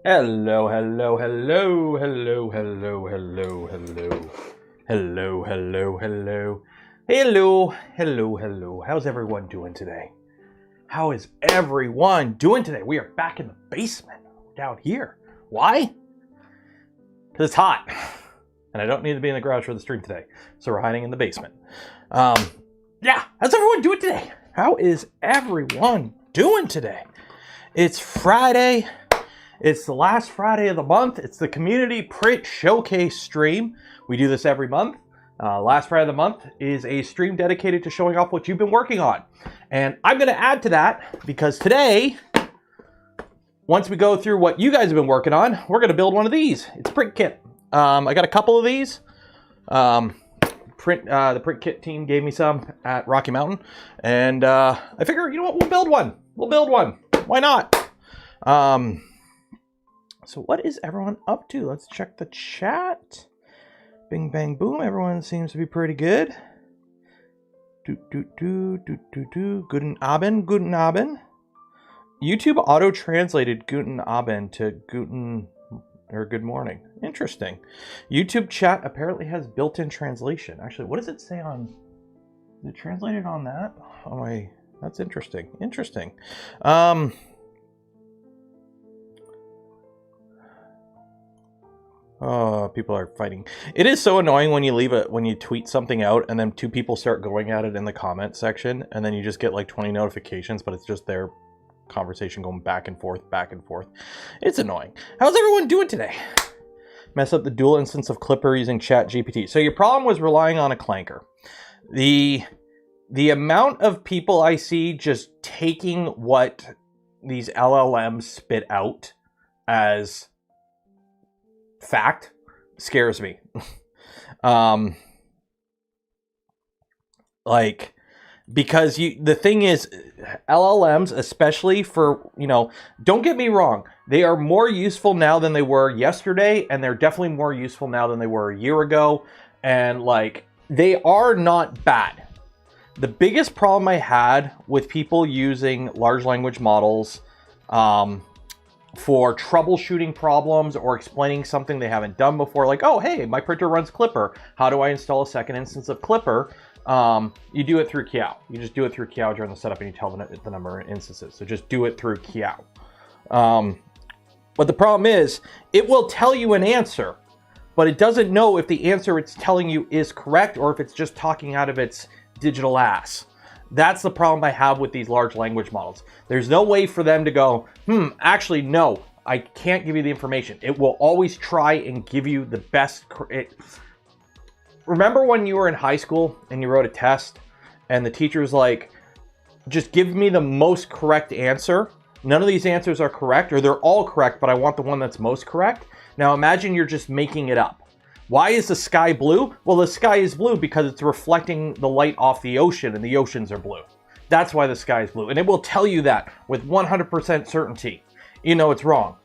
Hello, hello, hello, hello, hello, hello, hello. Hello, hello, hello. Hello, hello, hello. How's everyone doing today? How is everyone doing today? We are back in the basement down here. Why? Because it's hot. And I don't need to be in the garage for the stream today. So we're hiding in the basement. Yeah, how's everyone doing today? How is everyone doing today? It's Friday. It's the last Friday of the month. It's the Community Print Showcase stream. We do this every month. Last Friday of the month is a stream dedicated to showing off what you've been working on. And I'm going to add to that because today, once we go through what you guys have been working on, we're going to build one of these. It's a print kit. I got a couple of these. The print kit team gave me some at Rocky Mountain. And I figure, you know what, we'll build one. We'll build one. Why not? So what is everyone up to? Let's check the chat. Bing, bang, boom. Everyone seems to be pretty good. Guten Abend, guten Abend. YouTube auto-translated guten Abend to guten, or good morning. Interesting. YouTube chat apparently has built-in translation. Actually, what does it say on, is it translated on that? Oh, my, that's interesting. Interesting. Oh, people are fighting. It is so annoying when you leave it, when you tweet something out and then two people start going at it in the comment section and then you just get like 20 notifications, but it's just their conversation going back and forth, back and forth. It's annoying. How's everyone doing today? Mess up the dual instance of Clipper using ChatGPT. So your problem was relying on a clanker. The amount of people I see just taking what these LLMs spit out as fact scares me. Like, because the thing is, LLMs, especially for, don't get me wrong, they are more useful now than they were yesterday, and they're definitely more useful now than they were a year ago, and like, they are not bad. The biggest problem I had with people using large language models for troubleshooting problems or explaining something they haven't done before, like, oh, hey, my printer runs Clipper. How do I install a second instance of Clipper? You do it through chow. You just do it through chow during the setup and you tell the number of instances. So just do it through chow. But the problem is, it will tell you an answer, but it doesn't know if the answer it's telling you is correct or if it's just talking out of its digital ass. That's the problem I have with these large language models. There's no way for them to go, actually, no, I can't give you the information. It will always try and give you the best. Remember when you were in high school and you wrote a test and the teacher was like, just give me the most correct answer. None of these answers are correct, or they're all correct, but I want the one that's most correct. Now imagine you're just making it up. Why is the sky blue? Well, the sky is blue because it's reflecting the light off the ocean and the oceans are blue. That's why the sky is blue. And it will tell you that with 100% certainty. You know it's wrong.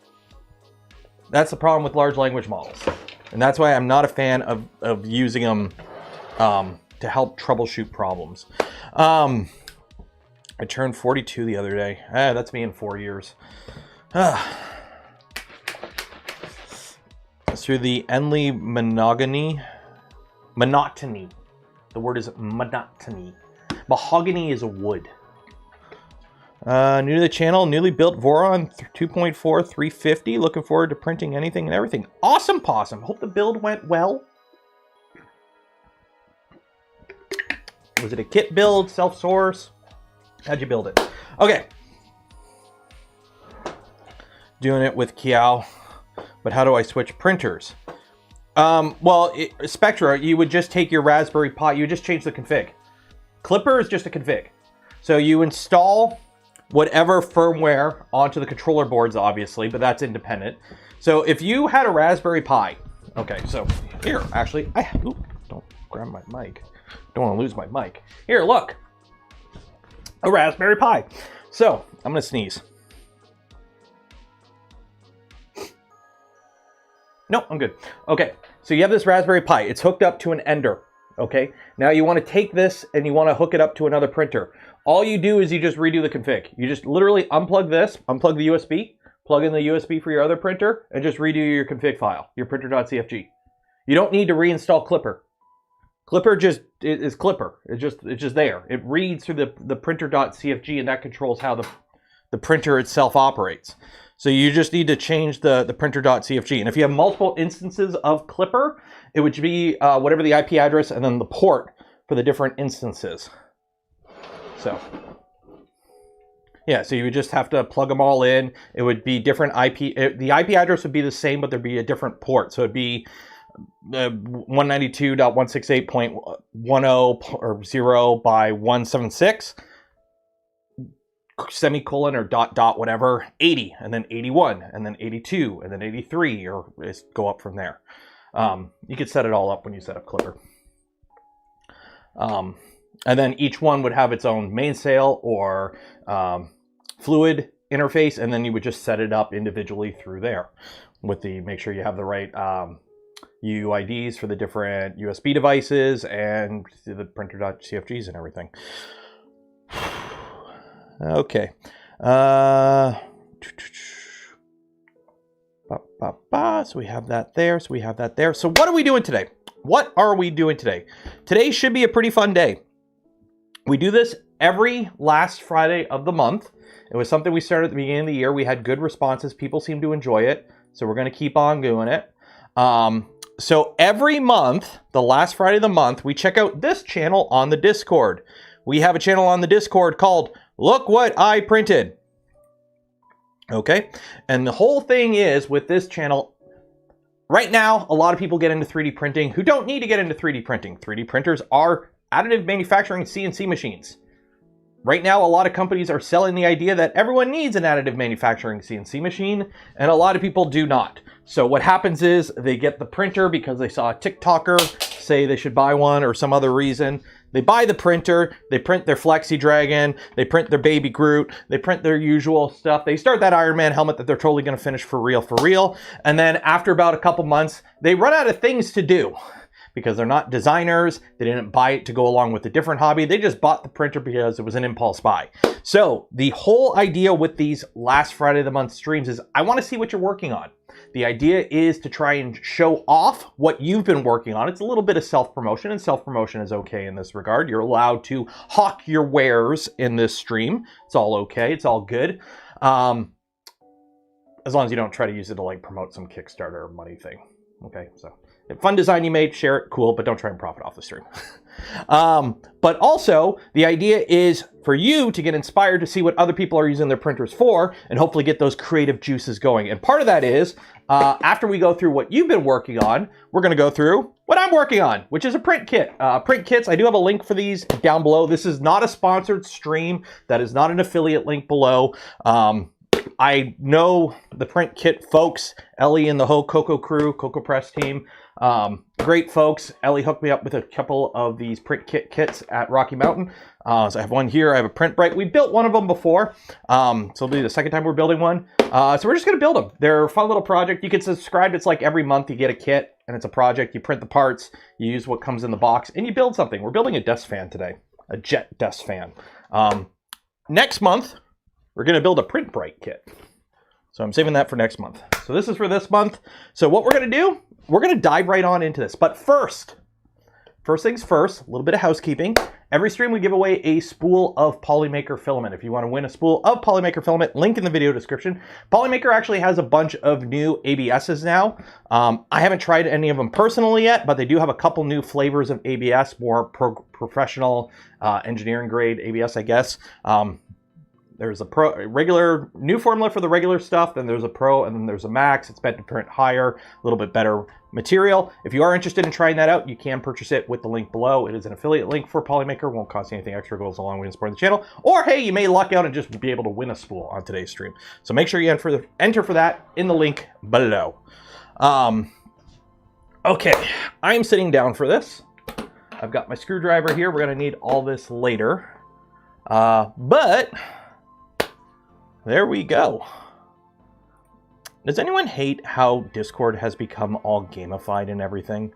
That's the problem with large language models. And that's why I'm not a fan of using them to help troubleshoot problems. I turned 42 the other day. That's me in 4 years. Through the Enley monotony. The word is monotony. Mahogany is a wood. New to the channel, newly built Voron 2.4 350. Looking forward to printing anything and everything. Awesome possum. Hope the build went well. Was it a kit build, self-source? How'd you build it? Okay. Doing it with Kiao. But how do I switch printers? Spectra, you would just take your Raspberry Pi, you would just change the config. Clipper is just a config. So you install whatever firmware onto the controller boards, obviously, but that's independent. So if you had a Raspberry Pi, okay, so here, actually, don't grab my mic. Don't want to lose my mic. Here, look, a Raspberry Pi. So I'm gonna sneeze. No, I'm good. Okay, so you have this Raspberry Pi. It's hooked up to an Ender, okay? Now you want to take this and you want to hook it up to another printer. All you do is you just redo the config. You just literally unplug this, unplug the USB, plug in the USB for your other printer, and just redo your config file, your printer.cfg. You don't need to reinstall Clipper. Clipper just is Clipper. It's just there. It reads through the printer.cfg, and that controls how the printer itself operates. So you just need to change the printer.cfg. And if you have multiple instances of Clipper, it would be whatever the IP address and then the port for the different instances. So yeah, so you would just have to plug them all in. It would be different IP. The IP address would be the same, but there'd be a different port. So it'd be 192.168.10 or 0 by 176 semicolon or dot whatever 80, and then 81, and then 82, and then 83, or go up from there. You could set it all up when you set up Clipper. And then each one would have its own mainsail or fluid interface, and then you would just set it up individually through there with make sure you have the right UIDs for the different USB devices and the printer.cfgs and everything. Okay. So we have that there. So we have that there. So what are we doing today? What are we doing today? Today should be a pretty fun day. We do this every last Friday of the month. It was something we started at the beginning of the year. We had good responses. People seem to enjoy it. So we're going to keep on doing it. So every month, the last Friday of the month, we check out this channel on the Discord. We have a channel on the Discord called Look What I Printed. Okay. And the whole thing is with this channel, right now, a lot of people get into 3D printing who don't need to get into 3D printing. 3D printers are additive manufacturing CNC machines. Right now, a lot of companies are selling the idea that everyone needs an additive manufacturing CNC machine, and a lot of people do not. So what happens is they get the printer because they saw a TikToker say they should buy one or some other reason. They buy the printer, they print their Flexi Dragon, they print their Baby Groot, they print their usual stuff. They start that Iron Man helmet that they're totally going to finish for real. And then after about a couple months, they run out of things to do. Because they're not designers, they didn't buy it to go along with a different hobby. They just bought the printer because it was an impulse buy. So the whole idea with these last Friday of the month streams is I want to see what you're working on. The idea is to try and show off what you've been working on. It's a little bit of self-promotion, and self-promotion is okay in this regard. You're allowed to hawk your wares in this stream. It's all okay. It's all good. As long as you don't try to use it to like promote some Kickstarter money thing. Okay, so if fun design you made, share it, cool, but don't try and profit off the stream. But also, the idea is for you to get inspired to see what other people are using their printers for, and hopefully get those creative juices going. And part of that is, after we go through what you've been working on, we're going to go through what I'm working on, which is a print kit. Print kits, I do have a link for these down below. This is not a sponsored stream. That is not an affiliate link below. I know the print kit folks, Ellie and the whole Coco crew, Coco Press team. Great folks. Ellie hooked me up with a couple of these print kits at Rocky Mountain. So I have one here. I have a Print Bright. We built one of them before. So it'll be the second time we're building one. So we're just going to build them. They're a fun little project. You can subscribe. It's like every month you get a kit and it's a project. You print the parts, you use what comes in the box, and you build something. We're building a desk fan today, a jet desk fan. Next month, we're going to build a Print Bright kit. So I'm saving that for next month. So this is for this month. So what we're going to do, we're going to dive right on into this. But first things first, a little bit of housekeeping. Every stream we give away a spool of polymaker filament. If you want to win a spool of polymaker filament, link in the video description. Polymaker actually has a bunch of new ABSs now. I haven't tried any of them personally yet, but they do have a couple new flavors of ABS, more professional engineering grade ABS, I guess. There's a regular new formula for the regular stuff, then there's a pro, and then there's a max. It's meant to print higher, a little bit better material. If you are interested in trying that out, you can purchase it with the link below. It is an affiliate link for Polymaker. Won't cost you anything extra. Goes a long way in supporting the channel. Or hey, you may luck out and just be able to win a spool on today's stream. So make sure you enter for that in the link below. Okay, I'm sitting down for this. I've got my screwdriver here. We're going to need all this later. But there we go. Does anyone hate how Discord has become all gamified and everything?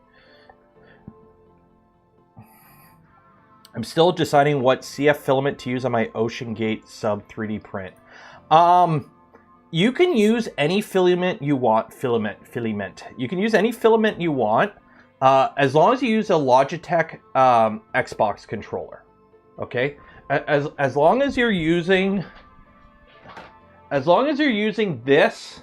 I'm still deciding what CF filament to use on my Ocean Gate sub 3D print. You can use any filament you want. Filament. You can use any filament you want, as long as you use a Logitech Xbox controller. Okay, as long as you're using this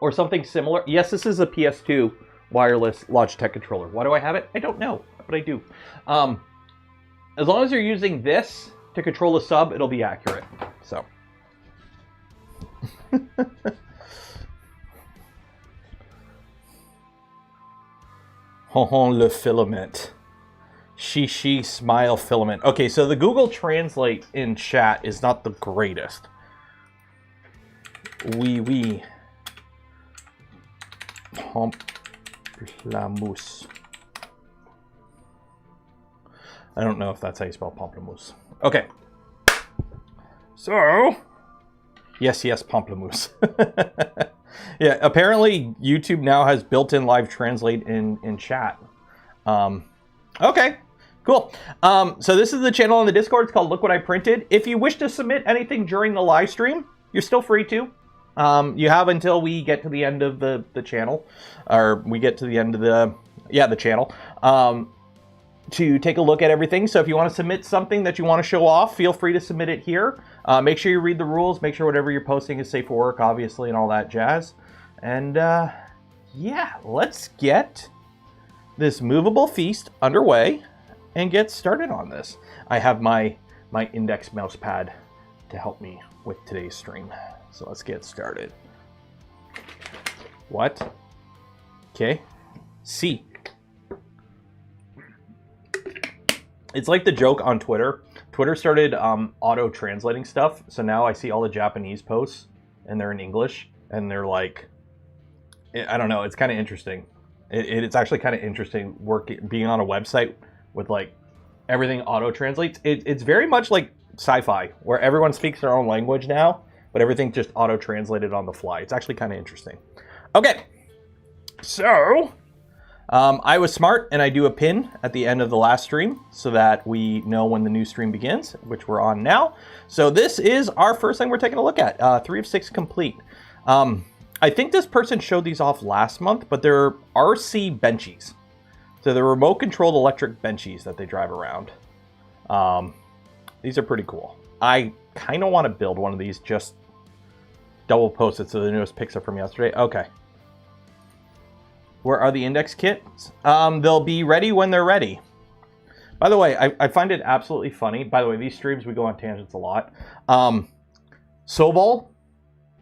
or something similar. Yes, this is a PS2 wireless Logitech controller. Why do I have it? I don't know, but I do. As long as you're using this to control the sub, it'll be accurate. So. Le filament. She smile filament. Okay, so the Google Translate in chat is not the greatest. Oui. Pamplemousse. I don't know if that's how you spell pamplemousse. Okay. So, yes, pamplemousse. Yeah, apparently YouTube now has built-in live translate in chat. Okay, cool. So this is the channel on the Discord. It's called Look What I Printed. If you wish to submit anything during the live stream, you're still free to. You have until we get to the end of the channel, or we get to the end of the channel, to take a look at everything. So if you want to submit something that you want to show off, feel free to submit it here. Make sure you read the rules. Make sure whatever you're posting is safe for work, obviously, and all that jazz. And yeah, let's get this movable feast underway and get started on this. I have my index mouse pad to help me with today's stream. So let's get started. What? Okay. C. It's like the joke on Twitter. Twitter started auto-translating stuff, so now I see all the Japanese posts, and they're in English, and they're like, I don't know, it's kind of interesting. It's actually kind of interesting being on a website with like everything auto-translates. It's very much like sci-fi, where everyone speaks their own language now, but everything just auto-translated on the fly. It's actually kind of interesting. Okay, so I was smart and I do a pin at the end of the last stream so that we know when the new stream begins, which we're on now. So this is our first thing we're taking a look at, 3 of 6 complete. I think this person showed these off last month, but they're RC benchies. So they're remote controlled electric benchies that they drive around. These are pretty cool. I kind of want to build one of these, just double post it so the newest pics are from yesterday. Okay. Where are the index kits? They'll be ready when they're ready. By the way, I find it absolutely funny. By the way, these streams, we go on tangents a lot. Sobol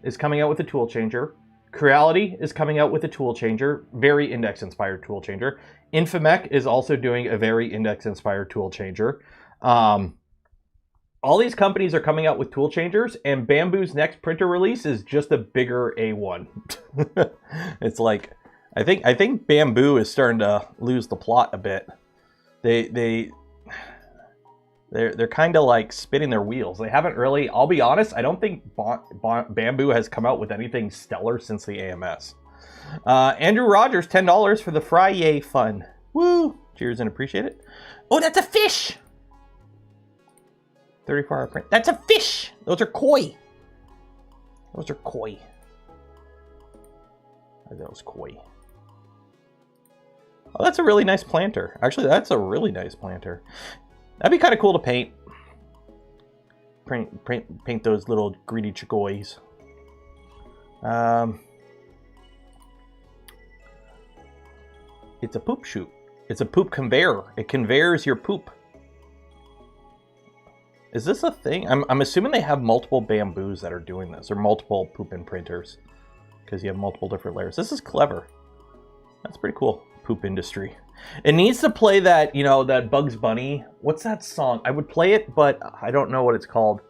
is coming out with a tool changer. Creality is coming out with a tool changer. Very index-inspired tool changer. Infomec is also doing a very index-inspired tool changer. All these companies are coming out with tool changers, and Bamboo's next printer release is just a bigger A1. It's like, I think Bamboo is starting to lose the plot a bit. They're kind of like spinning their wheels. They haven't really, I'll be honest, I don't think Bamboo has come out with anything stellar since the AMS. Andrew Rogers, $10 for the Friday fun. Woo! Cheers and appreciate it. Oh, that's a fish! 34-hour print. That's a fish! Those are koi. Those are koi. Are those koi? Oh, that's a really nice planter. Actually, that's a really nice planter. That'd be kind of cool to paint. Paint those little greedy chicoys. It's a poop chute. It's a poop conveyor. It conveyors your poop. Is this a thing? I'm assuming they have multiple Bamboos that are doing this, or multiple poop imprinters, because you have multiple different layers. This is clever. That's pretty cool. Poop industry. It needs to play that, you know, that Bugs Bunny. What's that song? I would play it, but I don't know what it's called.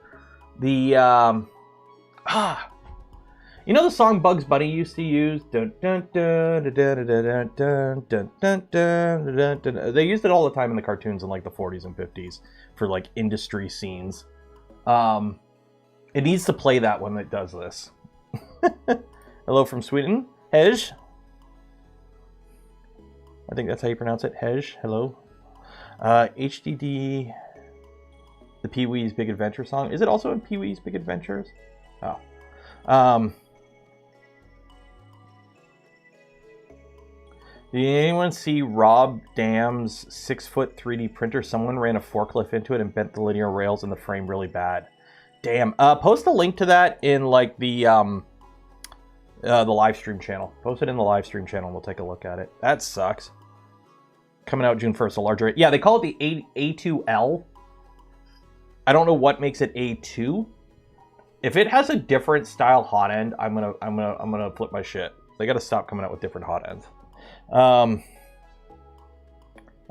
The you know the song Bugs Bunny used to use? They used it all the time in the cartoons in like the 40s and 50s for like industry scenes. It needs to play that when it does this. Hello from Sweden. Hej. I think that's how you pronounce it. Hej. Hello. HDD. The Pee-wee's Big Adventure song. Is it also in Pee-wee's Big Adventures? Oh. Did anyone see Rob Dam's 6-foot 3D printer? Someone ran a forklift into it and bent the linear rails in the frame really bad. Damn. Post a link to that in like the live stream channel. Post it in the live stream channel and we'll take a look at it. That sucks. Coming out June 1st, a larger... Yeah, they call it the A2L. I don't know what makes it A2. If it has a different style hot end, I'm gonna flip my shit. They gotta stop coming out with different hot ends. I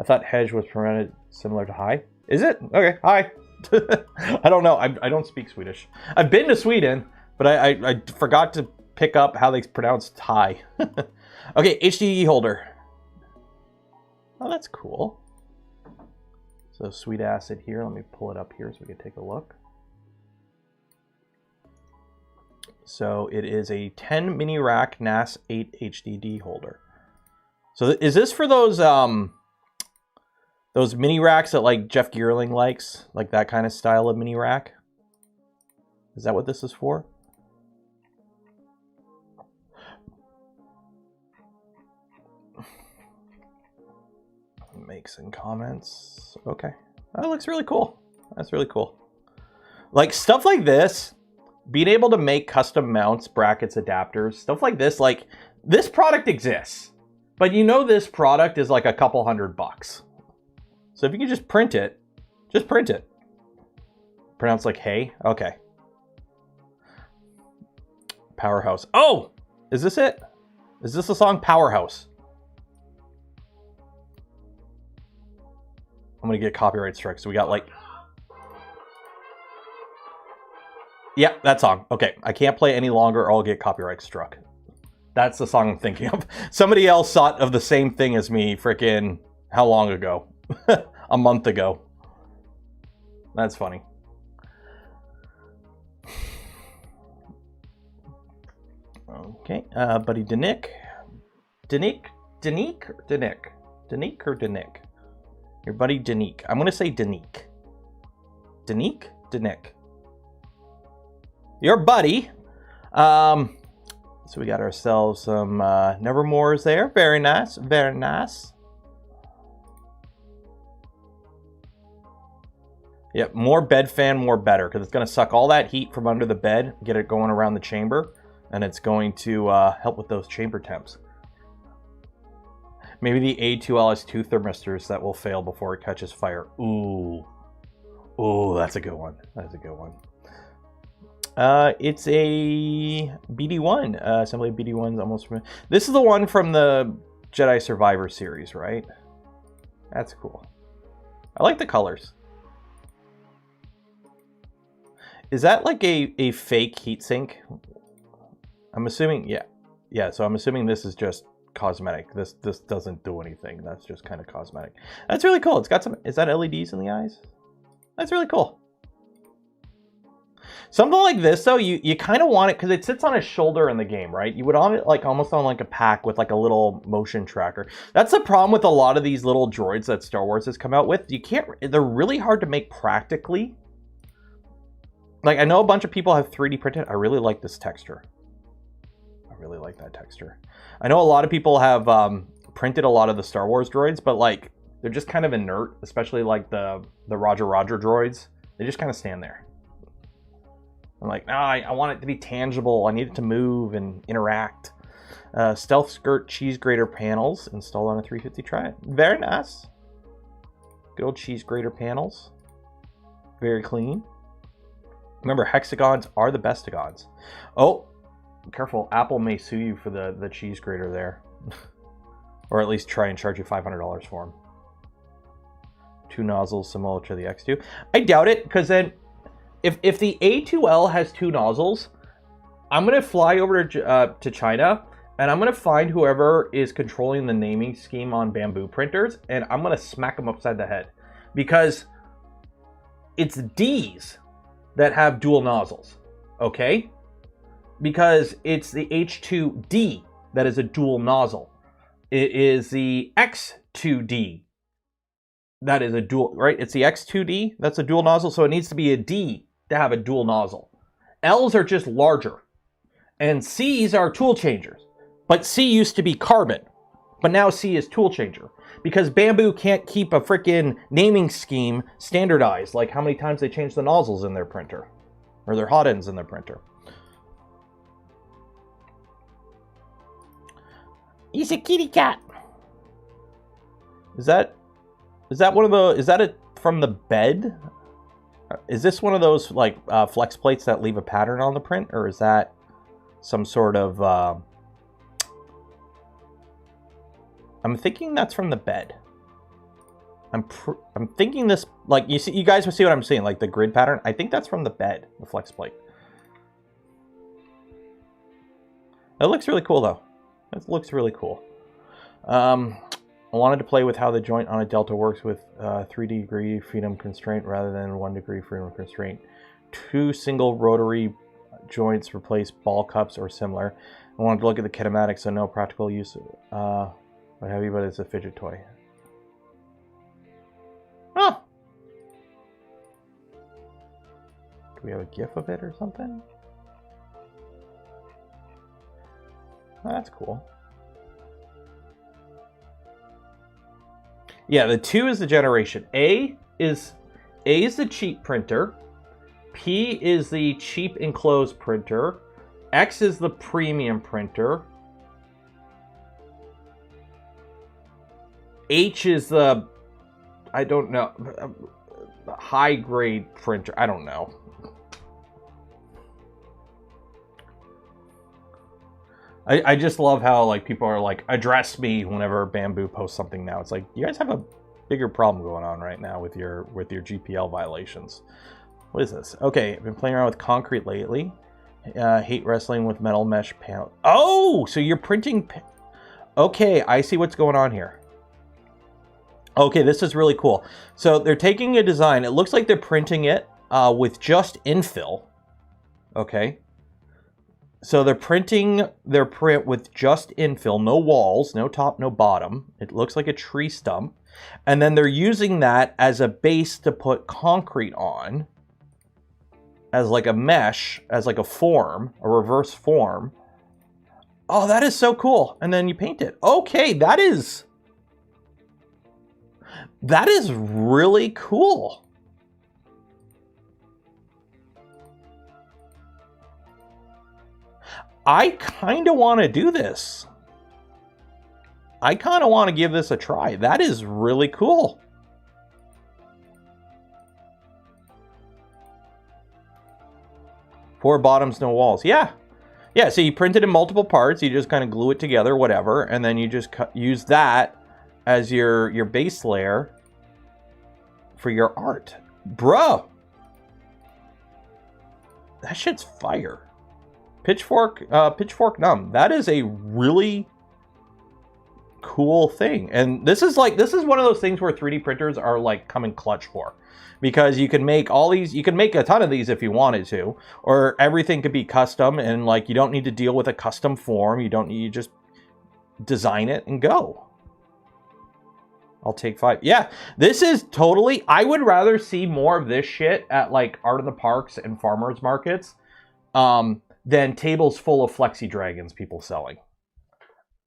thought hedge was pronounced similar to high. Is it? Okay, hi. I don't know. I don't speak Swedish. I've been to Sweden, but I forgot to pick up how they pronounce high. Okay, HDD holder. Oh, that's cool. So sweet acid here. Let me pull it up here so we can take a look. So it is a 10 mini rack NAS 8 HDD holder. So is this for those mini racks that like Jeff Geerling likes, like that kind of style of mini rack? Is that what this is for? Make some comments. Okay, that looks really cool. That's really cool. Like stuff like this. Being able to make custom mounts, brackets, adapters, stuff like this, like this product exists, but you know this product is like a couple $100. So if you can just print it, just print it. Pronounced like hey? Okay. Powerhouse. Oh! Is this it? Is this the song Powerhouse? I'm gonna get copyright strike, so we got like... Yeah, that song. Okay, I can't play any longer or I'll get copyright struck. That's the song I'm thinking of. Somebody else thought of the same thing as me frickin' how long ago? A month ago. That's funny. Okay, buddy Danick. Danick or Danick? Danick or Danick? Your buddy Danick. I'm gonna say Danick. Danick? Danick. Your buddy. So we got ourselves some Nevermores there. Very nice. Very nice. Yep, more bed fan, more better. Because it's going to suck all that heat from under the bed. Get it going around the chamber. And it's going to help with those chamber temps. Maybe the A2L has 2 thermistors that will fail before it catches fire. Ooh. Ooh, that's a good one. That's a good one. It's a BD1. Assembly of BD1's almost from... This is the one from the Jedi Survivor series, right? That's cool. I like the colors. Is that like a fake heatsink? I'm assuming, yeah. Yeah, so I'm assuming this is just cosmetic. This doesn't do anything. That's just kind of cosmetic. That's really cool. It's got some... Is that LEDs in the eyes? That's really cool. Something like this, though, you kind of want it because it sits on his shoulder in the game, right? You would on it like almost on like a pack with like a little motion tracker. That's the problem with a lot of these little droids that Star Wars has come out with. You can't, they're really hard to make practically. Like, I know a bunch of people have 3D printed. I really like this texture. I really like that texture. I know a lot of people have printed a lot of the Star Wars droids, but like, they're just kind of inert, especially like the Roger droids. They just kind of stand there. I'm like, no, I want it to be tangible. I need it to move and interact. Stealth skirt cheese grater panels installed on a 350 Tri. Very nice. Good old cheese grater panels. Very clean. Remember, hexagons are the bestagons. Oh, careful. Apple may sue you for the cheese grater there. Or at least try and charge you $500 for them. 2 nozzles similar to the X2. I doubt it, because then... If the A2L has 2 nozzles, I'm going to fly over to China, and I'm going to find whoever is controlling the naming scheme on bamboo printers, and I'm going to smack them upside the head. Because it's Ds that have dual nozzles, okay? Because it's the H2D that is a dual nozzle. It is the X2D that is a dual, right? It's the X2D, that's a dual nozzle, so it needs to be a D to have a dual nozzle. L's are just larger, and C's are tool changers. But C used to be carbon, But now C is tool changer. Because Bamboo can't keep a freaking naming scheme standardized, like how many times they change the nozzles in their printer. Or their hot ends in their printer. He's a kitty cat. Is that one of the, is that it from the bed? Is this one of those like flex plates that leave a pattern on the print, or is that some sort of I'm thinking that's from the bed. I'm thinking this, like, you guys will see what I'm saying, like the grid pattern. I think that's from the bed, the flex plate. It looks really cool though. It looks really cool. I wanted to play with how the joint on a Delta works with 3-degree freedom constraint rather than 1-degree freedom constraint. 2 single rotary joints replace ball cups or similar. I wanted to look at the kinematics, so no practical use. What have you, but it's a fidget toy. Huh. Do we have a GIF of it or something? Oh, that's cool. Yeah, the 2 is the generation. A is the cheap printer. P is the cheap enclosed printer. X is the premium printer. H is the, I don't know, high grade printer. I don't know. I just love how like people are like, address me whenever Bamboo posts something now. It's like, you guys have a bigger problem going on right now with your GPL violations. What is this? Okay, I've been playing around with concrete lately. Hate wrestling with metal mesh panel. Oh, so you're printing. Okay, I see what's going on here. Okay, this is really cool. So they're taking a design. It looks like they're printing it with just infill. Okay. So they're printing their print with just infill, no walls, no top, no bottom. It looks like a tree stump. And then they're using that as a base to put concrete on, as like a mesh, as like a form, a reverse form. Oh, that is so cool. And then you paint it. Okay, that is really cool. I kind of want to do this. I kind of want to give this a try. That is really cool. Four bottoms, no walls. Yeah. Yeah, so you print it in multiple parts. You just kind of glue it together, whatever. And then you just use that as your base layer for your art. Bro. That shit's fire. Pitchfork numb. That is a really cool thing. And this is one of those things where 3D printers are like coming clutch for. Because you can make all these, you can make a ton of these if you wanted to, or everything could be custom, and like you don't need to deal with a custom form. You just design it and go. I'll take 5. Yeah, this is totally, I would rather see more of this shit at like Art of the Parks and farmers markets than tables full of Flexi Dragons people selling.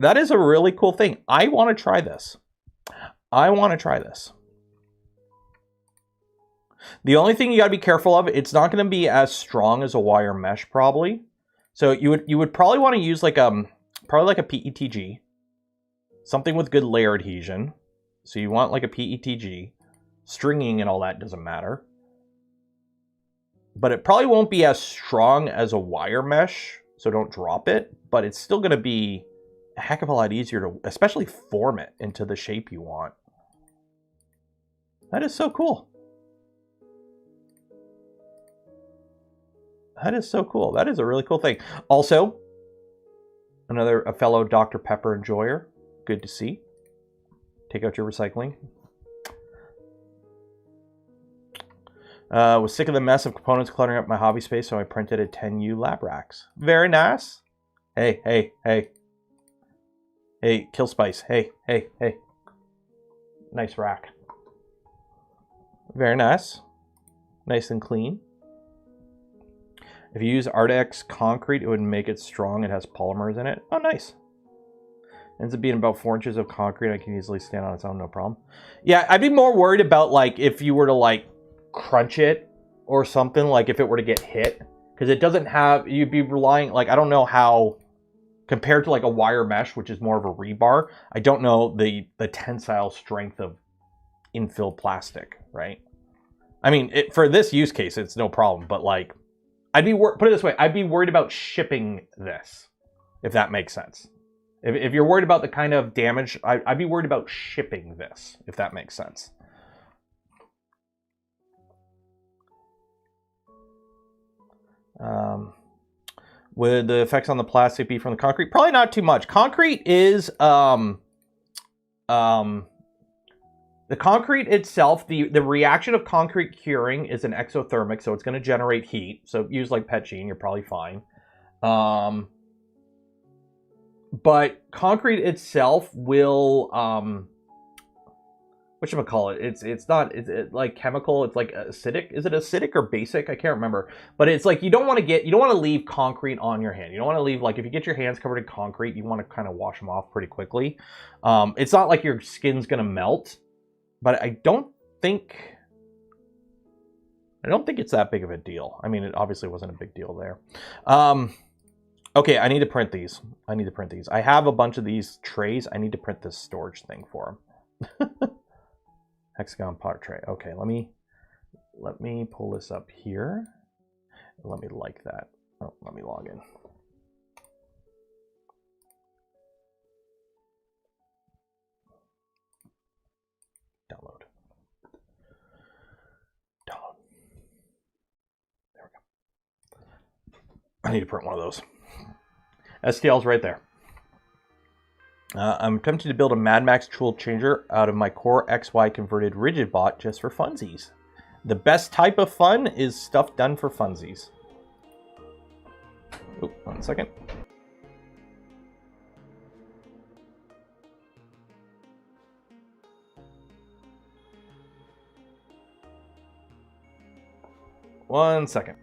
That is a really cool thing. I want to try this. The only thing you got to be careful of, it's not going to be as strong as a wire mesh probably. So you would probably want to use like probably like a PETG, something with good layer adhesion. So you want like a PETG. Stringing and all that doesn't matter. But it probably won't be as strong as a wire mesh, so don't drop it. But it's still going to be a heck of a lot easier to, especially form it into the shape you want. That is so cool. That is so cool. That is a really cool thing. Also, a fellow Dr. Pepper enjoyer. Good to see. Take out your recycling. Was sick of the mess of components cluttering up my hobby space, so I printed a 10U lab racks. Very nice. Hey, hey, hey. Hey, Kill Spice. Hey, hey, hey. Nice rack. Very nice. Nice and clean. If you use Artex concrete, it would make it strong. It has polymers in it. Oh, nice. Ends up being about 4 inches of concrete. I can easily stand on its own, no problem. Yeah, I'd be more worried about, like, if you were to, like, crunch it or something, like, if it were to get hit. Because it doesn't have, you'd be relying, like, I don't know how, compared to, like, a wire mesh, which is more of a rebar, I don't know the tensile strength of infill plastic, right? I mean, for this use case, it's no problem, but, like, put it this way, I'd be worried about shipping this, if that makes sense. If you're worried about the kind of damage, I'd be worried about shipping this, if that makes sense. Would the effects on the plastic be from the concrete? Probably not too much. Concrete is, the concrete itself, the reaction of concrete curing is an exothermic, so it's going to generate heat. So use like Petchine, you're probably fine. But concrete itself will, whatchamacallit, it's not, it's like chemical, it's like acidic. Is it acidic or basic? I can't remember. But it's like, you don't want to leave concrete on your hand. You don't want to leave, like, if you get your hands covered in concrete, you want to kind of wash them off pretty quickly. It's not like your skin's going to melt, but I don't think it's that big of a deal. I mean, it obviously wasn't a big deal there. Okay, I need to print these. I have a bunch of these trays. I need to print this storage thing for them. Hexagon pot tray. Okay, let me pull this up here. Let me like that. Oh, let me log in. Download. There we go. I need to print one of those. STL's right there. I'm tempted to build a Mad Max tool changer out of my Core XY converted rigid bot just for funsies. The best type of fun is stuff done for funsies. Oh, 1 second. One second.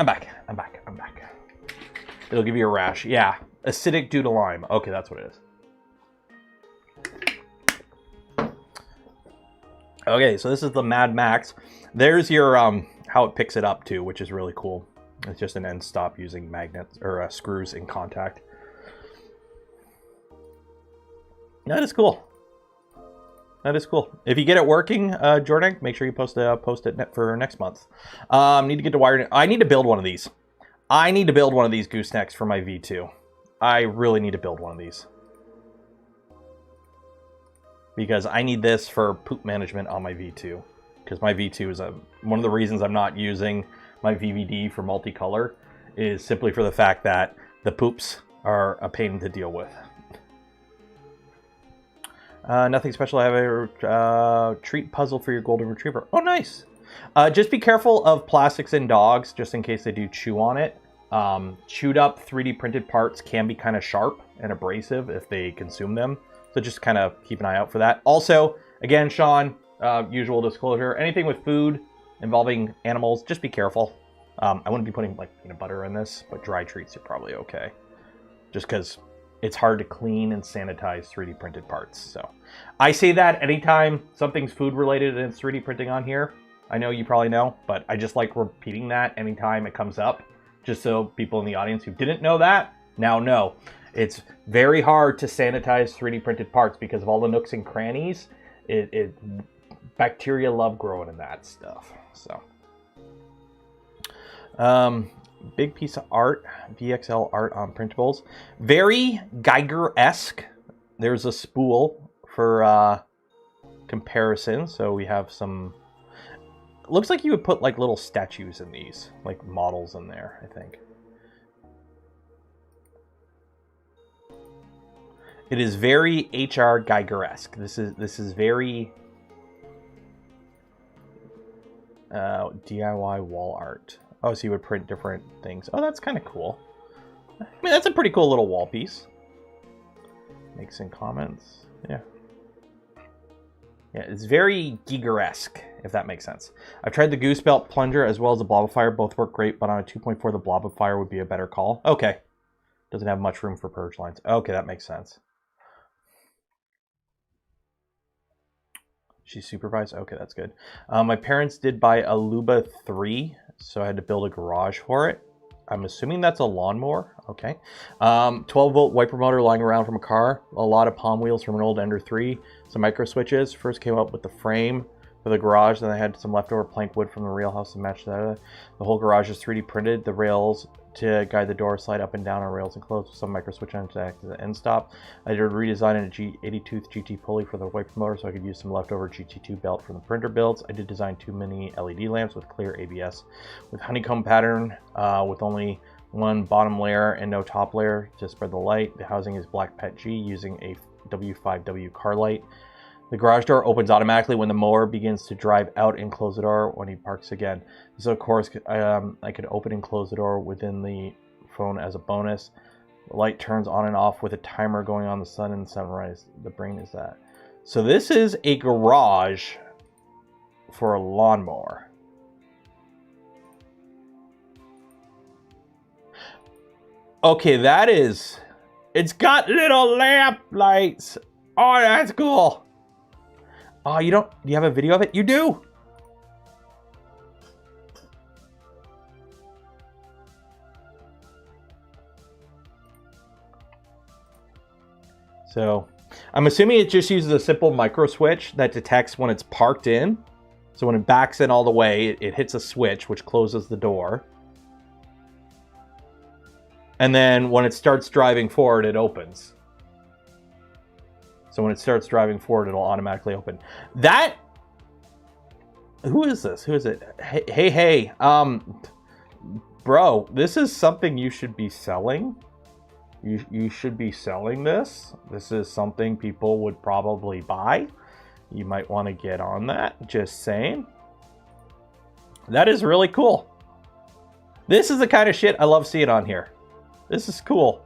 I'm back. It'll give you a rash. Yeah. Acidic due to lime. Okay, that's what it is. Okay, so this is the Mad Max. There's your, how it picks it up too, which is really cool. It's just an end stop using magnets, or screws in contact. That is cool. If you get it working, Jordan, make sure you post it for next month. Need to get to wiring. I need to build one of these. I need to build one of these goosenecks for my V2. I really need to build one of these. Because I need this for poop management on my V2. Because my V2 is one of the reasons I'm not using my VVD for multicolor is simply for the fact that the poops are a pain to deal with. Nothing special. I have a treat puzzle for your golden retriever. Oh, nice. Just be careful of plastics in dogs, just in case they do chew on it. Chewed up 3D printed parts can be kind of sharp and abrasive if they consume them. So just kind of keep an eye out for that. Also, again, Sean, usual disclosure, anything with food involving animals, just be careful. I wouldn't be putting like peanut butter in this, but dry treats are probably okay. Just because it's hard to clean and sanitize 3D printed parts. So I say that anytime something's food related and it's 3D printing on here. I know you probably know, but I just like repeating that anytime it comes up, just so people in the audience who didn't know that now know. It's very hard to sanitize 3D printed parts because of all the nooks and crannies. Bacteria love growing in that stuff. So, big piece of art, VXL art on printables. Very Geiger-esque. There's a spool for comparison. So we have some, looks like you would put like little statues in these, like models in there, I think. It is very H.R. Geiger-esque. This is very DIY wall art. Oh, so you would print different things. Oh, that's kind of cool. I mean, that's a pretty cool little wall piece. Make some comments. Yeah. Yeah, it's very Geiger-esque, if that makes sense. I've tried the Goose Belt Plunger as well as the Blobifier. Both work great, but on a 2.4, the Blobifier would be a better call. Okay. Doesn't have much room for purge lines. Okay, that makes sense. She's supervised? Okay, that's good. My parents did buy a Luba 3, so I had to build a garage for it. I'm assuming that's a lawnmower. Okay. 12-volt wiper motor lying around from a car. A lot of palm wheels from an old Ender 3. Some micro switches. First came up with the frame for the garage. Then I had some leftover plank wood from the rail house to match that. The whole garage is 3D printed. The rails to guide the door slide up and down on rails and close with some micro switch on to act as an end stop. I did a redesign in a G80 GT pulley for the wiper motor so I could use some leftover GT2 belt from the printer builds. I did design 2 mini LED lamps with clear ABS with honeycomb pattern with only one bottom layer and no top layer to spread the light. The housing is black PET G using a W5W car light. The garage door opens automatically when the mower begins to drive out and close the door when he parks again. So of course I could open and close the door within the phone as a bonus. The light turns on and off with a timer going on the sun and sunrise. The brain is that. So this is a garage for a lawnmower. Okay, that is... It's got little lamp lights. Oh, that's cool. Oh, you don't... Do you have a video of it? You do! So, I'm assuming it just uses a simple micro switch that detects when it's parked in. So when it backs in all the way, it hits a switch, which closes the door. And then when it starts driving forward, it opens. So when it starts driving forward, it'll automatically open. That... Who is this? Who is it? Hey. Bro, this is something you should be selling. You should be selling this. This is something people would probably buy. You might want to get on that. Just saying. That is really cool. This is the kind of shit I love seeing on here. This is cool.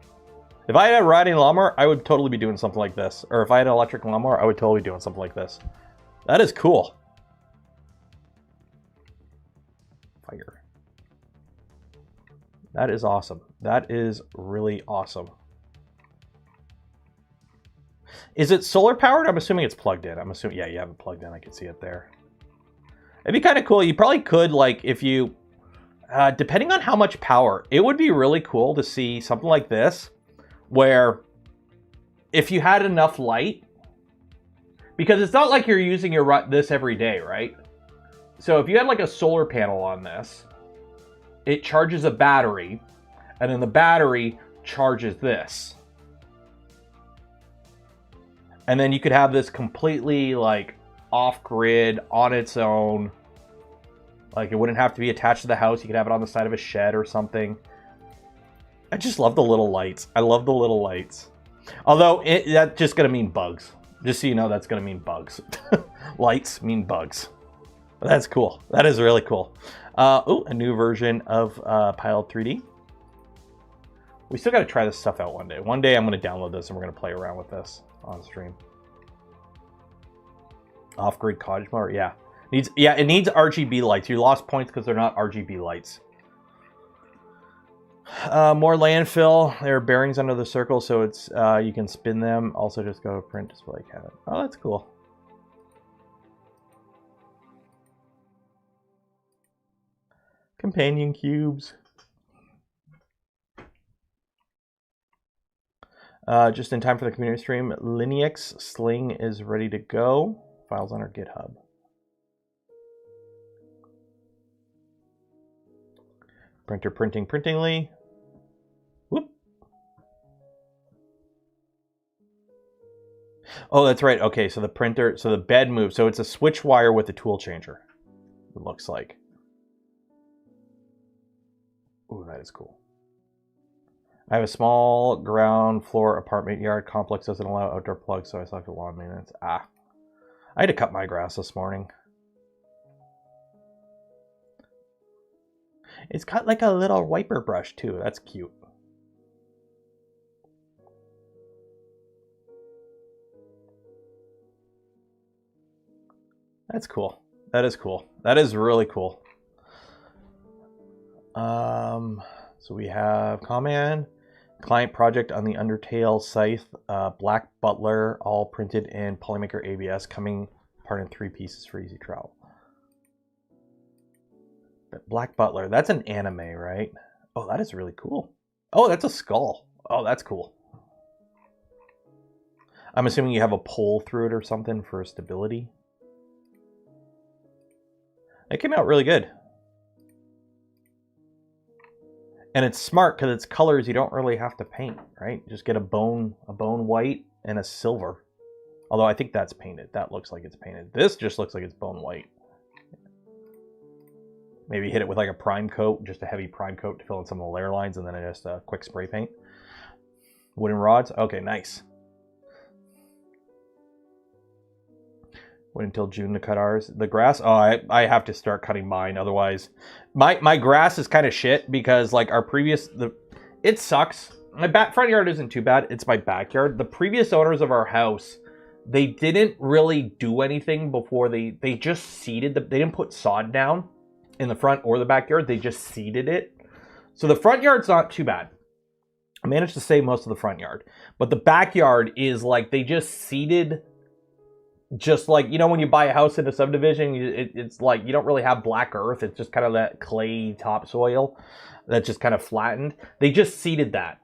If I had a riding lawnmower, I would totally be doing something like this. Or if I had an electric lawnmower, I would totally be doing something like this. That is cool. Fire. That is awesome. That is really awesome. Is it solar powered? I'm assuming it's plugged in. I'm assuming, yeah, you have it plugged in. I can see it there. It'd be kind of cool. You probably could, like, if you, depending on how much power, it would be really cool to see something like this, where if you had enough light, because it's not like you're using this every day, right? So if you had like a solar panel on this, it charges a battery, and then the battery charges this. And then you could have this completely like off-grid, on its own. Like it wouldn't have to be attached to the house. You could have it on the side of a shed or something. I just love the little lights. I love the little lights. Although that's just going to mean bugs. Just so you know, that's going to mean bugs. Lights mean bugs. But that's cool. That is really cool. Oh, a new version of Piled 3D. We still got to try this stuff out one day. One day I'm going to download this and we're going to play around with this on stream. Off-grid cottage mower, yeah. It needs RGB lights. You lost points because they're not RGB lights. More landfill. There are bearings under the circle, so it's you can spin them. Also, just go to print display cabinet. Oh, that's cool. Companion cubes. Just in time for the community stream. Linex Sling is ready to go. Files on our GitHub. Printer printingly. Whoop. Oh, that's right. Okay, so the printer, so the bed moves. So it's a switch wire with a tool changer. It looks like. Ooh, that is cool. I have a small ground floor apartment yard. Complex doesn't allow outdoor plugs, so I selected lawn maintenance. Ah. I had to cut my grass this morning. It's got like a little wiper brush too. That's cute. That's cool. That is cool. That is really cool. So we have command, client project on the Undertale scythe, Black Butler, all printed in Polymaker ABS, coming apart in 3 pieces for easy travel. Black Butler, that's an anime, right? Oh, that is really cool. Oh, that's a skull. Oh, that's cool. I'm assuming you have a pole through it or something for stability. It came out really good. And it's smart because it's colors you don't really have to paint, right? Just get a bone white and a silver. Although I think that's painted. That looks like it's painted. This just looks like it's bone white. Maybe hit it with like a prime coat, just a heavy prime coat to fill in some of the layer lines, and then just a quick spray paint. Wooden rods. Okay, nice. Wait until June to cut ours. The grass, oh, I have to start cutting mine. Otherwise, my grass is kind of shit because like our previous, it sucks. My front yard isn't too bad. It's my backyard. The previous owners of our house, they didn't really do anything before they just seeded they didn't put sod down in the front or the backyard. They just seeded it. So the front yard's not too bad. I managed to save most of the front yard, but the backyard is like they just seeded. Just like, you know, when you buy a house in a subdivision, it's like you don't really have black earth. It's just kind of that clay topsoil that's just kind of flattened. They just seeded that.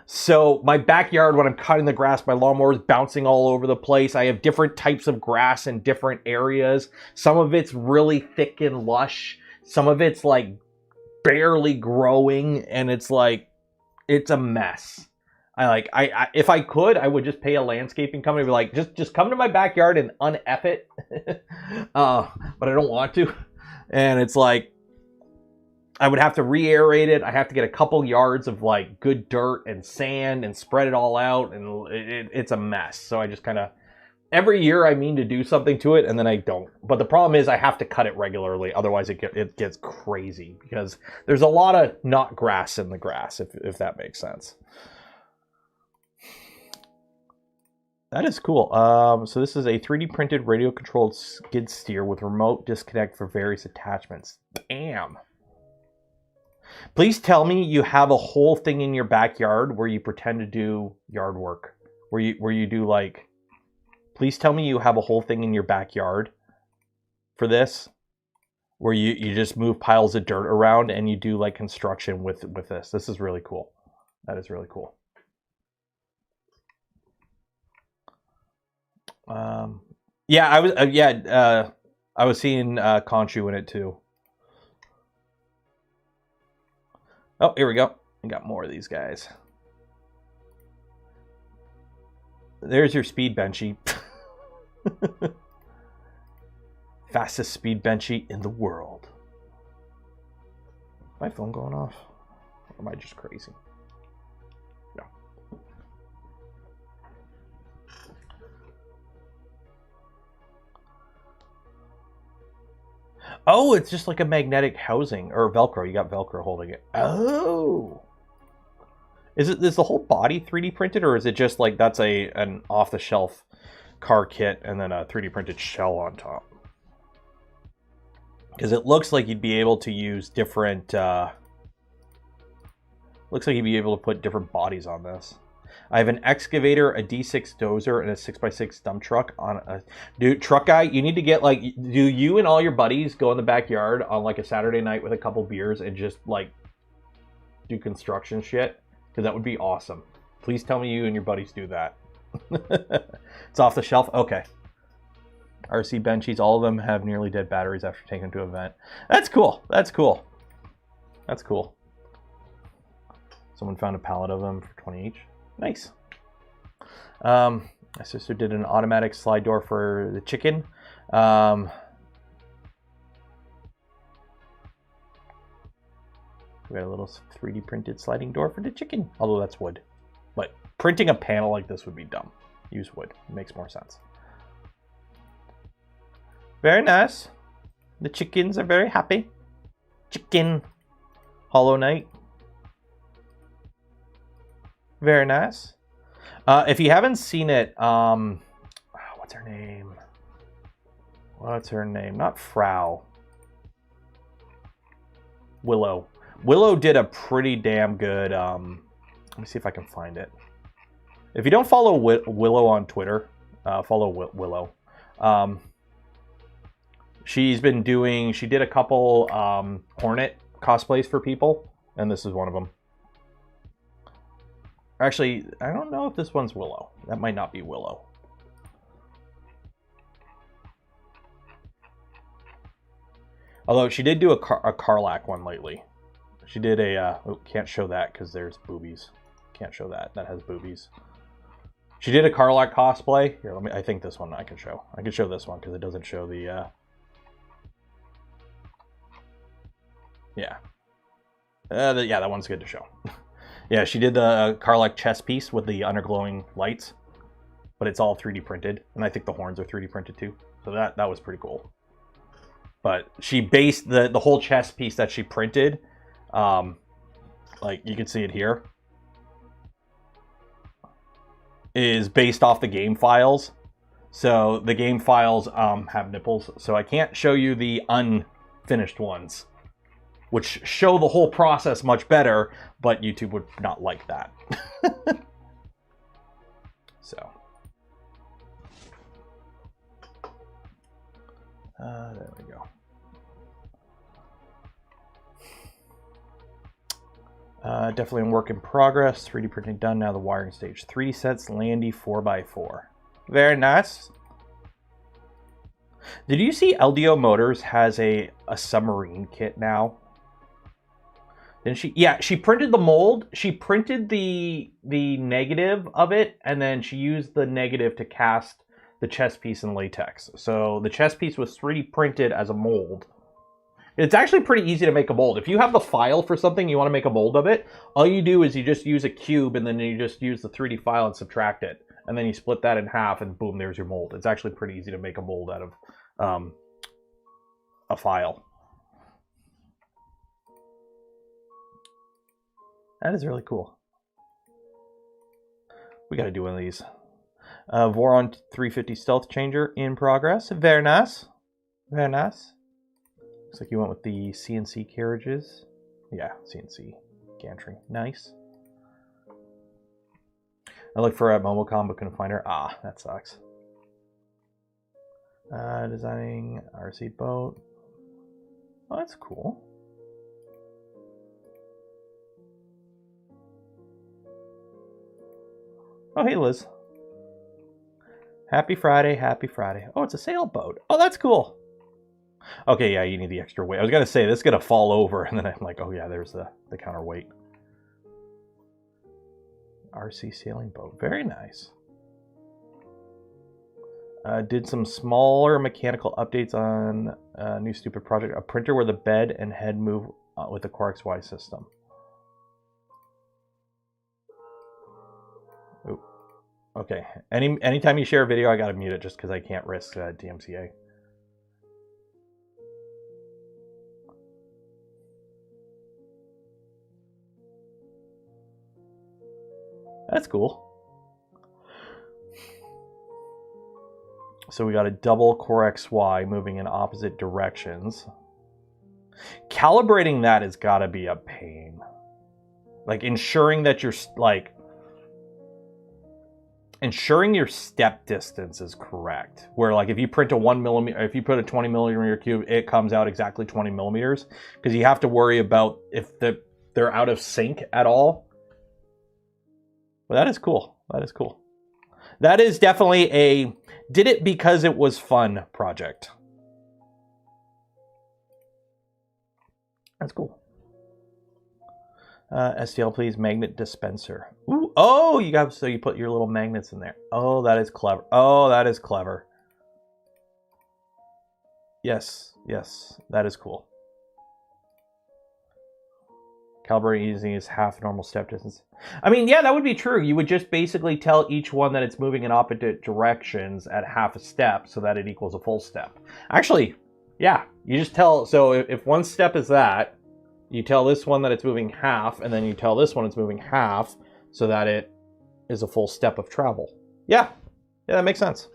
So my backyard, when I'm cutting the grass, my lawnmower is bouncing all over the place. I have different types of grass in different areas. Some of it's really thick and lush. Some of it's like barely growing, and it's like, it's a mess. I if I could, I would just pay a landscaping company, be like, just come to my backyard and un-F it. But I don't want to. And it's like, I would have to re-aerate it. I have to get a couple yards of like good dirt and sand and spread it all out, and it's a mess. So I just kind of, every year I mean to do something to it, and then I don't. But the problem is I have to cut it regularly, otherwise it gets crazy because there's a lot of not grass in the grass, if that makes sense. That is cool. So this is a 3D printed radio controlled skid steer with remote disconnect for various attachments. Damn. Please tell me you have a whole thing in your backyard where you pretend to do yard work. Where you do like, please tell me you have a whole thing in your backyard for this. Where you just move piles of dirt around and you do like construction with this. This is really cool. That is really cool. Yeah, I was seeing Conchu in it too. Oh, here we go. We got more of these guys. There's your speed benchy. Fastest speed benchy in the world. Is my phone going off? Or am I just crazy? No. Oh, it's just like a magnetic housing or Velcro. You got Velcro holding it. Oh. Is the whole body 3D printed, or is it just like that's an off-the-shelf car kit and then a 3D printed shell on top? Because it looks like you'd be able to use different... looks like you'd be able to put different bodies on this. I have an excavator, a D6 dozer, and a 6x6 dump truck on a... Dude, truck guy, you need to get like... Do you and all your buddies go in the backyard on like a Saturday night with a couple beers and just like do construction shit? Because that would be awesome. Please tell me you and your buddies do that. It's off the shelf? Okay. RC benchies, all of them have nearly dead batteries after taking them to an event. That's cool. That's cool. That's cool. Someone found a pallet of them for 20 each. Nice. My sister did an automatic slide door for the chicken. We got a little 3D printed sliding door for the chicken, although that's wood. But printing a panel like this would be dumb. Use wood, it makes more sense. Very nice. The chickens are very happy. Chicken. Hollow Knight. Very nice. If you haven't seen it, what's her name? What's her name? Not Frau. Willow. Willow did a pretty damn good, let me see if I can find it. If you don't follow Willow on Twitter, follow Willow. She's been doing, she did a couple Hornet cosplays for people, and this is one of them. Actually, I don't know if this one's Willow. That might not be Willow. Although she did do a Karlach one lately. She did a, oh, can't show that because there's boobies. Can't show that, that has boobies. She did a Karlach cosplay. Here, let me, I think this one I can show. I can show this one because it doesn't show the, yeah. Yeah, that one's good to show. Yeah, she did the Karlach chest piece with the underglowing lights, but it's all 3D printed, and I think the horns are 3D printed too. So that was pretty cool. But she based the whole chest piece that she printed, like you can see it here, is based off the game files. So the game files have nipples, so I can't show you the unfinished ones, which show the whole process much better, but YouTube would not like that. So. There we go. Definitely a work in progress. 3D printing done. Now the wiring stage. 3 sets, Landy 4x4. Very nice. Did you see LDO Motors has a submarine kit now? Didn't she? Yeah, she printed the mold. She printed the negative of it, and then she used the negative to cast the chest piece in latex. So the chest piece was 3D printed as a mold. It's actually pretty easy to make a mold. If you have the file for something, you want to make a mold of it, all you do is you just use a cube, and then you just use the 3D file and subtract it. And then you split that in half, and boom, there's your mold. It's actually pretty easy to make a mold out of a file. That is really cool. We got to do one of these. Voron 350 Stealth Changer in progress. Very nice. Very nice. Looks like you went with the CNC carriages. Yeah, CNC gantry. Nice. I looked for her at Momocom, but couldn't find her. Ah, that sucks. Designing RC boat. Oh, that's cool. Oh, hey, Liz. Happy Friday, happy Friday. Oh, it's a sailboat. Oh, that's cool. Okay, yeah, you need the extra weight. I was going to say, this is going to fall over, and then I'm like, oh yeah, there's the counterweight. RC sailing boat. Very nice. Did some smaller mechanical updates on a new stupid project. A printer where the bed and head move with the QuarkXY system. Ooh. Okay. Anytime you share a video, I gotta mute it just because I can't risk DMCA. That's cool. So we got a double QuarkXY moving in opposite directions. Calibrating that has got to be a pain. Like ensuring that you're ensuring your step distance is correct. Where like if you print a 1 millimeter, if you put a 20 millimeter cube, it comes out exactly 20 millimeters, because you have to worry about if they're out of sync at all. Well, that is cool. That is cool. That is definitely a did it because it was fun project. That's cool. STL, please. Magnet dispenser. Ooh, oh, you got, so you put your little magnets in there. Oh, that is clever. Oh, that is clever. Yes, yes, that is cool. Calibrating using is half normal step distance. I mean, yeah, that would be true. You would just basically tell each one that it's moving in opposite directions at half a step so that it equals a full step. Actually, yeah, you just tell. So if one step is that, you tell this one that it's moving half, and then you tell this one it's moving half so that it is a full step of travel. Yeah, that makes sense.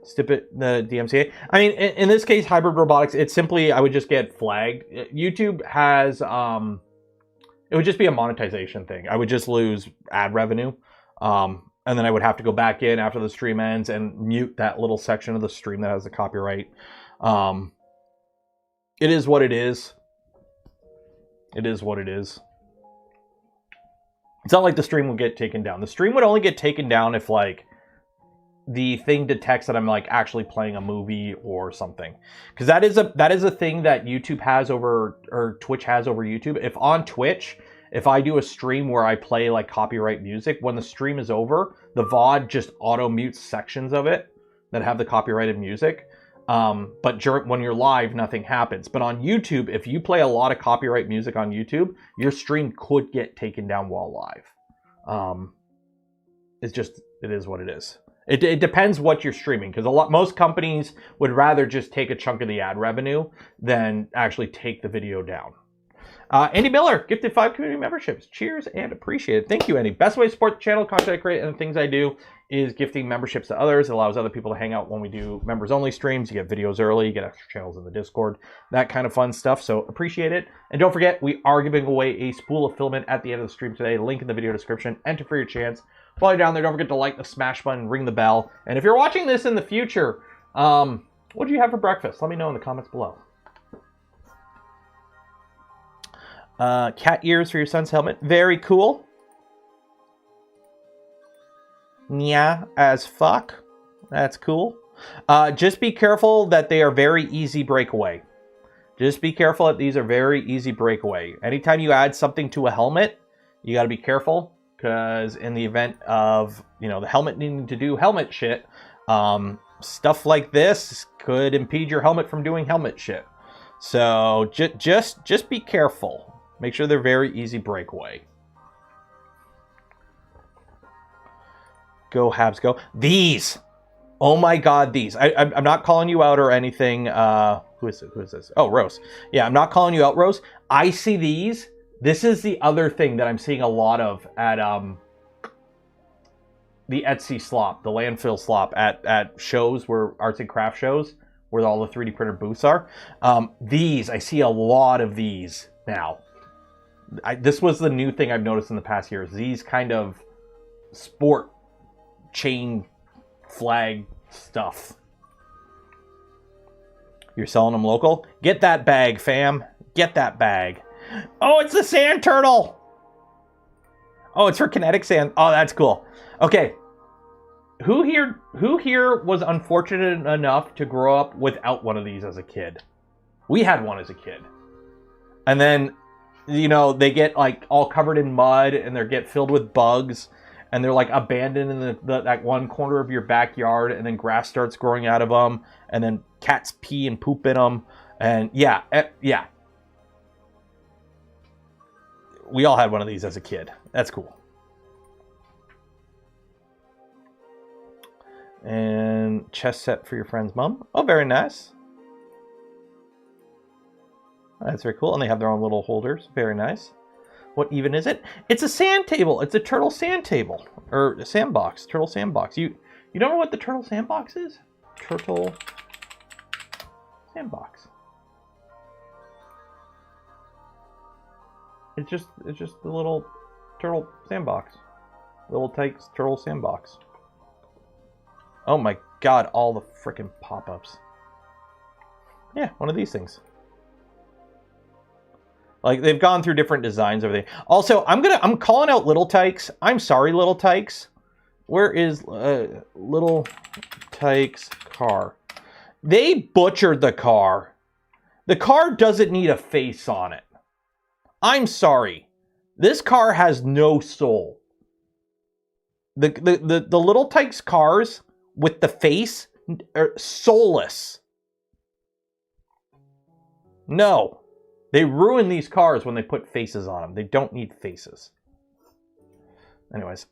Stip it, the DMCA. I mean, in this case, hybrid robotics, it's simply, I would just get flagged. YouTube has, it would just be a monetization thing. I would just lose ad revenue. And then I would have to go back in after the stream ends and mute that little section of the stream that has the copyright. It is what it is. It is what it is. It's not like the stream will get taken down. The stream would only get taken down if, like, the thing detects that I'm like actually playing a movie or something, because that is a thing that YouTube has over, or Twitch has over YouTube. If on Twitch, if I do a stream where I play like copyright music, when the stream is over, the VOD just auto mutes sections of it that have the copyrighted music. But when you're live, nothing happens. But on YouTube, if you play a lot of copyright music on YouTube, your stream could get taken down while live. It is what it is. It depends what you're streaming, because most companies would rather just take a chunk of the ad revenue than actually take the video down. Andy Miller gifted 5 community memberships. Cheers and appreciate it. Thank you, Andy. Best way to support the channel, content I create, and the things I do is gifting memberships to others. It allows other people to hang out when we do members only streams. You get videos early, you get extra channels in the Discord, that kind of fun stuff. So appreciate it. And don't forget, we are giving away a spool of filament at the end of the stream today. Link in the video description. Enter for your chance. While you're down there, don't forget to like the smash button, ring the bell. And if you're watching this in the future, what do you have for breakfast? Let me know in the comments below. Cat ears for your son's helmet. Very cool. Yeah, as fuck. That's cool. Just be careful that they are very easy breakaway. Just be careful that these are very easy breakaway. Anytime you add something to a helmet, you got to be careful. Because in the event of, the helmet needing to do helmet shit, stuff like this could impede your helmet from doing helmet shit. So just be careful. Make sure they're very easy breakaway. Go Habs, go. These! Oh my god, these. I'm not calling you out or anything. Who is it? Who is this? Oh, Rose. Yeah, I'm not calling you out, Rose. I see these. This is the other thing that I'm seeing a lot of at the Etsy slop, the landfill slop at shows, where arts and craft shows, where all the 3D printer booths are. These, I see a lot of these now. This was the new thing I've noticed in the past years. These kind of sport chain flag stuff. You're selling them local? Get that bag, fam. Get that bag. Oh, it's the sand turtle. Oh, it's for kinetic sand. Oh, that's cool. Okay. Who here was unfortunate enough to grow up without one of these as a kid? We had one as a kid. And then, they get like all covered in mud and they get filled with bugs and they're like abandoned in that one corner of your backyard, and then grass starts growing out of them, and then cats pee and poop in them. And yeah. We all had one of these as a kid. That's cool. And chess set for your friend's mom. Oh, very nice. That's very cool. And they have their own little holders. Very nice. What even is it? It's a sand table. It's a turtle sand table. Or a sandbox. Turtle sandbox. You don't know what the turtle sandbox is? Turtle sandbox. It's just the little turtle sandbox. Little Tyke's turtle sandbox. Oh my god, all the frickin' pop-ups. Yeah, one of these things. Like, they've gone through different designs over there. Also, I'm calling out Little Tykes. I'm sorry, Little Tykes. Where is Little Tykes' car? They butchered the car. The car doesn't need a face on it. I'm sorry. This car has no soul. The Little Tykes cars with the face are soulless. No. They ruin these cars when they put faces on them. They don't need faces. Anyways.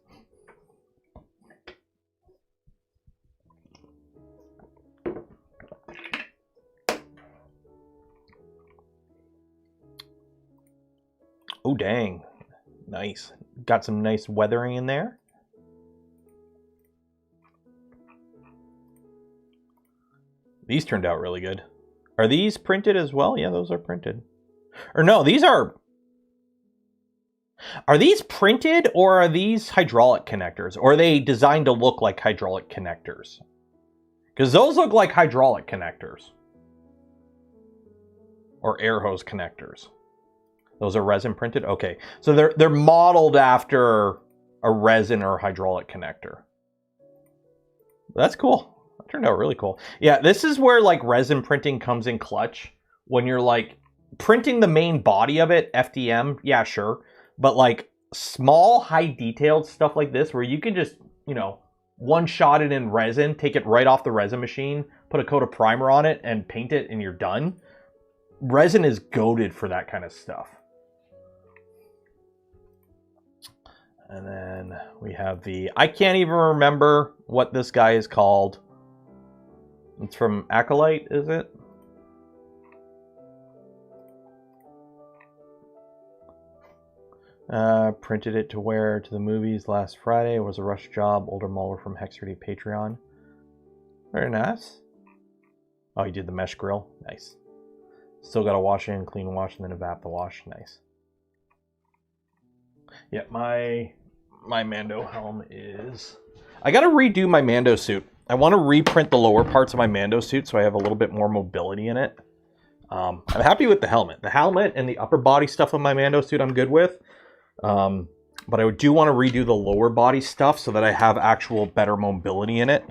Oh, dang. Nice. Got some nice weathering in there. These turned out really good. Are these printed as well? Yeah, those are printed. Or no, these are... Are these printed or are these hydraulic connectors? Or are they designed to look like hydraulic connectors? Because those look like hydraulic connectors. Or air hose connectors. Those are resin printed? Okay. So they're modeled after a resin or hydraulic connector. That's cool. That turned out really cool. Yeah, this is where like resin printing comes in clutch. When you're like printing the main body of it, FDM, yeah, sure. But like small, high detailed stuff like this where you can just, you know, one shot it in resin, take it right off the resin machine, put a coat of primer on it and paint it and you're done. Resin is goated for that kind of stuff. And then we have the, I can't even remember what this guy is called. It's from Acolyte, is it? Printed it to wear to the movies last Friday. It was a rush job. Older Muller from Hexerty Patreon. Very nice. Oh, he did the mesh grill. Nice. Still got to wash in, clean wash, and then evap the wash. Nice. Yeah, my Mando helm is... I got to redo my Mando suit. I want to reprint the lower parts of my Mando suit so I have a little bit more mobility in it. I'm happy with the helmet. The helmet and the upper body stuff of my Mando suit I'm good with. But I do want to redo the lower body stuff so that I have actual better mobility in it.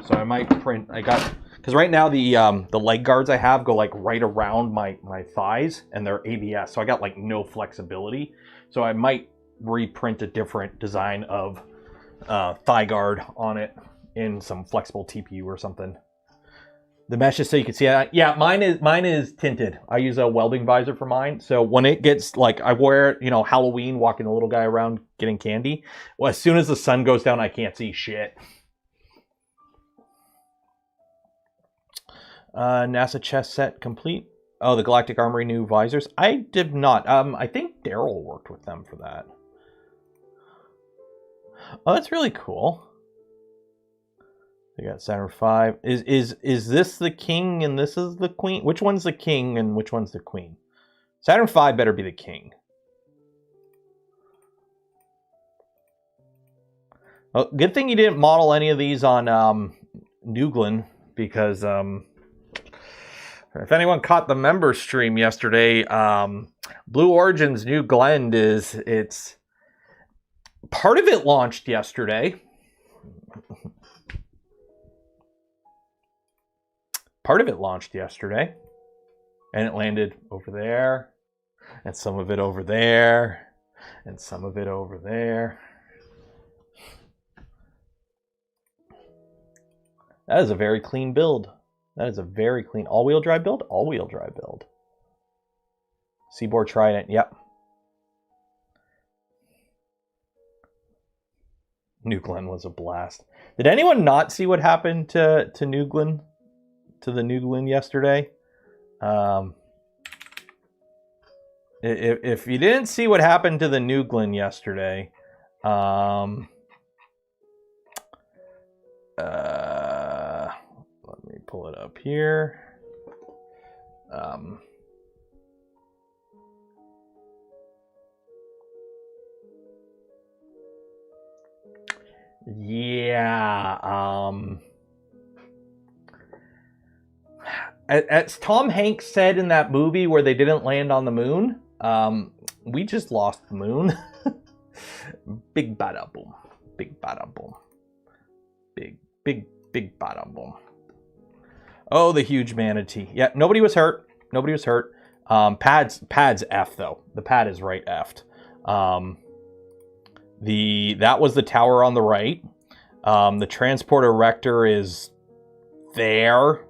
So I might print... Because right now the leg guards I have go like right around my thighs and they're ABS. So I got like no flexibility. So I might reprint a different design of thigh guard on it in some flexible TPU or something. The mesh is so you can see it. Yeah, mine is tinted. I use a welding visor for mine. So when it gets like, I wear it, you know, Halloween, walking the little guy around getting candy. Well, as soon as the sun goes down, I can't see shit. NASA chest set complete. Oh, the Galactic Armory new visors. I did not. I think Daryl worked with them for that. Oh, that's really cool. They got Saturn V. Is this the king and this is the queen? Which one's the king and which one's the queen? Saturn V better be the king. Oh, good thing you didn't model any of these on Nuglin, because if anyone caught the member stream yesterday, Blue Origin's new Glend it's part of it launched yesterday. Part of it launched yesterday, and it landed over there, and some of it over there, and some of it over there. That is a very clean build. That is a very clean all-wheel drive build. All-wheel drive build. Seaboard Trident. Yep. New Glen was a blast. Did anyone not see what happened to New Glen? To the New Glen yesterday? If you didn't see what happened to the New Glen yesterday, let me pull it up here. As Tom Hanks said in that movie where they didn't land on the moon, we just lost the moon. Big bada boom. Big bada boom. Big bada boom. Oh, the huge manatee. Yeah, nobody was hurt. Nobody was hurt. Pad's F though. The pad is right F'd. That was the tower on the right. The transport erector is there.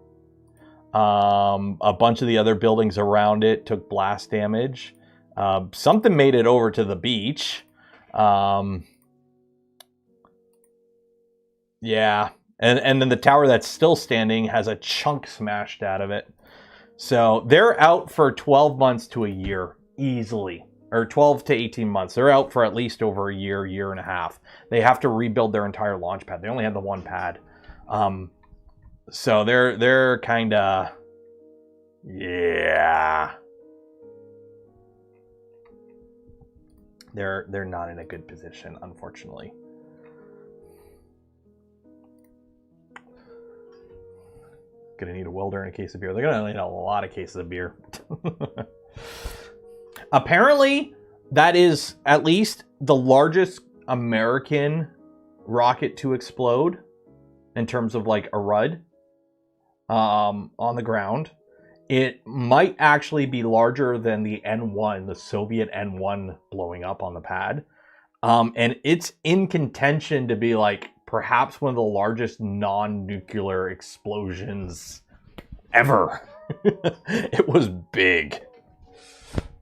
A bunch of the other buildings around it took blast damage. Something made it over to the beach. Yeah. And then the tower that's still standing has a chunk smashed out of it. So they're out for 12 months to a year, easily. Or 12 to 18 months. They're out for at least over a year, year and a half. They have to rebuild their entire launch pad. They only had the one pad. So they're kind of... Yeah. They're not in a good position, unfortunately. Gonna need a welder and a case of beer. They're gonna need a lot of cases of beer. Apparently, that is at least the largest American rocket to explode in terms of like a RUD on the ground. It might actually be larger than the N1, the Soviet N1 blowing up on the pad. And it's in contention to be like perhaps one of the largest non-nuclear explosions ever. It was big.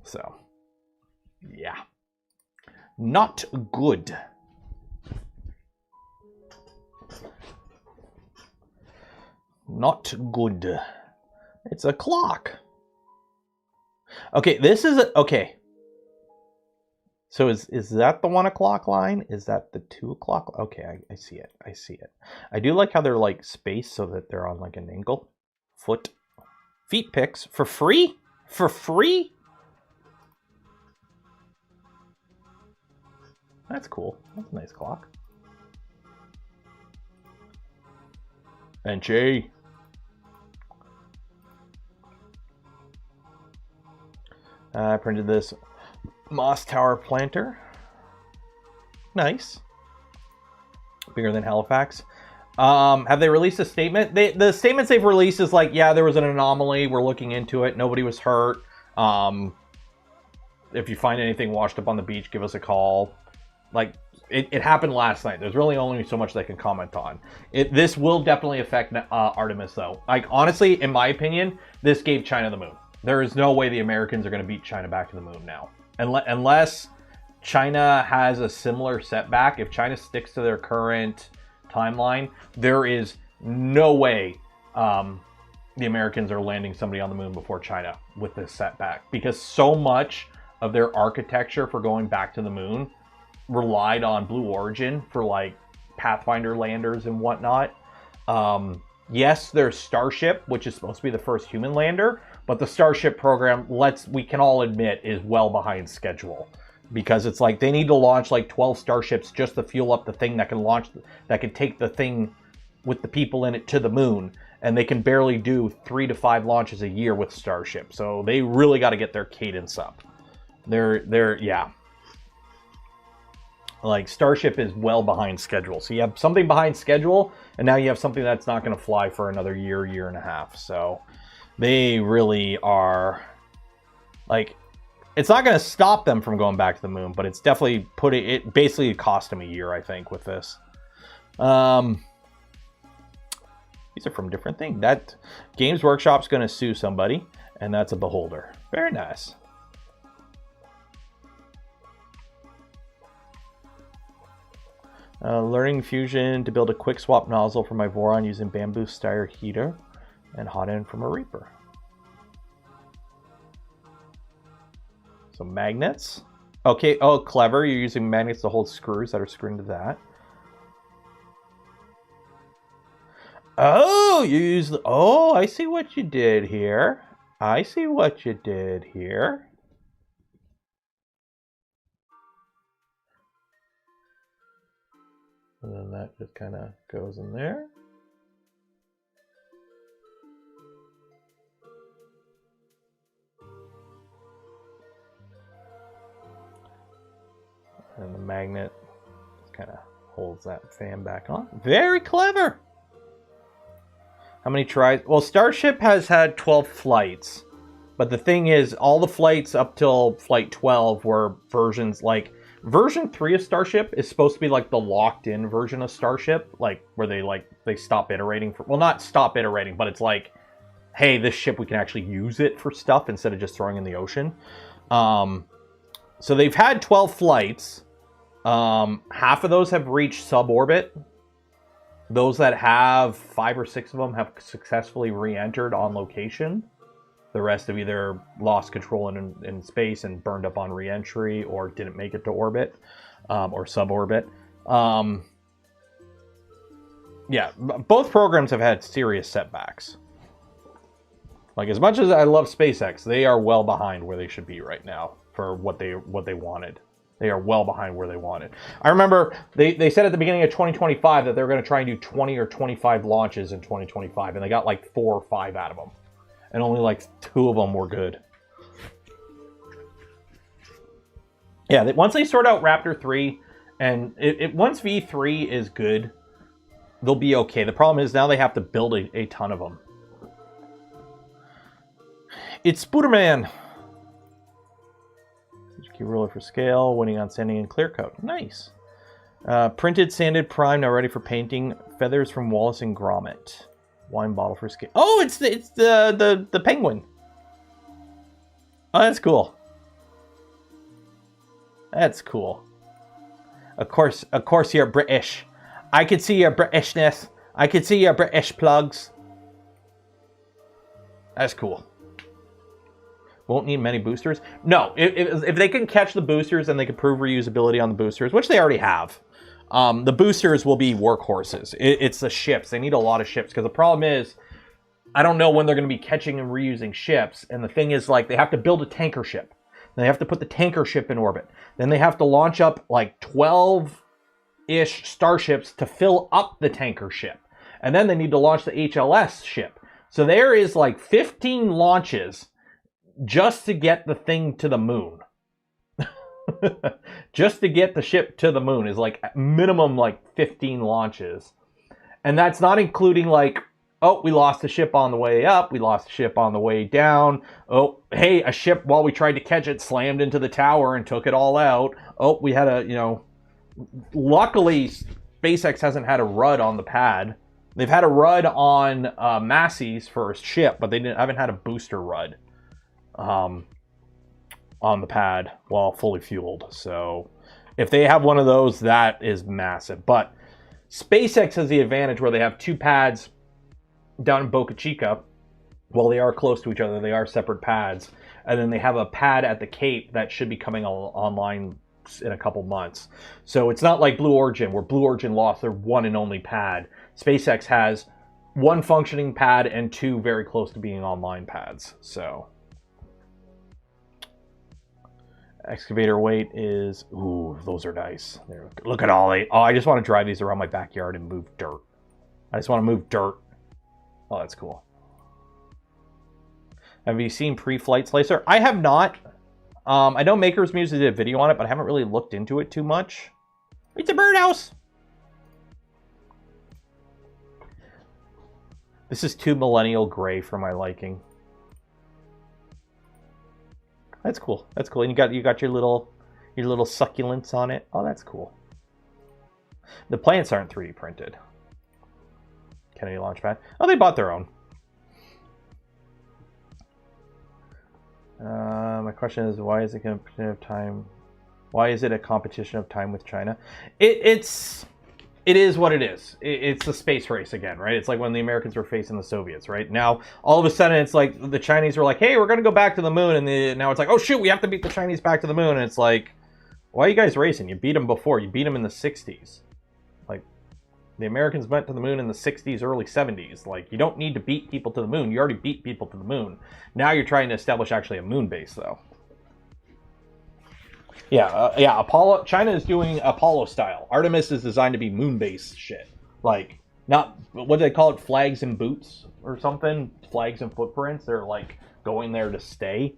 So, yeah. Not good. Not good. It's a clock. Okay, this is a... Okay. So is that the 1 o'clock line? Is that the 2 o'clock? Okay, I see it. I see it. I do like how they're like spaced so that they're on like an angle. Feet picks for free? For free? That's cool. That's a nice clock. NJ. I printed this Moss Tower planter. Nice. Bigger than Halifax. Have they released a statement? The statements they've released is like, yeah, there was an anomaly. We're looking into it. Nobody was hurt. If you find anything washed up on the beach, give us a call. Like, it happened last night. There's really only so much they can comment on. This will definitely affect Artemis, though. Like, honestly, in my opinion, this gave China the moon. There is no way the Americans are going to beat China back to the moon now. Unless China has a similar setback. If China sticks to their current timeline, there is no way the Americans are landing somebody on the moon before China with this setback. Because so much of their architecture for going back to the moon relied on Blue Origin for like Pathfinder landers and whatnot. Yes, there's Starship, which is supposed to be the first human lander, but the Starship program, we can all admit, is well behind schedule. Because it's like they need to launch like 12 Starships just to fuel up the thing that can take the thing with the people in it to the moon. And they can barely do 3 to 5 launches a year with Starship. So they really got to get their cadence up. Yeah. Like, Starship is well behind schedule. So you have something behind schedule, and now you have something that's not going to fly for another year, year and a half. So they really are, like, it's not going to stop them from going back to the moon, but it's definitely it basically cost them a year, I think, with this. These are from different things. That Games Workshop's going to sue somebody, and that's a beholder. Very nice. Learning Fusion to build a quick swap nozzle for my Voron using bamboo styre heater and hot end from a Reaper. So magnets. Okay, oh, clever. You're using magnets to hold screws that are screwed into that. Oh, you use the... Oh, I see what you did here. I see what you did here. And then that just kind of goes in there. And the magnet just kind of holds that fan back on. Very clever! How many tries? Well, Starship has had 12 flights. But the thing is, all the flights up till flight 12 were versions like... Version 3 of Starship is supposed to be like the locked-in version of Starship. Like, where they stop iterating for... Well, not stop iterating, but it's like... hey, this ship, we can actually use it for stuff instead of just throwing in the ocean. So they've had 12 flights. Half of those have reached suborbit. Those that have 5 or 6 of them have successfully re-entered on location. The rest have either lost control in space and burned up on re-entry, or didn't make it to orbit, or suborbit. Yeah, both programs have had serious setbacks. Like, as much as I love SpaceX, they are well behind where they should be right now for what they wanted. They are well behind where they wanted. I remember they said at the beginning of 2025 that they were going to try and do 20 or 25 launches in 2025, and they got like 4 or 5 out of them. And only like 2 of them were good. Yeah, once they sort out Raptor 3, and once V3 is good, they'll be okay. The problem is now they have to build a ton of them. It's Spooderman. Key ruler for scale, winning on sanding and clear coat. Nice. Printed, sanded, prime, now ready for painting. Feathers from Wallace and Gromit. Wine bottle for scale. Oh, it's the penguin. Oh, that's cool. That's cool. Of course you're British. I could see your Britishness. I could see your British plugs. That's cool. Won't need many boosters. No, if they can catch the boosters and they can prove reusability on the boosters, which they already have, the boosters will be workhorses. It's the ships. They need a lot of ships, because the problem is, I don't know when they're going to be catching and reusing ships. And the thing is, like, they have to build a tanker ship. They have to put the tanker ship in orbit. Then they have to launch up like 12-ish starships to fill up the tanker ship. And then they need to launch the HLS ship. So there is like 15 launches just to get the thing to the moon. Just to get the ship to the moon is like minimum like 15 launches. And that's not including like, oh, we lost a ship on the way up, we lost a ship on the way down. Oh, hey, a ship, while we tried to catch it, slammed into the tower and took it all out. Oh, we had a, luckily SpaceX hasn't had a RUD on the pad. They've had a RUD on Massey's first ship, but they haven't had a booster RUD on the pad while fully fueled. So if they have one of those, that is massive. But SpaceX has the advantage where they have 2 pads down in Boca Chica. Well, they are close to each other. They are separate pads. And then they have a pad at the Cape that should be coming online in a couple months. So it's not like Blue Origin, where Blue Origin lost their one and only pad. SpaceX has 1 functioning pad and 2 very close to being online pads. So excavator weight is, ooh, those are nice. Look at all they, oh, I just want to drive these around my backyard and move dirt. I just want to move dirt. Oh, that's cool. Have you seen Pre-Flight Slicer? I have not. I know Maker's Muse did a video on it, but I haven't really looked into it too much. It's a birdhouse. This is too millennial gray for my liking. That's cool. That's cool. And you got your little succulents on it. Oh, that's cool. The plants aren't 3D printed. Kennedy Launchpad. Oh, they bought their own. My question is, why is it a competition of time? Why is it a competition of time with China? It is what it is. It's a space race again, right? It's like when the Americans were facing the Soviets, right? Now, all of a sudden, it's like the Chinese were like, hey, we're going to go back to the moon. And now it's like, oh, shoot, we have to beat the Chinese back to the moon. And it's like, why are you guys racing? You beat them before. You beat them in the 60s. Like, the Americans went to the moon in the 60s, early 70s. Like, you don't need to beat people to the moon. You already beat people to the moon. Now you're trying to establish actually a moon base, though. Yeah, Apollo. China is doing Apollo style. Artemis is designed to be moon base shit. Like, not, what do they call it? Flags and boots or something? Flags and footprints. They're like going there to stay.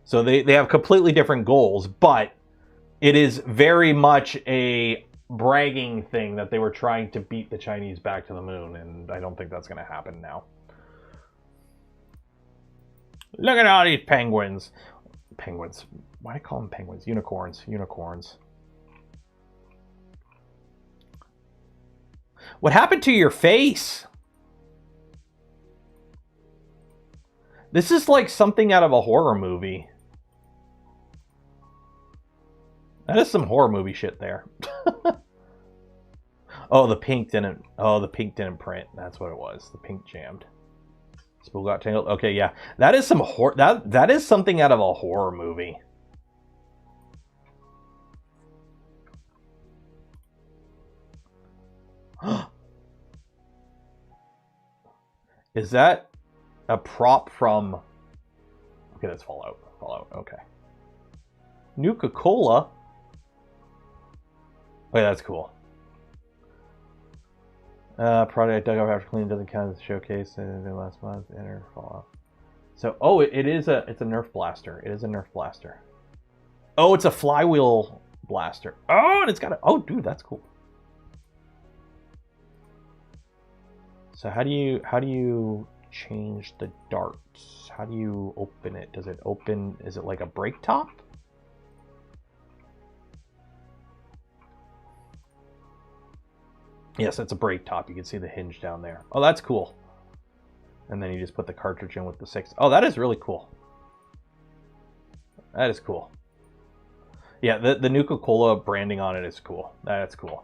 So they have completely different goals, but it is very much a bragging thing that they were trying to beat the Chinese back to the moon, and I don't think that's going to happen now. Look at all these penguins. Penguins. Why do I call them penguins? Unicorns. Unicorns. What happened to your face? This is like something out of a horror movie. That is some horror movie shit there. Oh, the pink didn't. Oh, the pink didn't print. That's what it was. The pink jammed. Spool got tangled. Okay, yeah, that is some that is something out of a horror movie. Is that a prop from? Okay, that's Fallout. Fallout. Okay. Nuka-Cola. Okay, that's cool. Product I dug up after cleaning doesn't count as a showcase in the last month. Enter Fallout. So, oh, it's a Nerf blaster. It is a Nerf blaster. Oh, it's a flywheel blaster. Oh, and it's got a. Oh, dude, that's cool. So how do you change the darts? How do you open it? Does it open? Is it like a brake top? Yes, it's a brake top. You can see the hinge down there. Oh, that's cool. And then you just put the cartridge in with the 6. Oh, that is really cool. That is cool. Yeah, the Nuka-Cola branding on it is cool. That's cool.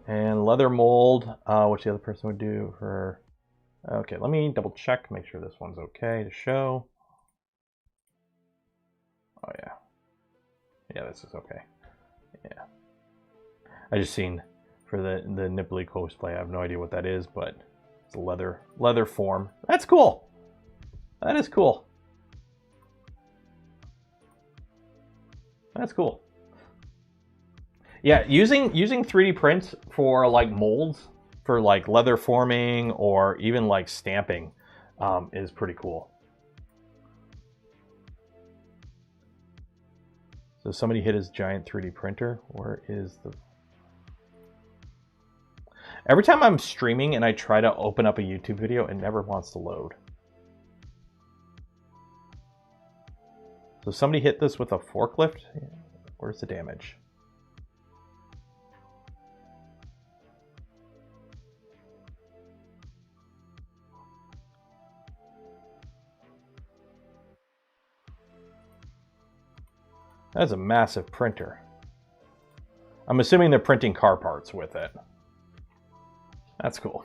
And leather mold, which the other person would do for... Okay, let me double check, make sure this one's okay to show. Oh, yeah. Yeah, this is okay. Yeah. I just seen for the Nipply cosplay, I have no idea what that is, but it's a leather form. That's cool. That is cool. That's cool. Yeah, using 3D prints for like molds for like leather forming or even like stamping is pretty cool. So somebody hit his giant 3D printer. Where is the... Every time I'm streaming and I try to open up a YouTube video, it never wants to load. So somebody hit this with a forklift. Where's the damage? That's a massive printer. I'm assuming they're printing car parts with it. That's cool.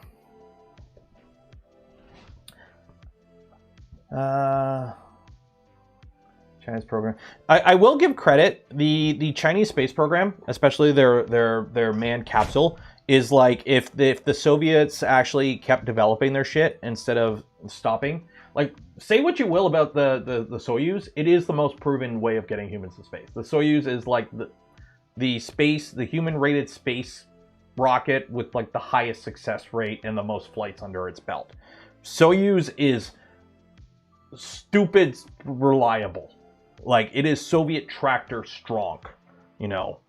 Chinese program. I will give credit. The Chinese space program, especially their manned capsule, is like if the Soviets actually kept developing their shit instead of stopping. Like, say what you will about the Soyuz, it is the most proven way of getting humans to space. The Soyuz is like the human-rated space rocket with like the highest success rate and the most flights under its belt. Soyuz is stupid reliable. Like, it is Soviet tractor strong, you know.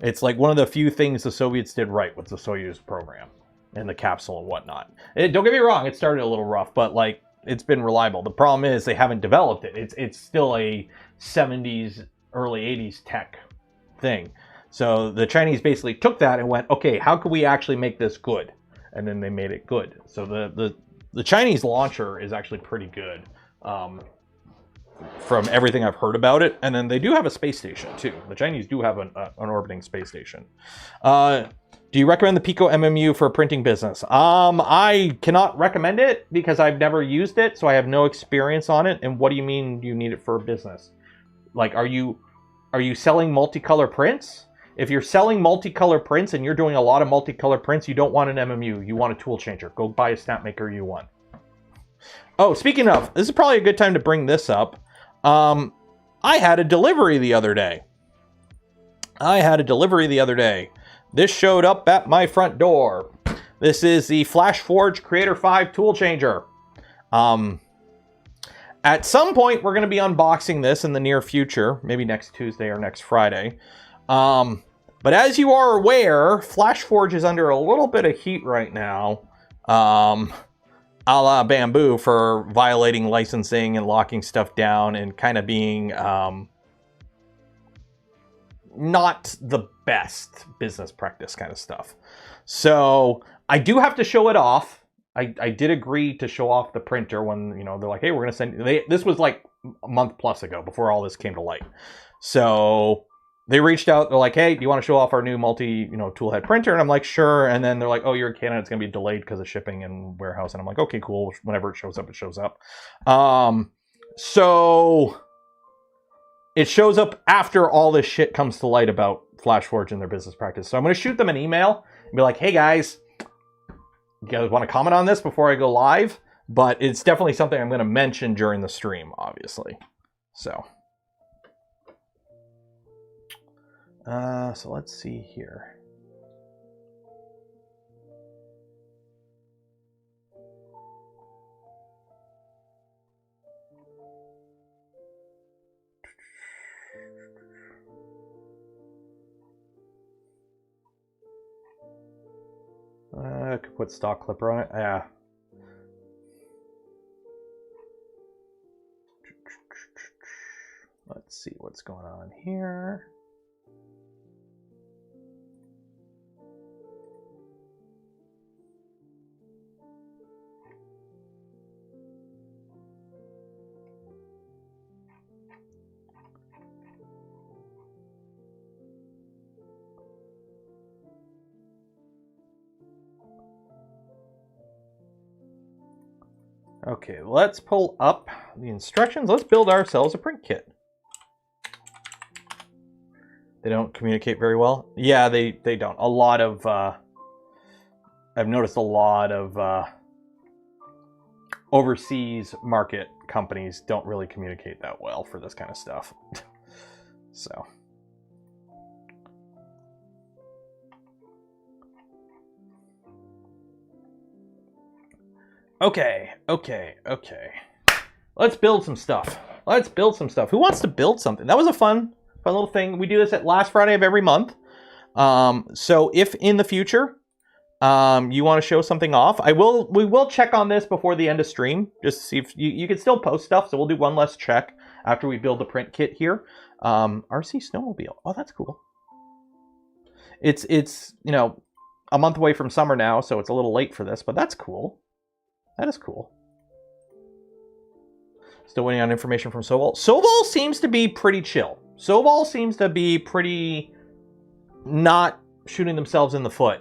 It's like one of the few things the Soviets did right with the Soyuz program and the capsule and whatnot. Don't get me wrong, it started a little rough, but like, it's been reliable. The problem is they haven't developed it. It's still a 70s, early 80s tech thing. So the Chinese basically took that and went, okay, how can we actually make this good? And then they made it good. So the Chinese launcher is actually pretty good from everything I've heard about it. And then they do have a space station too. The Chinese do have an orbiting space station. Do you recommend the Pico MMU for a printing business? I cannot recommend it because I've never used it, so I have no experience on it. And what do you mean you need it for a business? Like, are you selling multicolor prints? If you're selling multicolor prints and you're doing a lot of multicolor prints, you don't want an MMU. You want a tool changer. Go buy a Snapmaker U1. Oh, speaking of, this is probably a good time to bring this up. I had a delivery the other day. This showed up at my front door. This is the FlashForge Creator 5 tool changer. At some point, we're going to be unboxing this in the near future, maybe next Tuesday or next Friday. But as you are aware, FlashForge is under a little bit of heat right now, a la Bamboo, for violating licensing and locking stuff down and kind of being not the best business practice kind of stuff. So I do have to show it off I did agree to show off the printer when, you know, they're like, hey, we're going to send, this was like a month plus ago before all this came to light. So they reached out, they're like, hey, do you want to show off our new tool head printer? And I'm like, sure. And then they're like, oh, you're in Canada, it's going to be delayed because of shipping and warehouse. And I'm like, okay, cool. Whenever it shows up, it shows up. So it shows up after all this shit comes to light about FlashForge and their business practice. So I'm going to shoot them an email and be like, hey guys, you guys want to comment on this before I go live? But it's definitely something I'm going to mention during the stream, obviously. So let's see here. I could put stock clipper on it. Yeah. Let's see what's going on here. Okay, let's pull up the instructions. Let's build ourselves a print kit. They don't communicate very well. Yeah, they don't. A lot of, I've noticed a lot of overseas market companies don't really communicate that well for this kind of stuff. So. Okay. Let's build some stuff. Who wants to build something? That was a fun little thing. We do this at last Friday of every month. So if in the future you want to show something off, we will check on this before the end of stream, just to see if you can still post stuff. So we'll do one less check after we build the print kit here. RC Snowmobile. Oh, that's cool. It's a month away from summer now, so it's a little late for this, but that's cool. That is cool. Still waiting on information from Sobol. Sobol seems to be pretty chill. Sobol seems to be pretty not shooting themselves in the foot.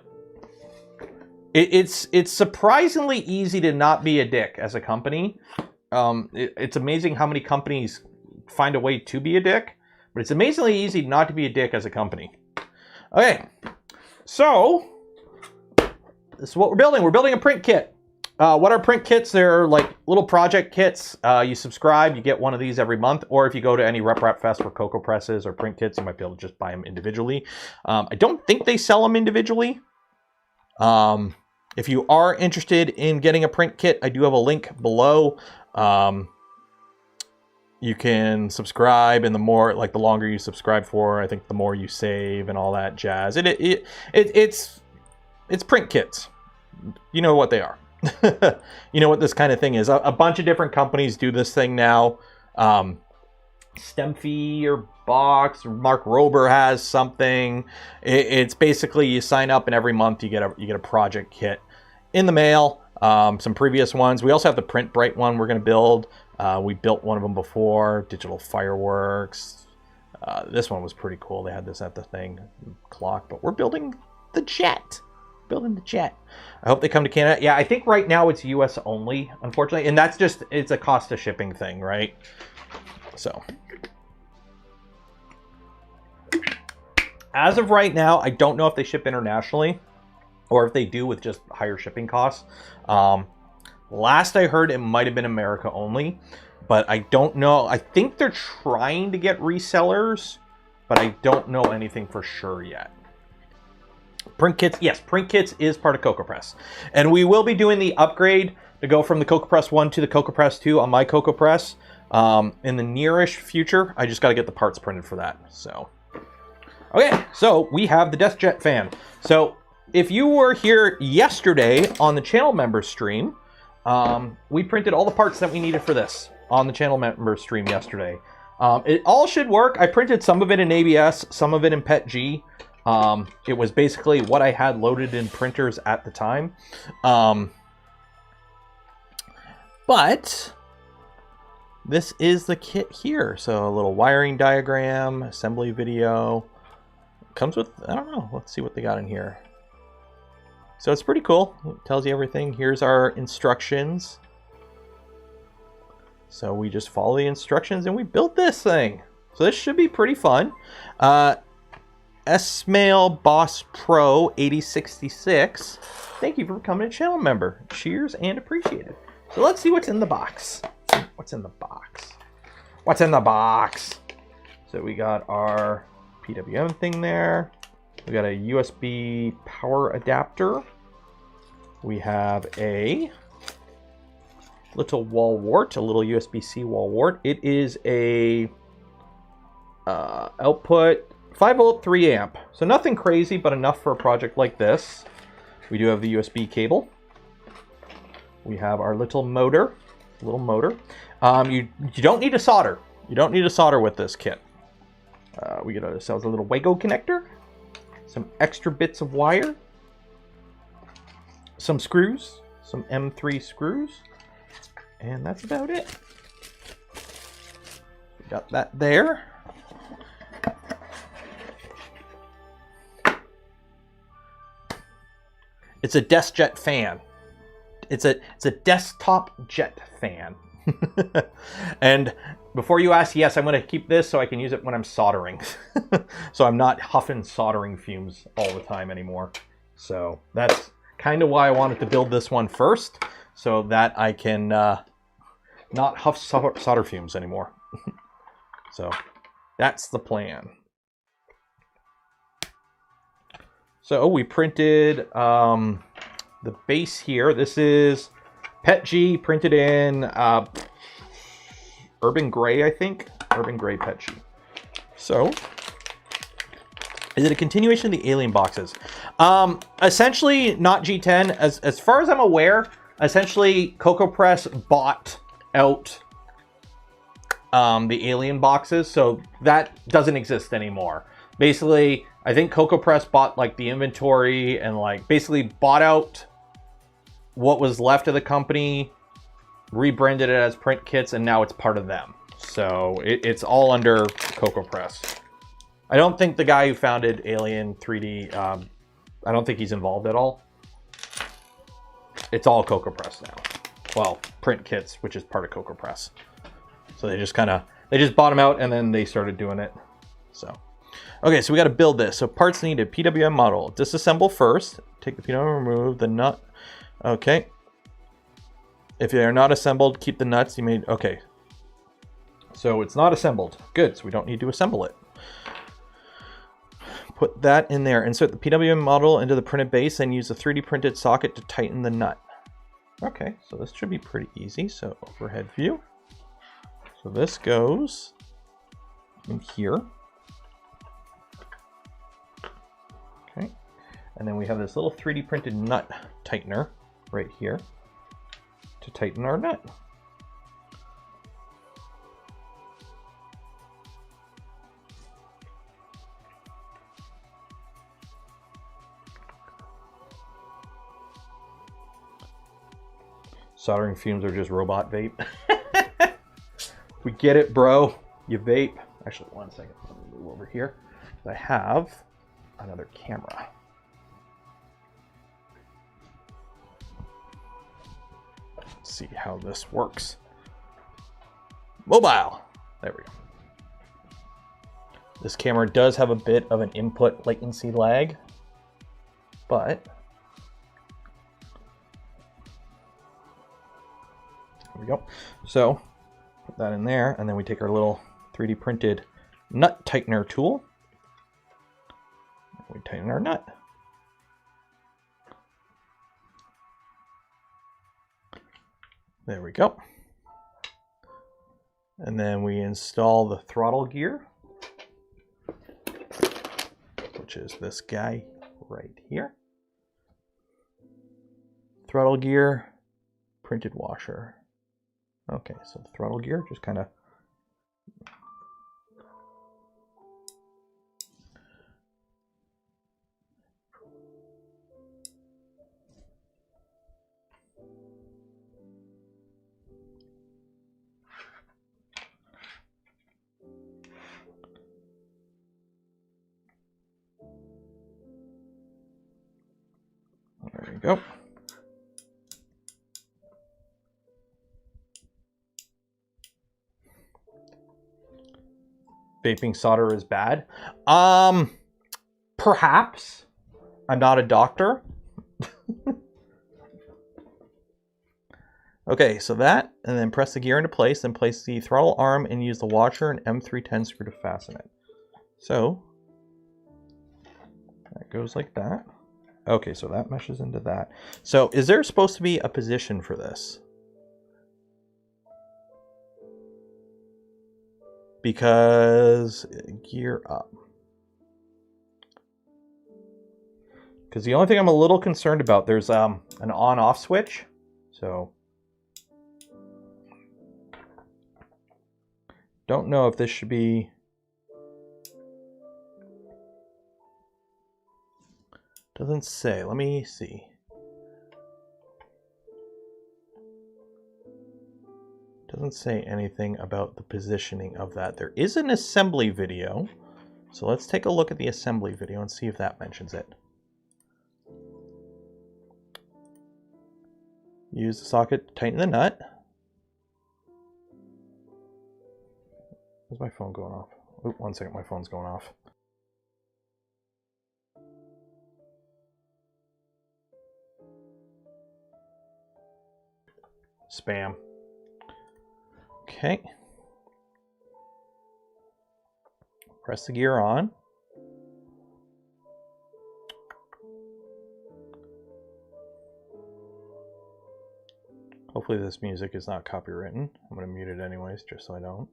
It's surprisingly easy to not be a dick as a company. It's amazing how many companies find a way to be a dick, but it's amazingly easy not to be a dick as a company. Okay, so this is what we're building. We're building a print kit. What are print kits? They're like little project kits. You subscribe, you get one of these every month, or if you go to any Rep Fest for Cocoa presses or print kits, you might be able to just buy them individually. I don't think they sell them individually. If you are interested in getting a print kit, I do have a link below. You can subscribe, and the longer you subscribe for, I think the more you save and all that jazz. It's print kits. You know what they are. You know what this kind of thing is. A bunch of different companies do this thing now. Stemphy or Box, Mark Rober has something. It's basically you sign up, and every month you get a project kit in the mail. Some previous ones. We also have the Print Bright one we're going to build. We built one of them before. Digital Fireworks. This one was pretty cool. They had this at the thing clock, but we're building the jet. I hope they come to Canada. Yeah, I think right now it's US only, unfortunately. And that's just, it's a cost of shipping thing, right? So. As of right now, I don't know if they ship internationally or if they do with just higher shipping costs. Last I heard, it might have been America only, but I don't know. I think they're trying to get resellers, but I don't know anything for sure yet. Print kits, yes, print kits is part of CocoaPress. And we will be doing the upgrade to go from the CocoaPress 1 to the CocoaPress 2 on my CocoaPress in the nearish future. I just got to get the parts printed for that. So, okay, so we have the Death Jet fan. So if you were here yesterday on the channel member stream, we printed all the parts that we needed for this on the channel member stream yesterday. It all should work. I printed some of it in ABS, some of it in PETG. It was basically what I had loaded in printers at the time. But this is the kit here. So a little wiring diagram, assembly video. Comes with, I don't know, let's see what they got in here. So it's pretty cool. It tells you everything. Here's our instructions. So we just follow the instructions and we built this thing. So this should be pretty fun. Smail Boss Pro 8066. Thank you for becoming a channel member. Cheers and appreciated. So let's see what's in the box. What's in the box? What's in the box? So we got our PWM thing there. We got a USB power adapter. We have a little wall wart, a little USB-C wall wart. It is a output 5 volt 3 amp. So nothing crazy, but enough for a project like this. We do have the USB cable. We have our little motor. You don't need to solder. You don't need to solder with this kit. We get ourselves a little Wago connector, some extra bits of wire, some screws, some M3 screws, and that's about it. We got that there. It's a desk jet fan. It's a desktop jet fan. And before you ask, yes, I'm going to keep this so I can use it when I'm soldering. So I'm not huffing soldering fumes all the time anymore. So that's kind of why I wanted to build this one first, so that I can not huff solder fumes anymore. So that's the plan. So we printed the base here. This is PETG printed in Urban Gray, I think. Urban Gray PETG. So, is it a continuation of the Alien boxes? Essentially, not G10. As far as I'm aware, essentially, CocoPress bought out the Alien boxes, so that doesn't exist anymore. Basically, I think CocoPress bought like the inventory and like basically bought out what was left of the company, rebranded it as print kits, and now it's part of them. So it's all under CocoPress. I don't think the guy who founded Alien 3D, I don't think he's involved at all. It's all CocoPress now. Well, print kits, which is part of CocoPress. So they just bought them out and then they started doing it. So, okay, so we got to build this. So parts needed, PWM model. Disassemble first. Take the PWM, remove the nut. Okay. If they are not assembled, keep the nuts. You made, okay. So it's not assembled. Good, so we don't need to assemble it. Put that in there. Insert the PWM model into the printed base and use the 3D printed socket to tighten the nut. Okay, so this should be pretty easy. So overhead view. So this goes in here. Okay. And then we have this little 3D printed nut tightener right here to tighten our nut. Soldering fumes are just robot vape. We get it, bro. You vape. Actually, one second. Let me move over here. I have another camera. Let's see how this works. Mobile. There we go. This camera does have a bit of an input latency lag, but there we go. So put that in there, and then we take our little 3D printed nut tightener tool. We tighten our nut. There we go. And then we install the throttle gear, which is this guy right here. Throttle gear, printed washer. Okay, so the throttle gear just kind of go. Vaping solder is bad. Perhaps. I'm not a doctor. Okay, so that, and then press the gear into place, then place the throttle arm and use the washer and M310 screw to fasten it. So, that goes like that. Okay, so that meshes into that. So, is there supposed to be a position for this? Because, gear up. Because the only thing I'm a little concerned about, there's an on-off switch. So, don't know if this should be... Doesn't say. Let me see. Doesn't say anything about the positioning of that. There is an assembly video. So let's take a look at the assembly video and see if that mentions it. Use the socket to tighten the nut. Where's my phone going off? Oop, 1 second, my phone's going off. Spam. Okay. Press the gear on. Hopefully this music is not copywritten. I'm going to mute it anyways, just so I don't.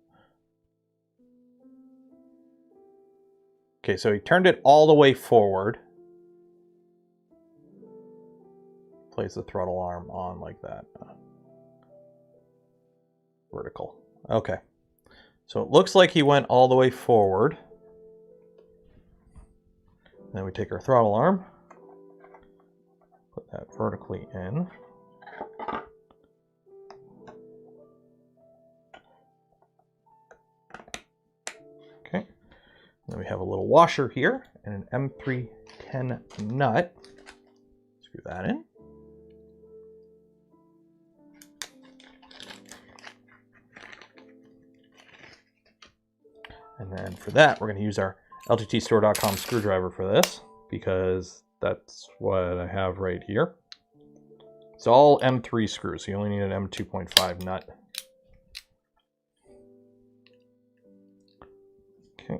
Okay, so he turned it all the way forward. Place the throttle arm on like that. Vertical. Okay. So it looks like he went all the way forward. Then we take our throttle arm, put that vertically in. Okay. Then we have a little washer here and an M310 nut. Screw that in. And then for that, we're going to use our LTTstore.com screwdriver for this, because that's what I have right here. It's all M3 screws, so you only need an M2.5 nut. Okay.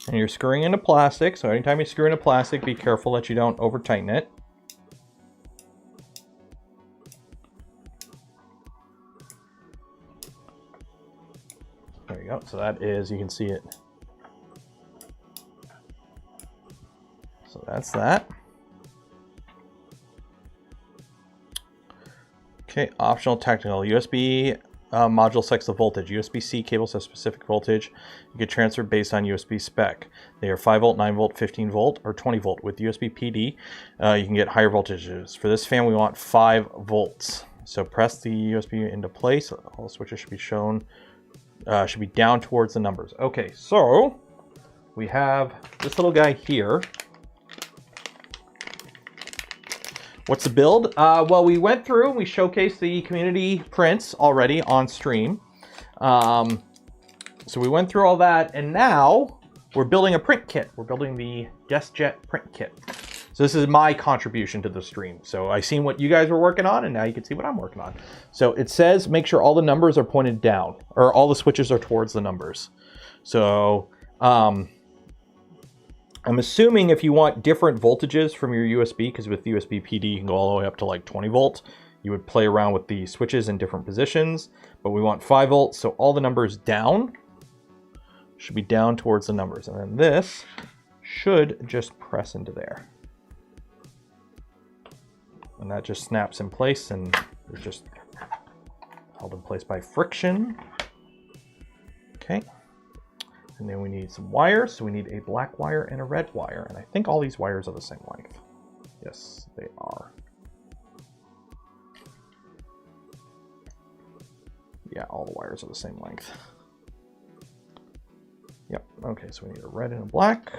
And you're screwing into plastic, so anytime you screw into plastic, be careful that you don't over tighten it. There you go. So that is, you can see it. So that's that. Okay, optional technical. USB module selects the voltage. USB-C cables have specific voltage. You can transfer based on USB spec. They are 5 volt, 9 volt, 15 volt, or 20 volt. With USB PD, you can get higher voltages. For this fan, we want 5 volts. So press the USB into place. All the switches should be shown, should be down towards the numbers. Okay, so we have this little guy here. What's the build? Well, we went through and we showcased the community prints already on stream. So we went through all that, and now we're building a print kit. We're building the JetStep print kit. So this is my contribution to the stream. So I seen what you guys were working on, and now you can see what I'm working on. So it says make sure all the numbers are pointed down, or all the switches are towards the numbers. So I'm assuming if you want different voltages from your USB, because with USB PD you can go all the way up to like 20 volt, you would play around with the switches in different positions, but we want 5 volts, so all the numbers down should be down towards the numbers. And then this should just press into there. And that just snaps in place and it's just held in place by friction. Okay. And then we need some wires. So we need a black wire and a red wire. And I think all these wires are the same length. Yes, they are. Yeah, all the wires are the same length. Yep. Okay, so we need a red and a black.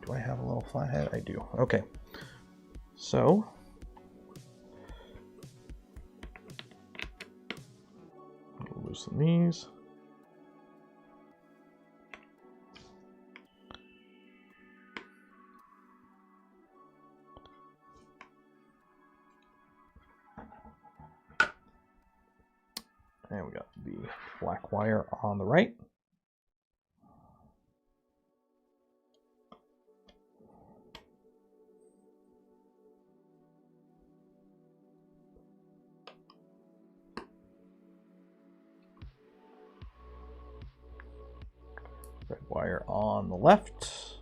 Do I have a little flathead? I do. Okay. So loosen these. And we got the black wire on the right. Red wire on the left.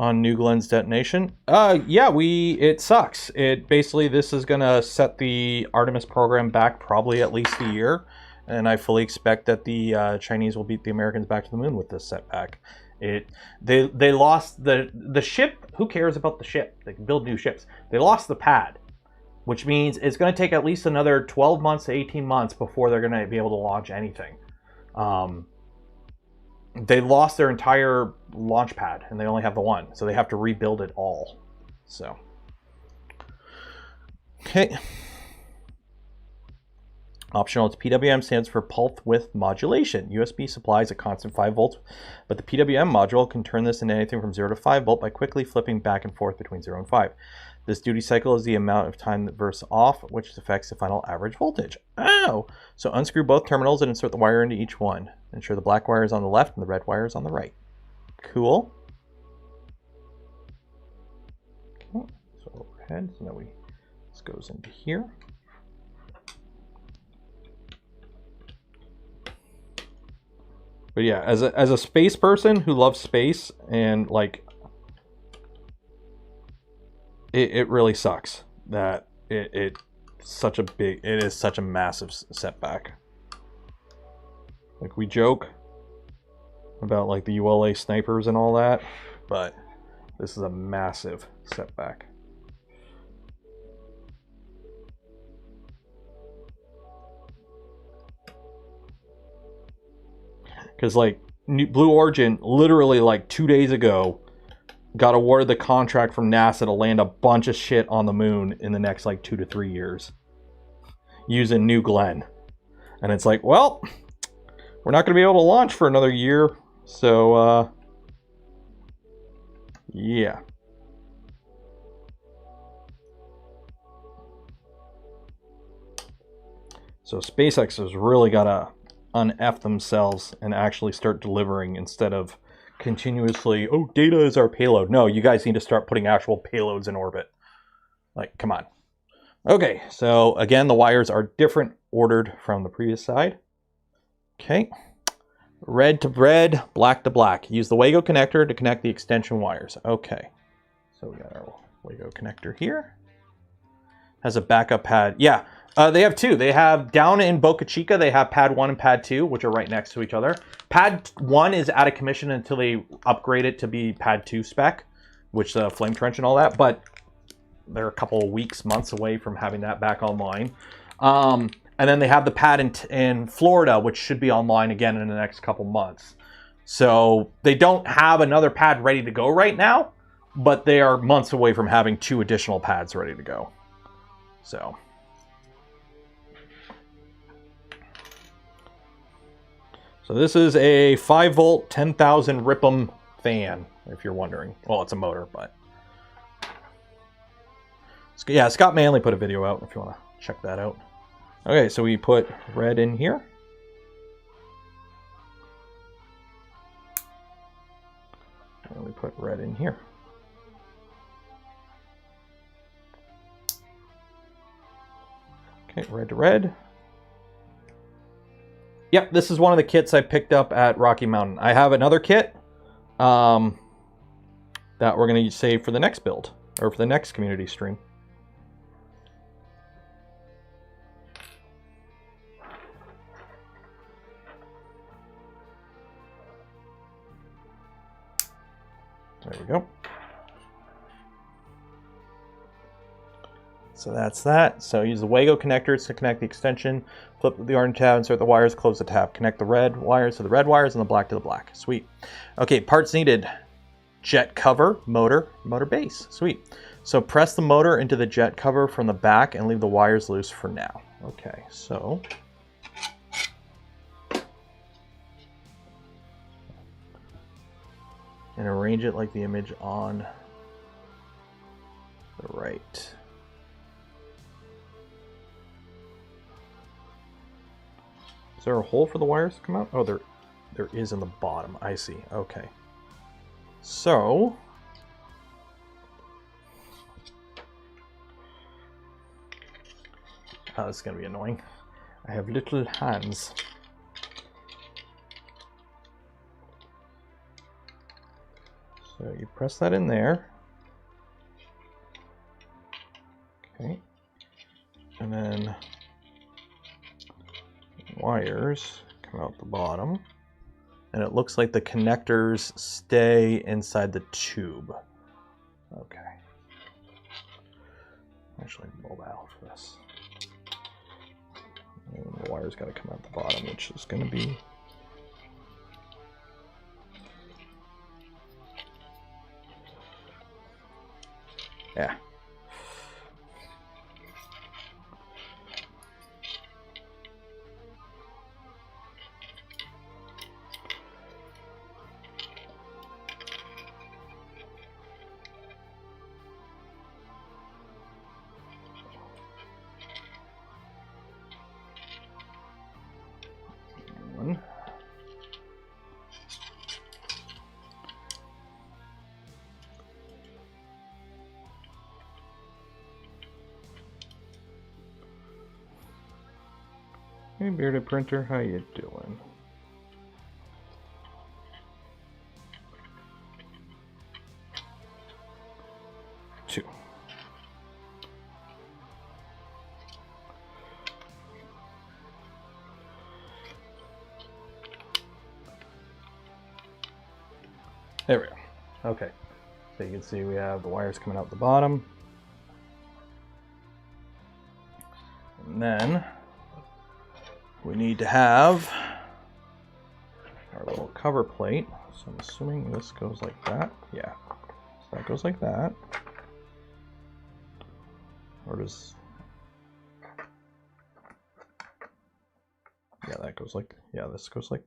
On New Glen's detonation? Yeah, it sucks. This is gonna set the Artemis program back probably at least a year, and I fully expect that the Chinese will beat the Americans back to the moon with this setback. They lost the ship. Who cares about the ship? They can build new ships. They lost the pad, which means it's gonna take at least another 12 months to 18 months before they're gonna be able to launch anything. They lost their entire launch pad and they only have the one, so they have to rebuild it all. So, okay. Optional, it's PWM, stands for pulse width modulation. USB supplies a constant 5 volts, but the PWM module can turn this into anything from 0 to 5 volt by quickly flipping back and forth between 0 and 5. This duty cycle is the amount of time that bursts off, which affects the final average voltage. Oh! So unscrew both terminals and insert the wire into each one. Ensure the black wire is on the left and the red wire is on the right. Cool. Okay, so overhead, so now this goes into here. But yeah, as a space person who loves space and like, it really sucks that it is such a massive setback. Like, we joke about like the ULA snipers and all that, but this is a massive setback. Because like Blue Origin literally like 2 days ago got awarded the contract from NASA to land a bunch of shit on the moon in the next like 2 to 3 years using New Glenn. And it's like, well, we're not going to be able to launch for another year. So, yeah. So SpaceX has really got to un-F themselves and actually start delivering instead of continuously, oh, data is our payload. No, you guys need to start putting actual payloads in orbit. Like, come on. Okay, so again, the wires are different ordered from the previous side. Okay. Red to red, black to black. Use the Wago connector to connect the extension wires. Okay. So we got our Wago connector here. Has a backup pad. Yeah. They have two. They have down in Boca Chica, they have pad 1 and pad 2, which are right next to each other. Pad 1 is out of commission until they upgrade it to be pad 2 spec, which flame trench and all that, but they're a couple of weeks, months away from having that back online. And then they have the pad in Florida, which should be online again in the next couple months. So they don't have another pad ready to go right now, but they are months away from having 2 additional pads ready to go. So this is a 5 volt, 10,000 RPM fan, if you're wondering. Well, it's a motor, but yeah, Scott Manley put a video out if you want to check that out. Okay, so we put red in here. And we put red in here. Okay, red to red. Yep, this is one of the kits I picked up at Rocky Mountain. I have another kit that we're going to save for the next build, or for the next community stream. There we go. So that's that. So use the Wago connectors to connect the extension. Flip the orange tab, insert the wires, close the tab. Connect the red wires to the red wires and the black to the black. Sweet. Okay, parts needed. Jet cover, motor base. Sweet. So press the motor into the jet cover from the back and leave the wires loose for now. Okay, so and arrange it like the image on the right. Is there a hole for the wires to come out? Oh, there is in the bottom. I see. Okay. So oh, this is going to be annoying. I have little hands. So you press that in there. Okay. And then wires come out the bottom. And it looks like the connectors stay inside the tube. Okay. Actually, mobile for this. And the wire's got to come out the bottom, which is going to be yeah. One. Hey, bearded printer, how you doing? Two. There we go. Okay. So you can see we have the wires coming out the bottom. And then we need to have our little cover plate. So I'm assuming this goes like that. Yeah. So that goes like that. Or does... yeah, that goes like... yeah, this goes like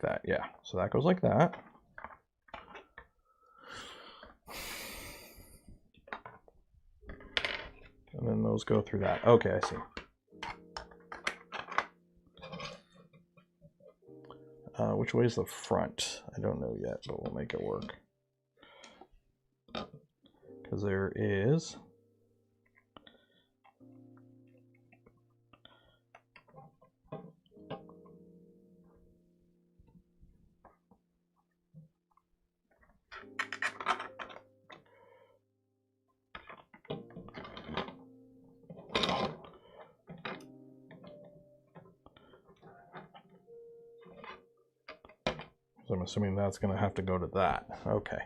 that. Yeah. So that goes like that. And then those go through that. Okay, I see. Which way is the front? I don't know yet, but we'll make it work. Because there is... so I'm assuming that's going to have to go to that. Okay.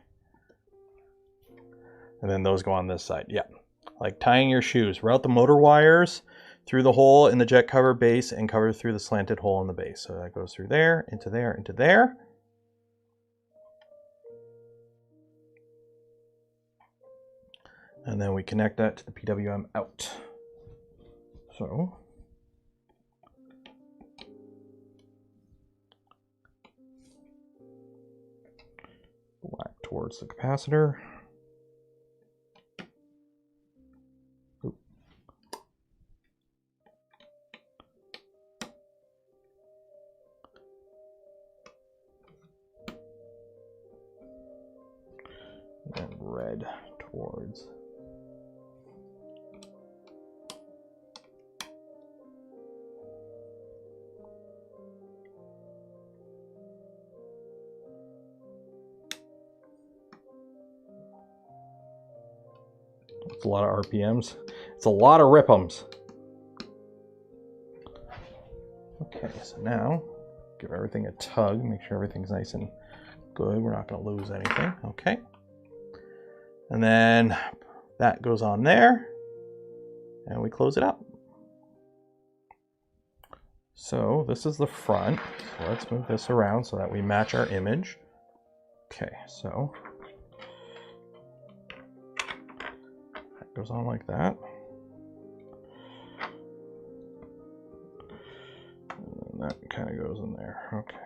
And then those go on this side. Yeah. Like tying your shoes. Route the motor wires through the hole in the jet cover base and cover through the slanted hole in the base. So that goes through there, into there, into there. And then we connect that to the PWM out. So black towards the capacitor. Oop. And red towards It's a lot of RPMs. It's a lot of rip'ems. Okay, so now give everything a tug, make sure everything's nice and good. We're not going to lose anything. Okay. And then that goes on there, and we close it up. So this is the front. So let's move this around so that we match our image. Okay, so that goes on like that. And that kind of goes in there. Okay.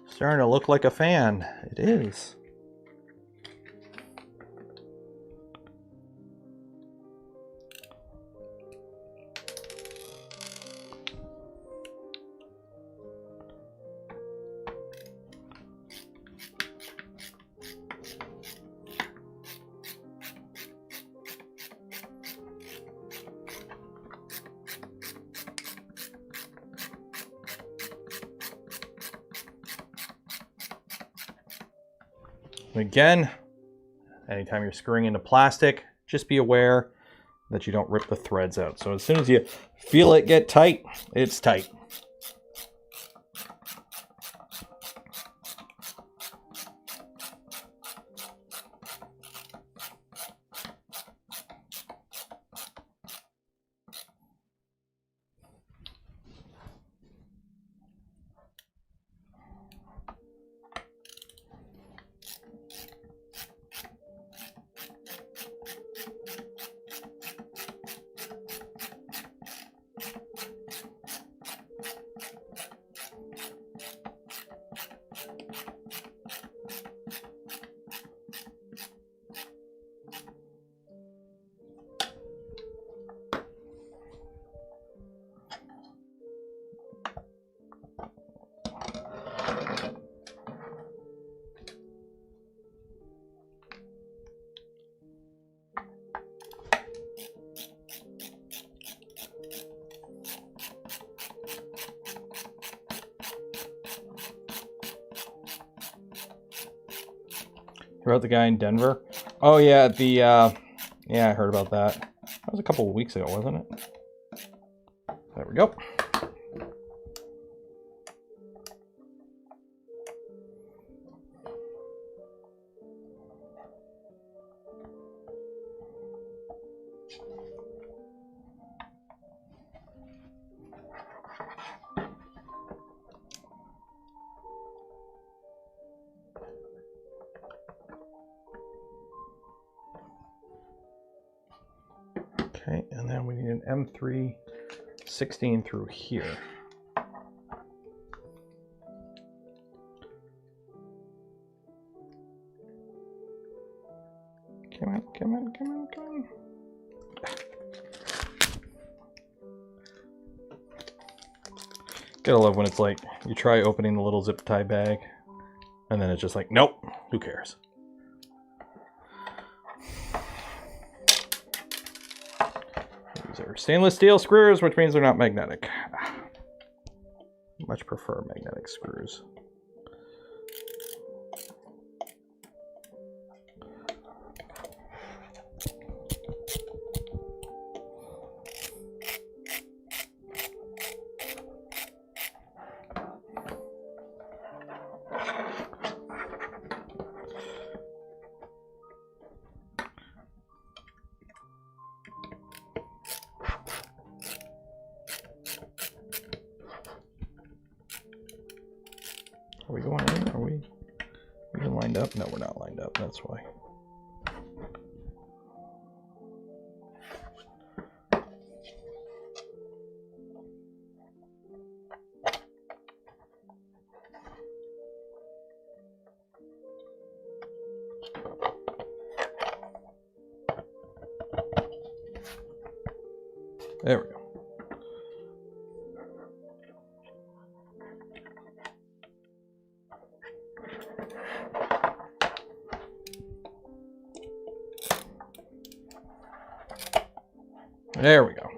Starting to look like a fan. It is. Again, anytime you're screwing into plastic, just be aware that you don't rip the threads out. So as soon as you feel it get tight, it's tight. About the guy in Denver? Oh yeah, yeah, I heard about that. That was a couple of weeks ago, wasn't it? There we go. Okay, and then we need an M3 16 through here. Come on, come on, come on, come on. Gotta love when it's like, you try opening the little zip tie bag, and then it's just like, nope, who cares? These are stainless steel screws, which means they're not magnetic. Much prefer magnetic screws. Are we going in? Are we even lined up? No, we're not lined up. That's why. There we go. There we go.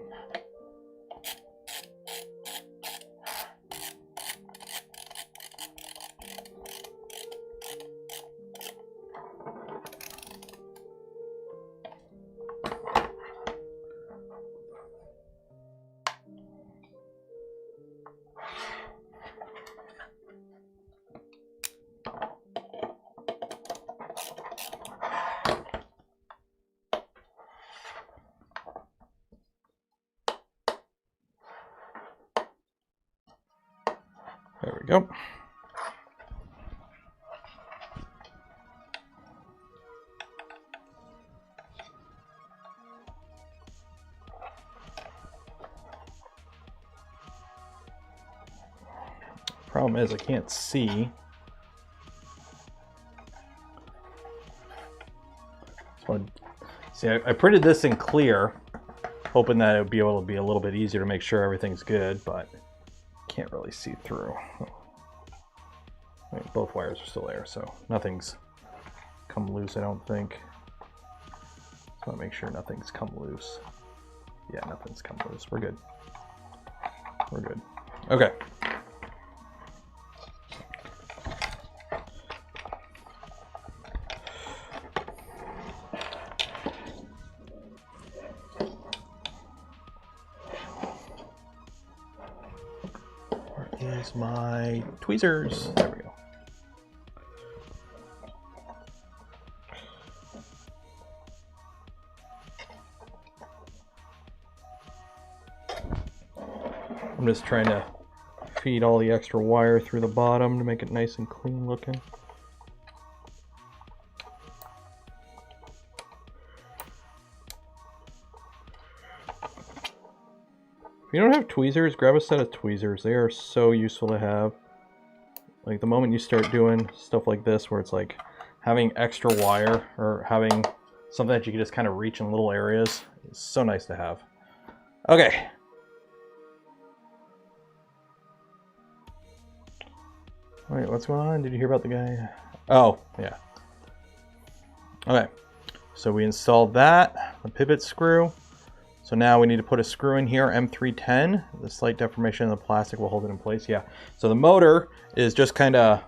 There we go. Problem is I can't see. See, I printed this in clear, hoping that it would be able to be a little bit easier to make sure everything's good, but can't really see through. I mean, both wires are still there, so nothing's come loose, I don't think. Just want to make sure nothing's come loose. Yeah, nothing's come loose. We're good. We're good. Okay. Where is my tweezers? There we go. I'm just trying to feed all the extra wire through the bottom to make it nice and clean looking. If you don't have tweezers, grab a set of tweezers. They are so useful to have. Like the moment you start doing stuff like this where it's like having extra wire or having something that you can just kind of reach in little areas, it's so nice to have. Okay. Wait, what's going on? Did you hear about the guy? Oh, yeah. Okay, so we installed that, the pivot screw. So now we need to put a screw in here, M310. The slight deformation in the plastic will hold it in place, yeah. So the motor is just kind of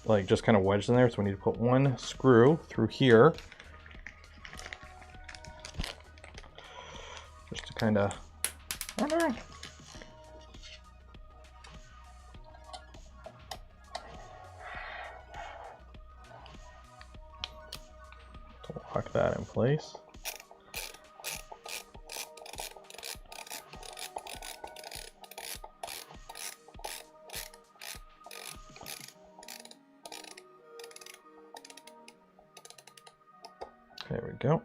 wedged in there. So we need to put one screw through here. Just to kind of, lock that in place. There we go.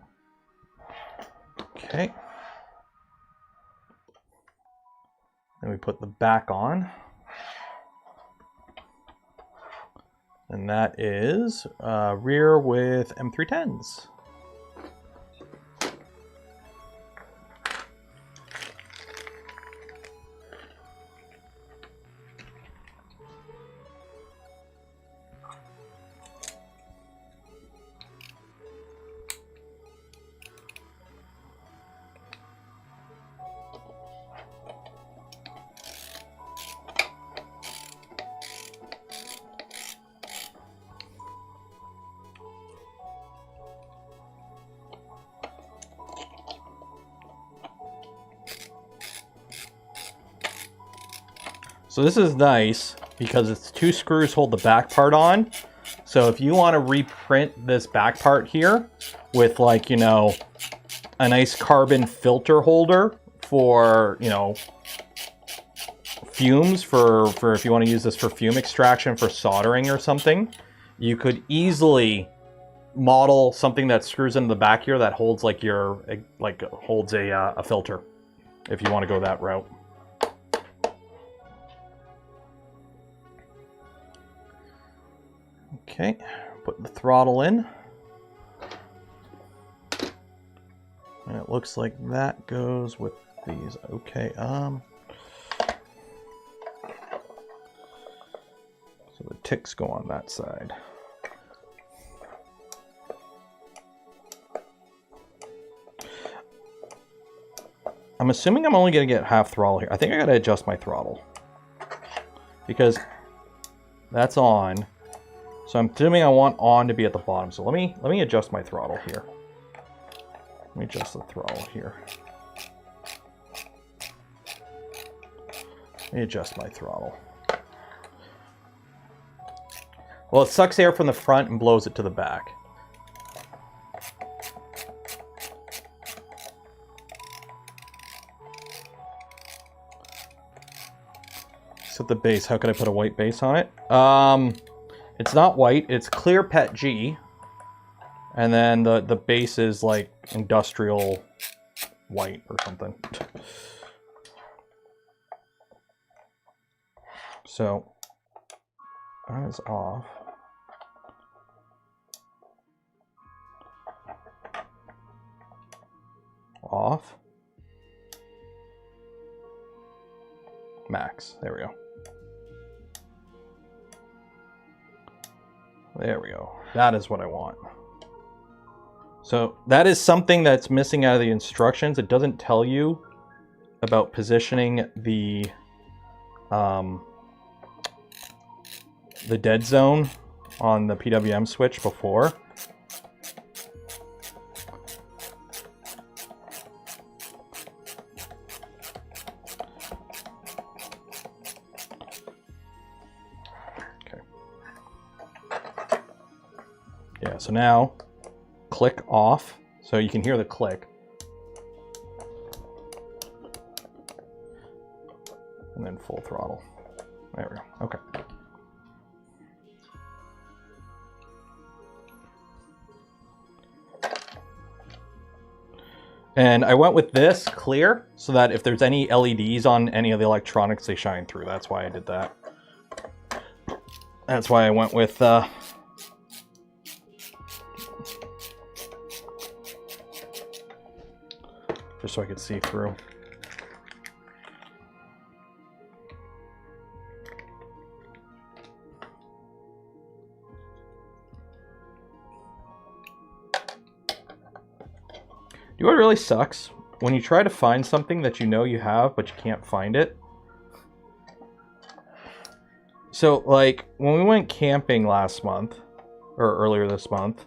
Okay. Then we put the back on. And that is rear with M310s. So this is nice because it's two screws hold the back part on. So if you want to reprint this back part here with, like, you know, a nice carbon filter holder for, you know, fumes, for if you want to use this for fume extraction for soldering or something, you could easily model something that screws into the back here that holds like your, like holds a filter if you want to go that route. Okay, put the throttle in. And it looks like that goes with these. Okay, so the ticks go on that side. I'm assuming I'm only going to get half throttle here. I think I got to adjust my throttle because that's on. So I'm assuming I want on to be at the bottom. So let me adjust my throttle here. Let me adjust the throttle here. Let me adjust my throttle. Well, it sucks air from the front and blows it to the back. Set the base. How can I put a white base on it? It's not white. It's clear PET G. And then the base is like industrial white or something. So that is off. Off. Max. There we go. There we go. That is what I want. So that is something that's missing out of the instructions. It doesn't tell you about positioning the dead zone on the PWM switch before. Okay. Yeah, so now click off, so you can hear the click. And then full throttle. There we go. Okay. And I went with this clear so that if there's any LEDs on any of the electronics, they shine through. That's why I did that. That's why I went with just so I could see through. You know what really sucks? When you try to find something that you know you have, but you can't find it. So, like, when we went camping last month, or earlier this month,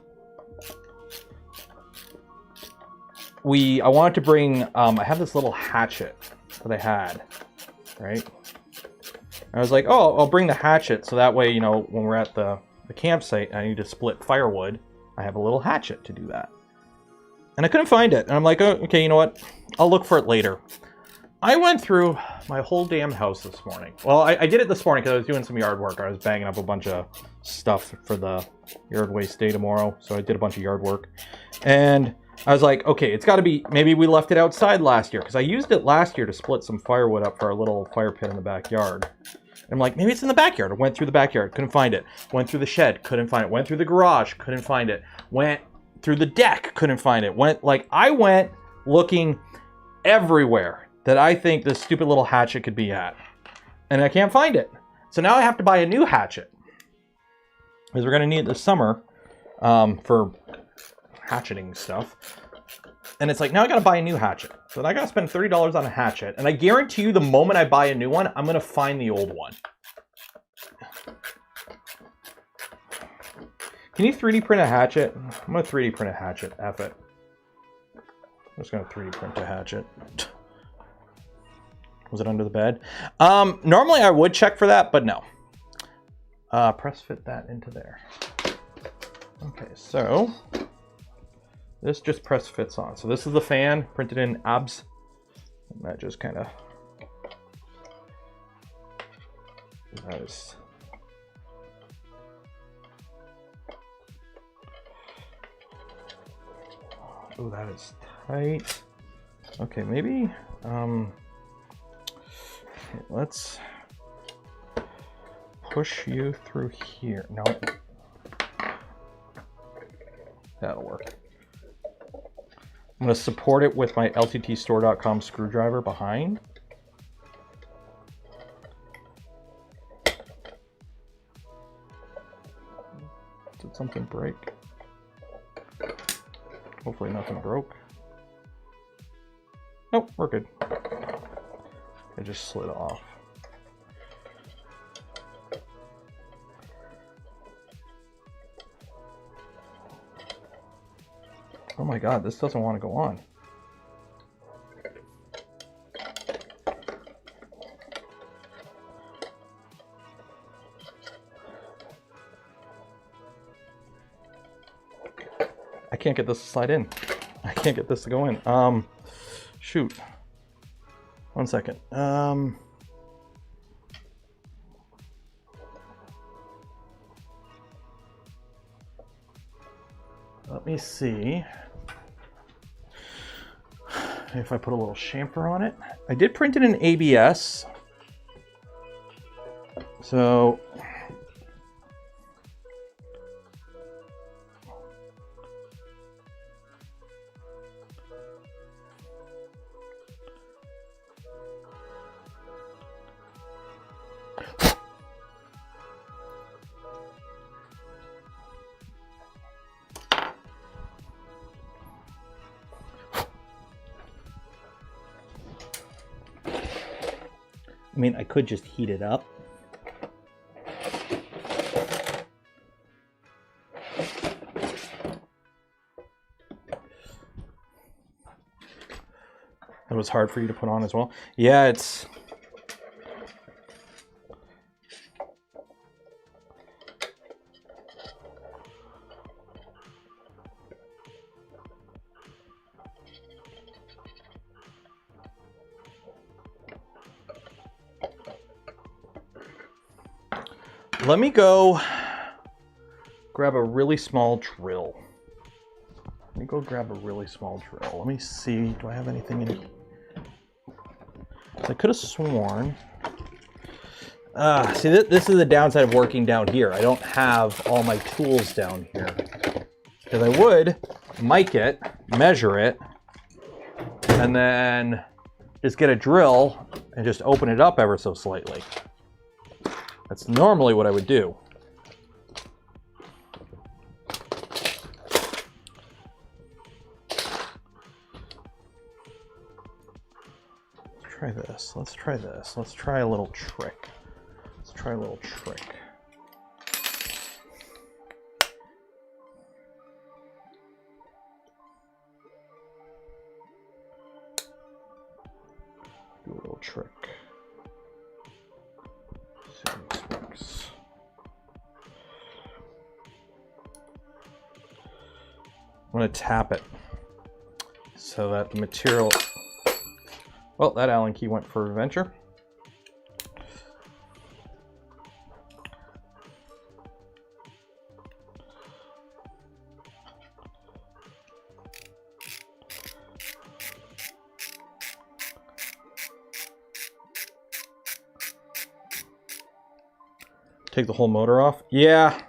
I wanted to bring, I have this little hatchet that I had, right? I was like, oh, I'll bring the hatchet, so that way, you know, when we're at the campsite and I need to split firewood, I have a little hatchet to do that. And I couldn't find it. And I'm like, oh, okay, you know what? I'll look for it later. I went through my whole damn house this morning. Well, I did it this morning because I was doing some yard work. I was banging up a bunch of stuff for the yard waste day tomorrow. So I did a bunch of yard work. And I was like, okay, it's got to be, maybe we left it outside last year. Because I used it last year to split some firewood up for our little fire pit in the backyard. And I'm like, maybe it's in the backyard. I went through the backyard, couldn't find it. Went through the shed, couldn't find it. Went through the garage, couldn't find it. Went through the deck, couldn't find it. I went looking everywhere that I think this stupid little hatchet could be at. And I can't find it. So now I have to buy a new hatchet. Because we're going to need it this summer for hatcheting stuff. And it's like, now I got to buy a new hatchet. So I got to spend $30 on a hatchet. And I guarantee you the moment I buy a new one, I'm going to find the old one. Can you 3D print a hatchet? I'm going to 3D print a hatchet. F it. I'm just going to 3D print a hatchet. Was it under the bed? Normally I would check for that, but no. Press fit that into there. Okay, so this just press fits on. So this is the fan printed in abs. And that just kind of... That is... Oh, that is tight. Okay, maybe, let's push you through here. No. That'll work. I'm going to support it with my lttstore.com screwdriver behind. Did something break? Hopefully nothing broke. Nope, we're good. It just slid off. Oh my god, this doesn't want to go on. I can't get this to slide in. I can't get this to go in. Shoot. 1 second. Let me see if I put a little chamfer on it. I did print it in ABS. So I mean, I could just heat it up. That was hard for you to put on as well. Yeah, it's... Let me go grab a really small drill. Let me go grab a really small drill. Let me see, do I have anything in it? I could have sworn. See, this is the downside of working down here. I don't have all my tools down here. Because I would mic it, measure it, and then just get a drill and just open it up ever so slightly. That's normally what I would do. Let's try this. Let's try this. Let's try a little trick. Let's try a little trick. Do a little trick. See if this works. I'm going to tap it so that the material... Well, that Allen key went for adventure. Take the whole motor off? Yeah.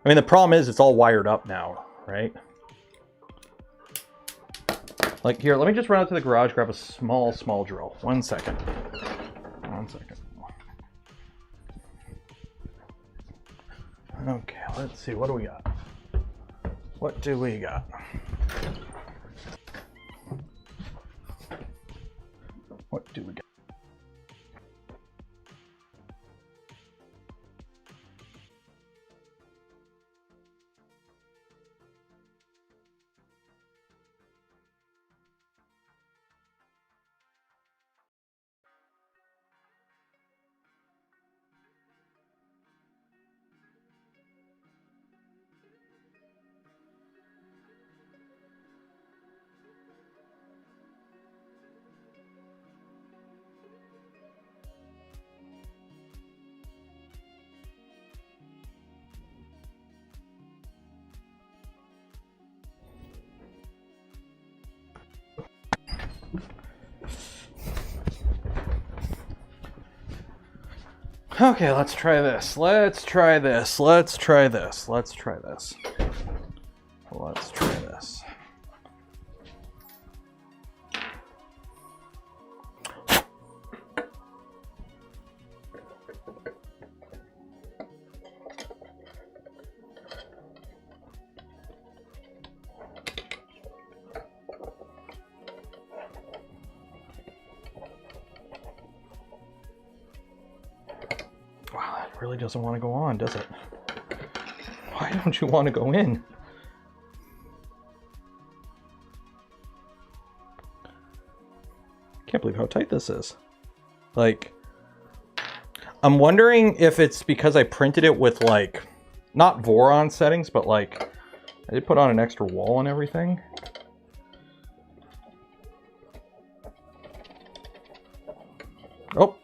I mean, the problem is it's all wired up now, right? Like, here, let me just run out to the garage, grab a small drill. 1 second. 1 second. Okay, let's see. What do we got? What do we got? What do we got? Okay, let's try this. Let's try this. Let's try this. Let's try this. Let's try this. really doesn't want to go on, does it? Why don't you want to go in? Can't believe how tight this is. Like, I'm wondering if it's because I printed it with, like, not Voron settings, but like, I did put on an extra wall and everything. Oh.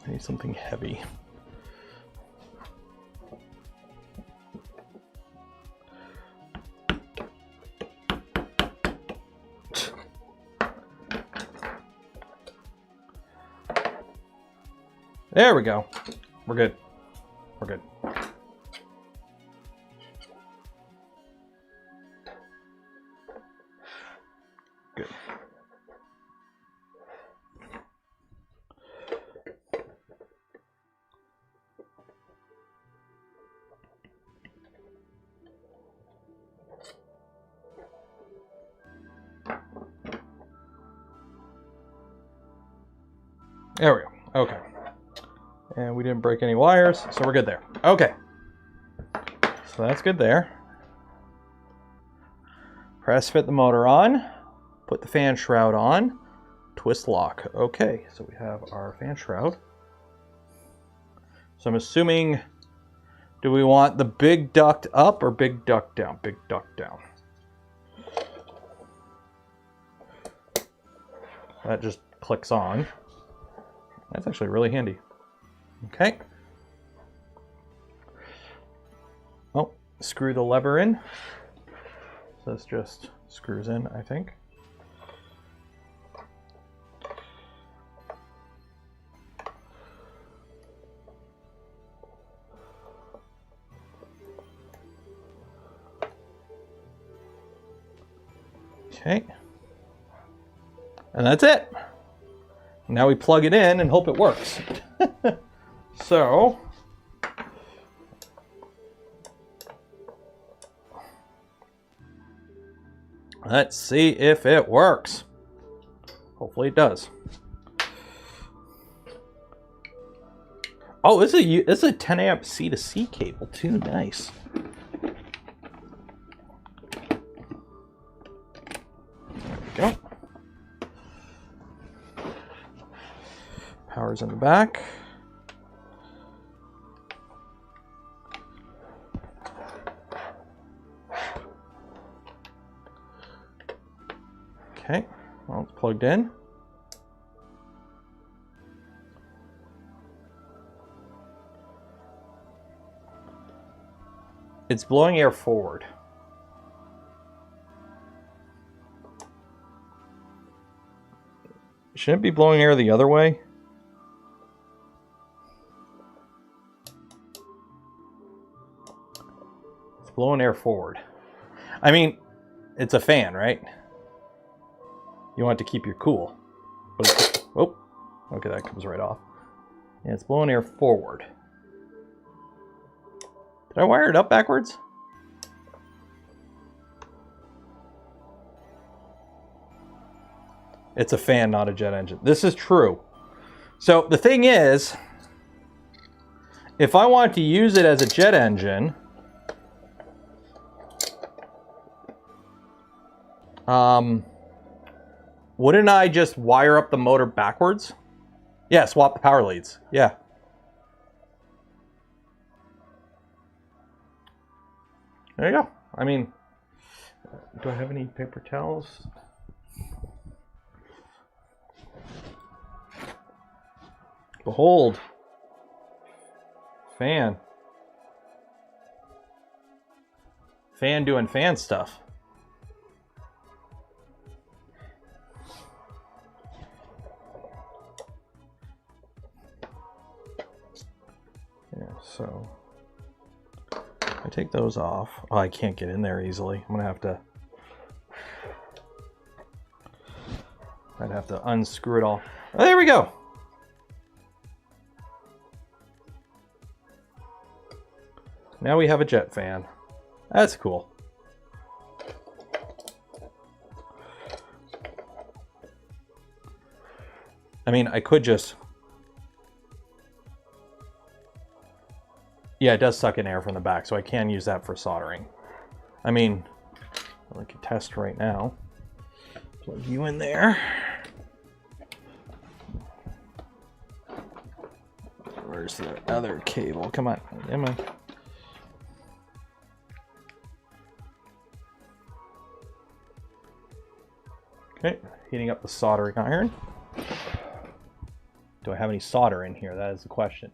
I need something heavy. There we go. We're good. We're good. Good. There we go. Okay. And we didn't break any wires, so we're good there. Okay. So that's good there. Press fit the motor on. Put the fan shroud on. Twist lock. Okay, so we have our fan shroud. So I'm assuming, do we want the big duct up or big duct down? Big duct down. That just clicks on. That's actually really handy. Okay. Oh, screw the lever in. So this just screws in, I think. Okay. And that's it. Now we plug it in and hope it works. So, let's see if it works. Hopefully it does. Oh, this is a 10 amp C to C cable too. Nice. There we go. Power's in the back. Okay, well, it's plugged in. It's blowing air forward. Shouldn't it be blowing air the other way? It's blowing air forward. I mean, it's a fan, right? You want it to keep you cool. But it's, oh, okay, that comes right off. Yeah, it's blowing air forward. Did I wire it up backwards? It's a fan, not a jet engine. This is true. So the thing is, if I want to use it as a jet engine, wouldn't I just wire up the motor backwards? Yeah, swap the power leads. Yeah. There you go. I mean, do I have any paper towels? Behold. Fan. Fan doing fan stuff. So I take those off. Oh, I can't get in there easily. I'm gonna have to. I'd have to unscrew it all. Oh, there we go. Now we have a jet fan. That's cool. I mean, I could just... Yeah, it does suck in air from the back, so I can use that for soldering. I mean, I can test right now. Plug you in there. Where's the other cable? Come on. Come on. Okay, heating up the soldering iron. Do I have any solder in here? That is the question.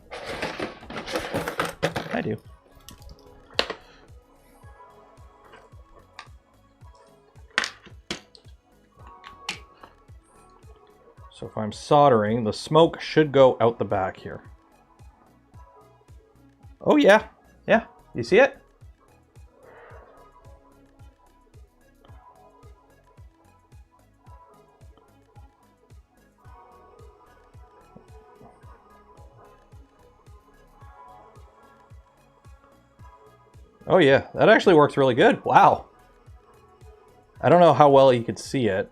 I do. So if I'm soldering, the smoke should go out the back here. Oh yeah, yeah, you see it? Oh yeah, that actually works really good. Wow. I don't know how well you could see it.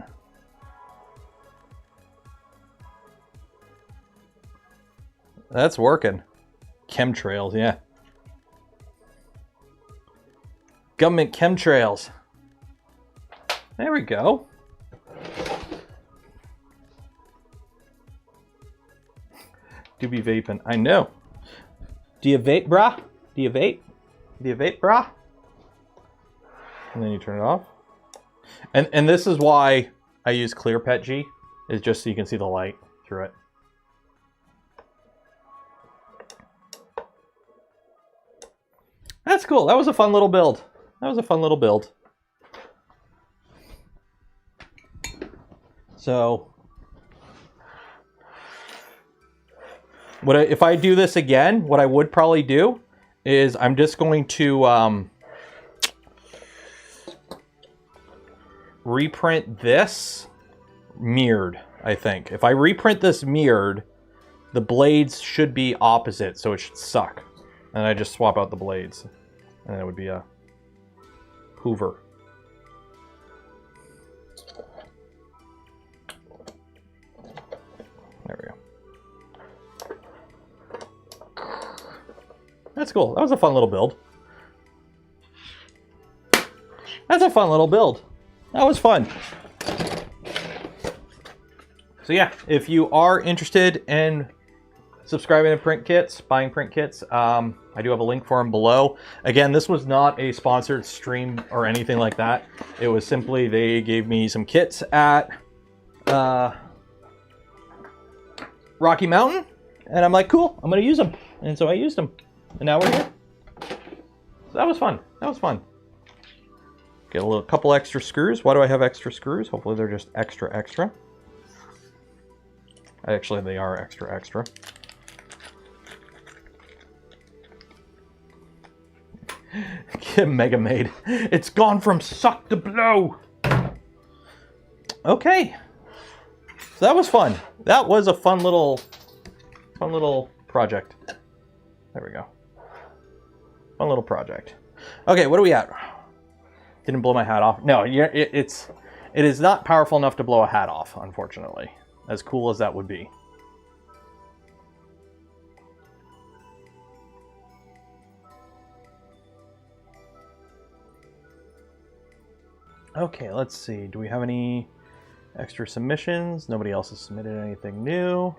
That's working. Chemtrails, yeah. Government chemtrails. There we go. Do be vaping. I know. Do you vape, brah? Do you vape? Do you vape, brah? And then you turn it off. And this is why I use clear PETG, is just so you can see the light through it. That's cool. That was a fun little build. That was a fun little build. So, if I do this again, what I would probably do is I'm just going to reprint this mirrored, I think. If I reprint this mirrored, the blades should be opposite, so it should suck. And I just swap out the blades. And it would be a Hoover. There we go. That's cool. That was a fun little build. That's a fun little build. That was fun. So yeah, if you are interested in subscribing to print kits, buying print kits, I do have a link for them below. Again, this was not a sponsored stream or anything like that. It was simply they gave me some kits at Rocky Mountain, and I'm like, cool, I'm gonna use them. And so I used them, and now we're here. So that was fun. That was fun. Get a couple extra screws. Why do I have extra screws? Hopefully they're just extra. Actually, they are extra. Mega Made. It's gone from suck to blow. Okay. So that was fun. That was a fun little project. There we go. Fun little project. Okay, what are we at? Didn't blow my hat off. No, it is not powerful enough to blow a hat off, unfortunately. As cool as that would be. Okay, let's see. Do we have any extra submissions? Nobody else has submitted anything new.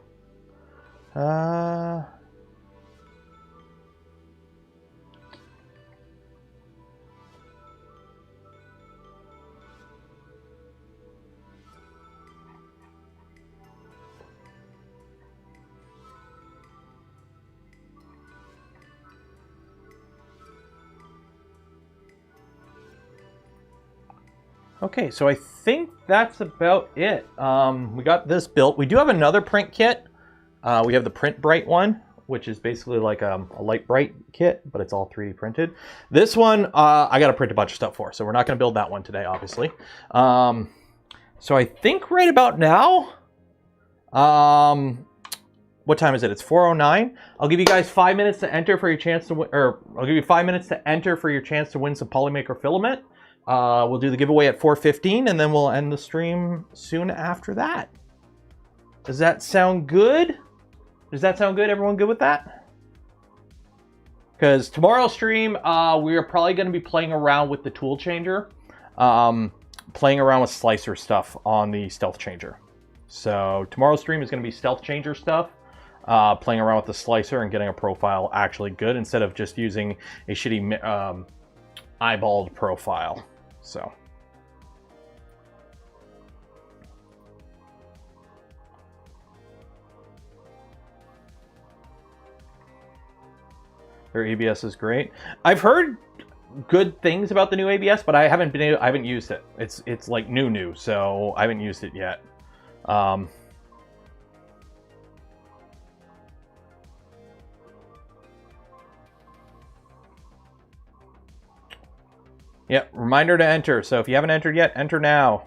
Okay, so I think that's about it. We got this built. We do have another print kit. We have the Print Bright one, which is basically like a light bright kit, but it's all 3D printed. This one, I got to print a bunch of stuff for, so we're not going to build that one today, obviously. So I think right about now, what time is it? It's 4:09. I'll give you guys 5 minutes to enter for your chance to win, or I'll give you 5 minutes to enter for your chance to win some polymaker filament. We'll do the giveaway at 4:15, and then we'll end the stream soon after that. Does that sound good? Does that sound good? Everyone good with that? Because tomorrow's stream, we are probably going to be playing around with the tool changer. Playing around with slicer stuff on the stealth changer. So tomorrow's stream is going to be stealth changer stuff. Playing around with the slicer and getting a profile actually good instead of just using a shitty eyeballed profile. So. Their ABS is great. I've heard good things about the new ABS, but I haven't used it. It's like new, so I haven't used it yet. Yeah, reminder to enter. So if you haven't entered yet, enter now.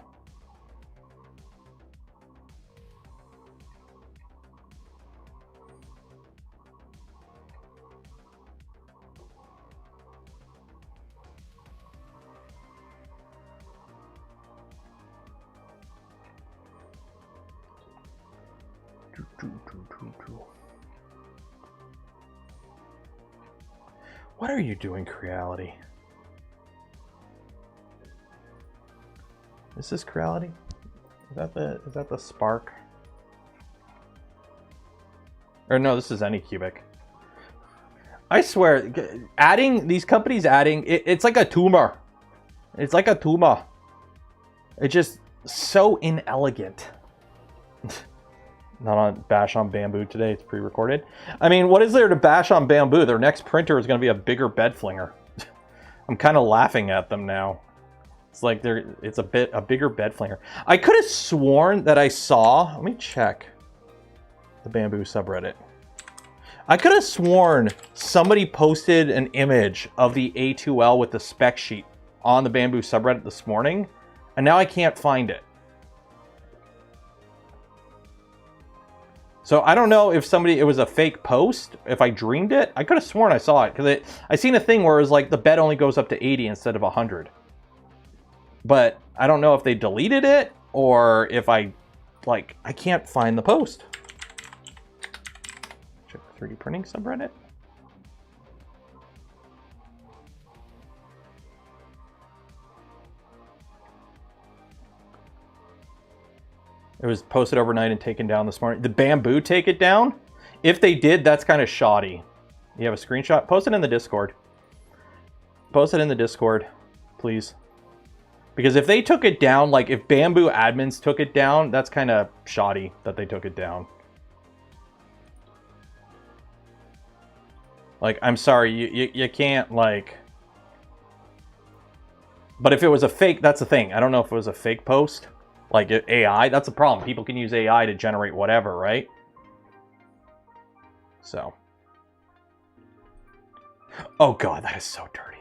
What are you doing, Creality? Is this Creality? Is that the Spark? Or no, this is Anycubic. I swear, these companies adding, it's like a tumor. It's like a tumor. It's just so inelegant. Not on bash on Bamboo today, it's pre-recorded. I mean, what is there to bash on Bamboo? Their next printer is going to be a bigger bed flinger. I'm kind of laughing at them now. It's like it's a bigger bed flinger. I could have sworn that I saw, let me check the Bamboo subreddit. I could have sworn somebody posted an image of the A2L with the spec sheet on the Bamboo subreddit this morning, and now I can't find it. So I don't know if it was a fake post, if I dreamed it. I could have sworn I saw it, because I seen a thing where it was like the bed only goes up to 80 instead of 100. But I don't know if they deleted it, or if I can't find the post. Check the 3D printing subreddit. It was posted overnight and taken down this morning. The Bamboo take it down? If they did, that's kind of shoddy. You have a screenshot? Post it in the Discord. Post it in the Discord, please. Because if they took it down, like if Bamboo admins took it down, that's kind of shoddy that they took it down. Like, I'm sorry, you can't, like... But if it was a fake, that's the thing. I don't know if it was a fake post. Like AI, that's the problem. People can use AI to generate whatever, right? So. Oh god, that is so dirty.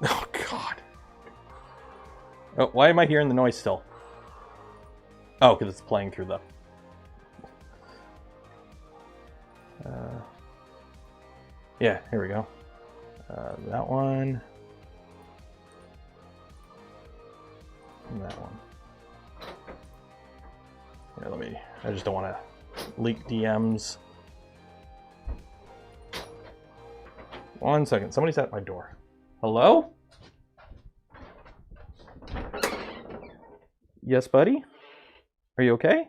Oh god. Oh, why am I hearing the noise still? Oh, because it's playing through the... yeah, here we go. That one. And that one. Here, I just don't want to leak DMs. 1 second, somebody's at my door. Hello? Yes, buddy? Are you okay?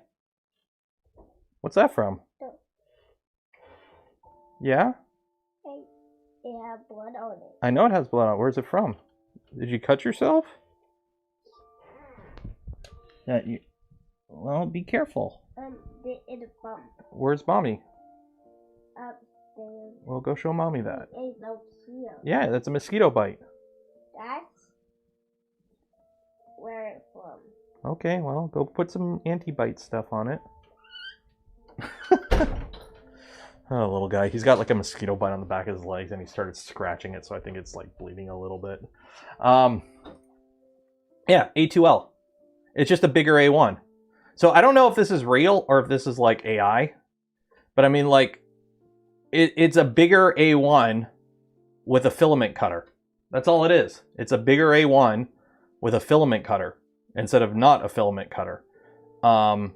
What's that from? Yeah? It has blood on it. I know it has blood on it. Where's it from? Did you cut yourself? Well, be careful. It's bump. Where's Mommy? upstairs. Well, go show mommy that. Ain't no here. Yeah, that's a mosquito bite. That's where it's from. Okay, well, go put some anti-bite stuff on it. Oh, little guy. He's got like a mosquito bite on the back of his legs, and he started scratching it, so I think it's like bleeding a little bit. Yeah, A2L. It's just a bigger A1. So I don't know if this is real or if this is like AI, but I mean, like, it's a bigger A1 with a filament cutter. That's all it is. It's a bigger A1 with a filament cutter instead of not a filament cutter.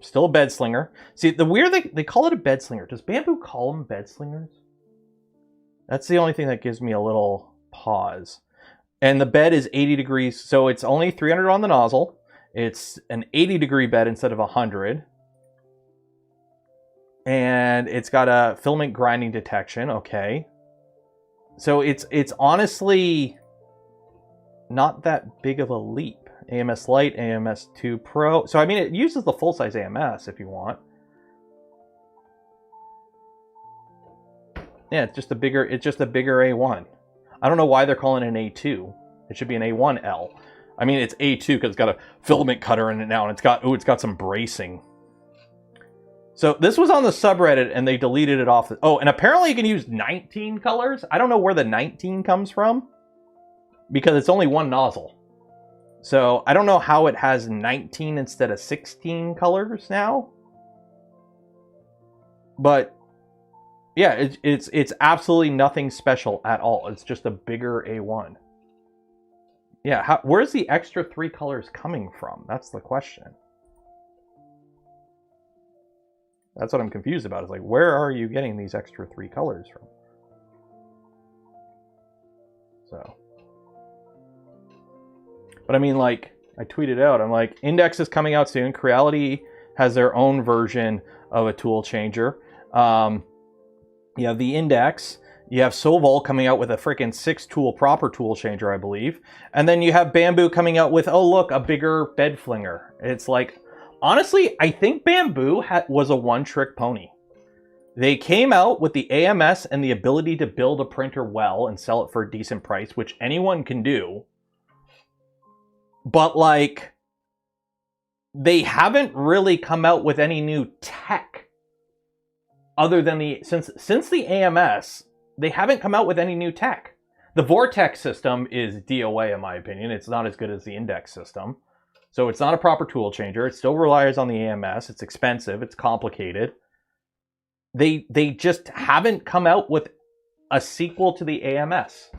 Still a bed slinger. See, the weird thing, they call it a bed slinger. Does Bamboo call them bed slingers? That's the only thing that gives me a little pause. And the bed is 80 degrees, so it's only 300 on the nozzle. It's an 80-degree bed instead of 100. And it's got a filament grinding detection, okay. So it's honestly not that big of a leap. AMS Lite, AMS 2 Pro. So I mean, it uses the full-size AMS if you want. Yeah, it's just a bigger A1. I don't know why they're calling it an A2. It should be an A1L. I mean, it's A2 because it's got a filament cutter in it now, and it's got some bracing. So this was on the subreddit, and they deleted it off. Oh, and apparently you can use 19 colors. I don't know where the 19 comes from, because it's only one nozzle. So I don't know how it has 19 instead of 16 colors now. But yeah, it's absolutely nothing special at all. It's just a bigger A1. Yeah, where's the extra 3 colors coming from? That's the question. That's what I'm confused about. It's like, where are you getting these extra 3 colors from? So. But I mean, like, I tweeted out, I'm like, Index is coming out soon. Creality has their own version of a tool changer. You have the Index. You have Sovol coming out with a freaking 6-tool proper tool changer, I believe. And then you have Bamboo coming out with, oh, look, a bigger bed flinger. It's like, honestly, I think Bamboo was a one-trick pony. They came out with the AMS and the ability to build a printer well and sell it for a decent price, which anyone can do. But, like, they haven't really come out with any new tech other than since the AMS, they haven't come out with any new tech. The Vortex system is DOA, in my opinion. It's not as good as the Index system. So it's not a proper tool changer. It still relies on the AMS. It's expensive. It's complicated. They just haven't come out with a sequel to the AMS.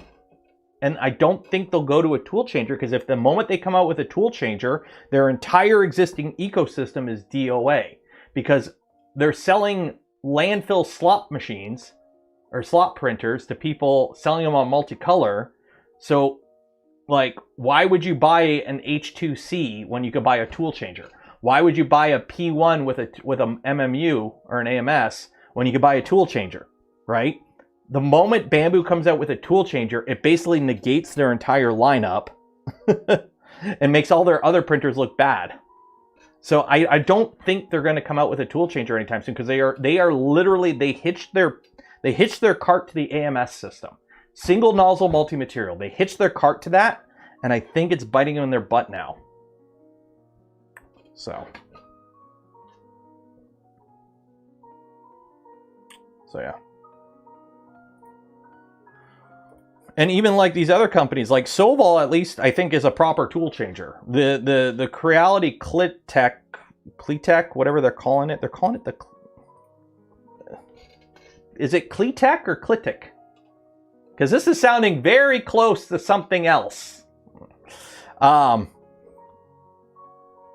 And I don't think they'll go to a tool changer, because if the moment they come out with a tool changer, their entire existing ecosystem is DOA, because they're selling landfill slot machines or slot printers to people, selling them on multicolor. So, like, why would you buy an H2C when you could buy a tool changer? Why would you buy a P1 with a MMU or an AMS when you could buy a tool changer, right? The moment Bamboo comes out with a tool changer, it basically negates their entire lineup and makes all their other printers look bad. So I don't think they're going to come out with a tool changer anytime soon, because they are literally, they hitched their cart to the AMS system. Single nozzle multi-material. They hitched their cart to that, and I think it's biting them in their butt now. So yeah. And even like these other companies, like Sovol, at least I think is a proper tool changer. The Creality Cleatech, whatever they're calling it the. Is it Cleatech or Clitic? Because this is sounding very close to something else.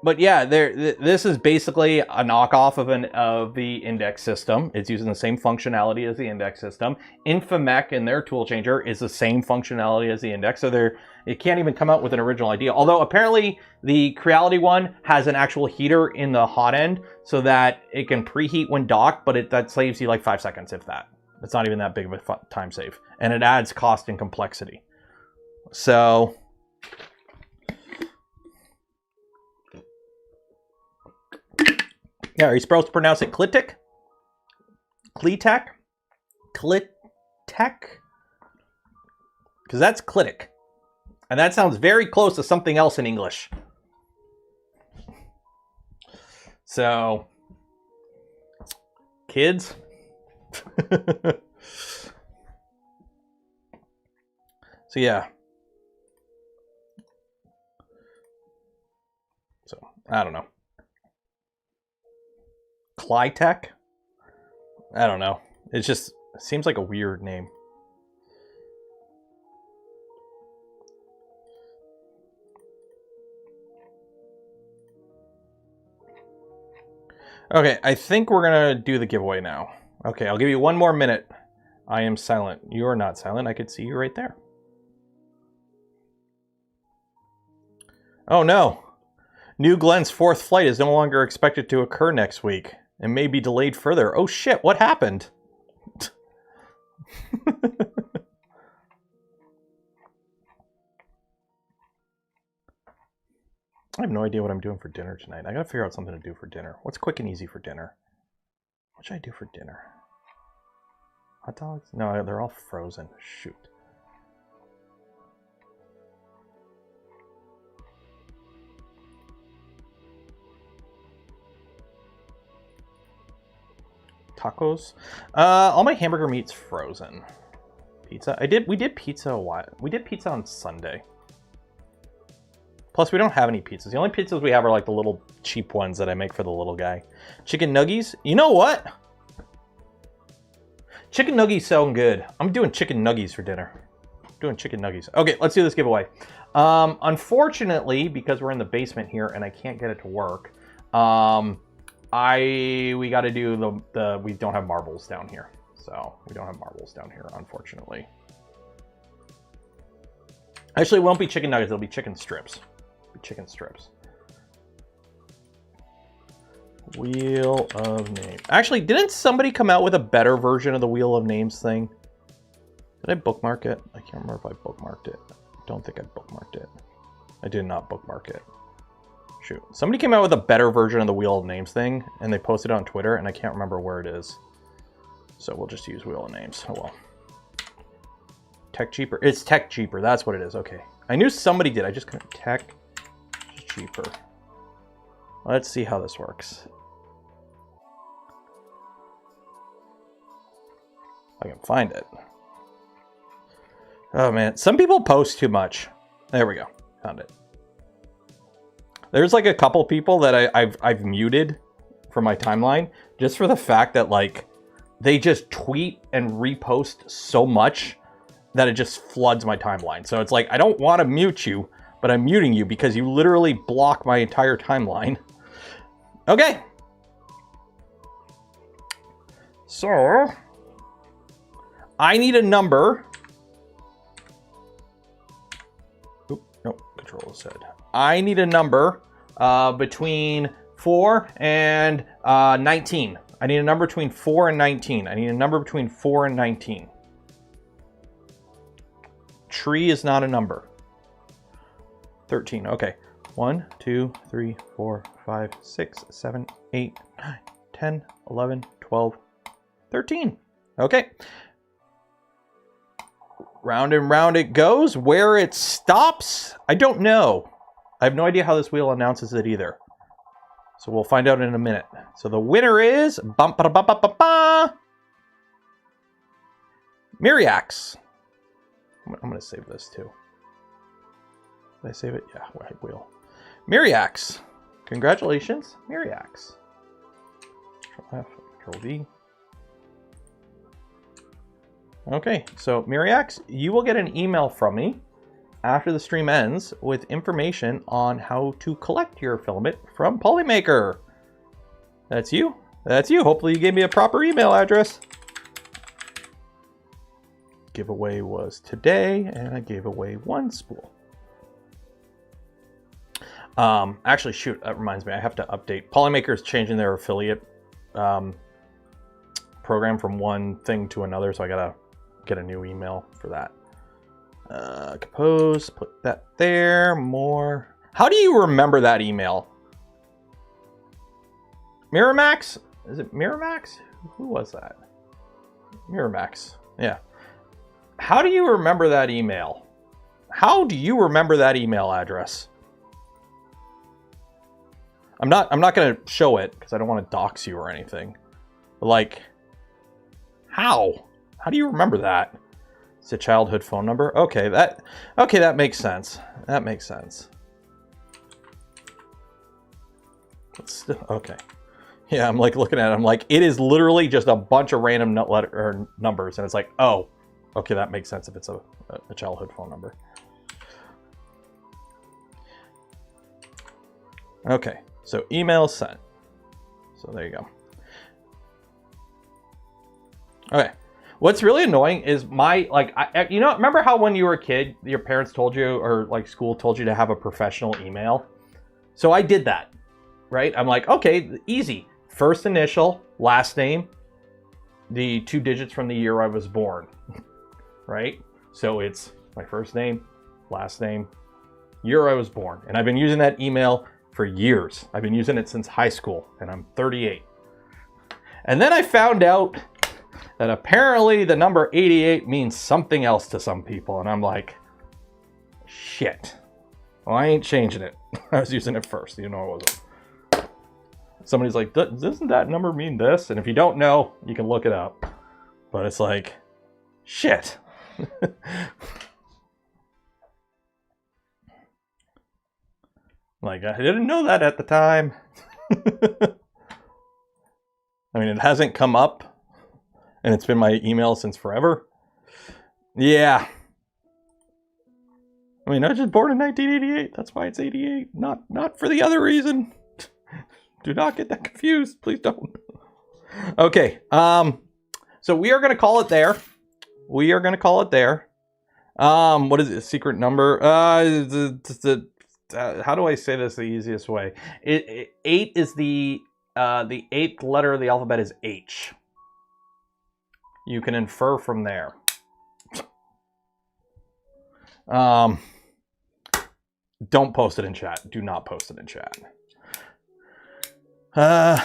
But yeah, this is basically a knockoff of the Index system. It's using the same functionality as the Index system. Infomec in their tool changer is the same functionality as the Index, so it can't even come out with an original idea. Although apparently the Creality one has an actual heater in the hot end so that it can preheat when docked, but that saves you like 5 seconds, if that. It's not even that big of a time save, and it adds cost and complexity. So. Yeah, are you supposed to pronounce it Clitic? Cleatech? Because that's clitic. And that sounds very close to something else in English. So, kids. So, yeah. So, I don't know. Clytech? I don't know. It just seems like a weird name. Okay, I think we're gonna do the giveaway now. Okay, I'll give you one more minute. I am silent. You are not silent. I could see you right there. Oh no. New Glenn's 4th flight is no longer expected to occur next week and may be delayed further. Oh shit, what happened? I have no idea what I'm doing for dinner tonight. I gotta figure out something to do for dinner. What's quick and easy for dinner? What should I do for dinner? Hot dogs? No, they're all frozen. Shoot. Tacos? All my hamburger meat's frozen. Pizza? We did pizza a while. We did pizza on Sunday. Plus, we don't have any pizzas. The only pizzas we have are like the little cheap ones that I make for the little guy. Chicken nuggies? You know what? Chicken nuggies sound good. I'm doing chicken nuggies for dinner. Doing chicken nuggies. Okay, let's do this giveaway. Unfortunately, because we're in the basement here and I can't get it to work, we got to do we don't have marbles down here. So we don't have marbles down here, unfortunately. Actually, it won't be chicken nuggets. It'll be chicken strips. Chicken strips. Wheel of Names. Actually, didn't somebody come out with a better version of the Wheel of Names thing? Did I bookmark it? I can't remember if I bookmarked it. Don't think I bookmarked it. I did not bookmark it. Shoot. Somebody came out with a better version of the Wheel of Names thing, and they posted it on Twitter, and I can't remember where it is. So we'll just use Wheel of Names. Oh well. Tech Cheaper. It's Tech Cheaper. That's what it is. Okay. I knew somebody did. I just couldn't. Tech Cheaper. Let's see how this works. I can find it. Oh man, some people post too much. There we go. Found it. There's like a couple people that I've muted from my timeline just for the fact that like they just tweet and repost so much that it just floods my timeline. So it's like I don't want to mute you, but I'm muting you because you literally block my entire timeline. Okay. So, I need a number. Oop, nope, Control said. I need a number between 4 and 19. I need a number between 4 and 19. I need a number between 4 and 19. Tree is not a number. 13. Okay. 1, 2, 3, 4, 5, 6, 7, 8, 9, 10, 11, 12, 13. Okay. Round and round it goes. Where it stops, I don't know. I have no idea how this wheel announces it either. So we'll find out in a minute. So the winner is Miriax. I'm going to save this too. Did I save it? Yeah, I will. Miriax. Congratulations, Miriax. Control F, Control V. Okay, so Miriax, you will get an email from me after the stream ends with information on how to collect your filament from Polymaker. That's you. That's you. Hopefully you gave me a proper email address. Giveaway was today, and I gave away 1 spool. Actually, shoot, that reminds me, I have to update. Polymaker is changing their affiliate program from one thing to another, so I gotta get a new email for that. Compose, put that there, more. How do you remember that email? Miramax? Is it Miramax? Who was that? Miramax. Yeah. How do you remember that email? How do you remember that email address? I'm not going to show it because I don't want to dox you or anything. But like, how? How do you remember that? It's a childhood phone number. Okay, that makes sense. That makes sense. Okay. Yeah, I'm like looking at it. I'm like, it is literally just a bunch of random numbers, and it's like, oh, okay, that makes sense if it's a childhood phone number. Okay, so email sent. So there you go. Okay. What's really annoying is you know, remember how when you were a kid, your parents told you, or like school told you to have a professional email? So I did that, right? I'm like, okay, easy. First initial, last name, the 2 digits from the year I was born, right? So it's my first name, last name, year I was born. And I've been using that email for years. I've been using it since high school, and I'm 38. And then I found out that apparently the number 88 means something else to some people. And I'm like, shit. Well, I ain't changing it. I was using it first. You know, it wasn't. Somebody's like, doesn't that number mean this? And if you don't know, you can look it up. But it's like, shit. Like, I didn't know that at the time. I mean, it hasn't come up, and it's been my email since forever. Yeah. I mean, I was just born in 1988. That's why it's 88. Not for the other reason. Do not get that confused. Please don't. Okay. So we are going to call it there. We are going to call it there. What is it? Secret number? How do I say this the easiest way? 8 is the 8th letter of the alphabet is H. You can infer from there. Don't post it in chat. Do not post it in chat. Yeah.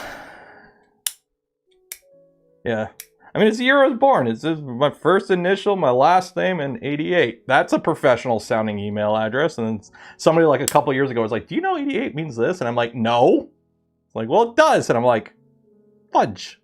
I mean, it's the year I was born. It's just my first initial, my last name, and 88. That's a professional sounding email address. And somebody like a couple years ago was like, do you know 88 means this? And I'm like, no. It's like, well, it does. And I'm like, fudge.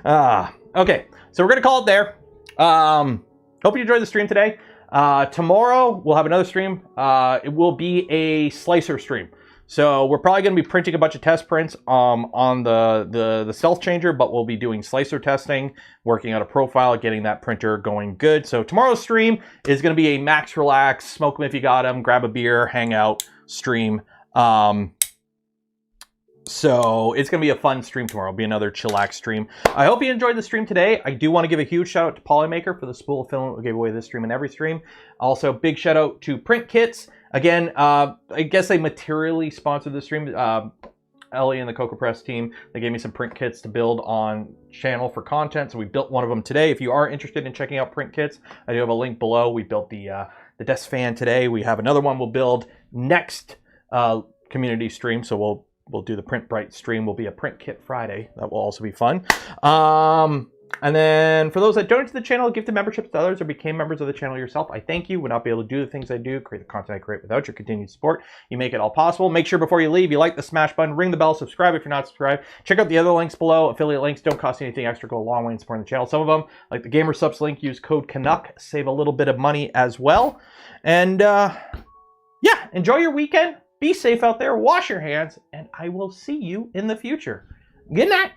Okay. So we're going to call it there. Hope you enjoyed the stream today. Tomorrow we'll have another stream. It will be a slicer stream. So we're probably going to be printing a bunch of test prints on the stealth changer, but we'll be doing slicer testing, working out a profile, getting that printer going good. So tomorrow's stream is going to be a max relax, smoke them if you got them, grab a beer, hang out stream. So it's going to be a fun stream tomorrow. It'll be another chillax stream. I hope you enjoyed the stream today. I do want to give a huge shout out to Polymaker for the spool filament we gave away this stream and every stream. Also, big shout out to Print Kits. Again, I guess they materially sponsored the stream. Ellie and the Cocoa Press team, they gave me some print kits to build on channel for content. So we built one of them today. If you are interested in checking out print kits, I do have a link below. We built the desk fan today. We have another one we'll build next community stream. So we'll do the Print Bright stream. Will be a Print Kit Friday. That will also be fun. And then for those that donate to the channel, gifted memberships to others, or became members of the channel yourself, I thank you. Would not be able to do the things I do, create the content I create without your continued support. You make it all possible. Make sure before you leave, you like the smash button, ring the bell, subscribe if you're not subscribed. Check out the other links below. Affiliate links don't cost you anything extra. Go a long way in supporting the channel. Some of them, like the Gamer Subs link, use code Canuck. Save a little bit of money as well. And yeah, enjoy your weekend. Be safe out there. Wash your hands. And I will see you in the future. Good night.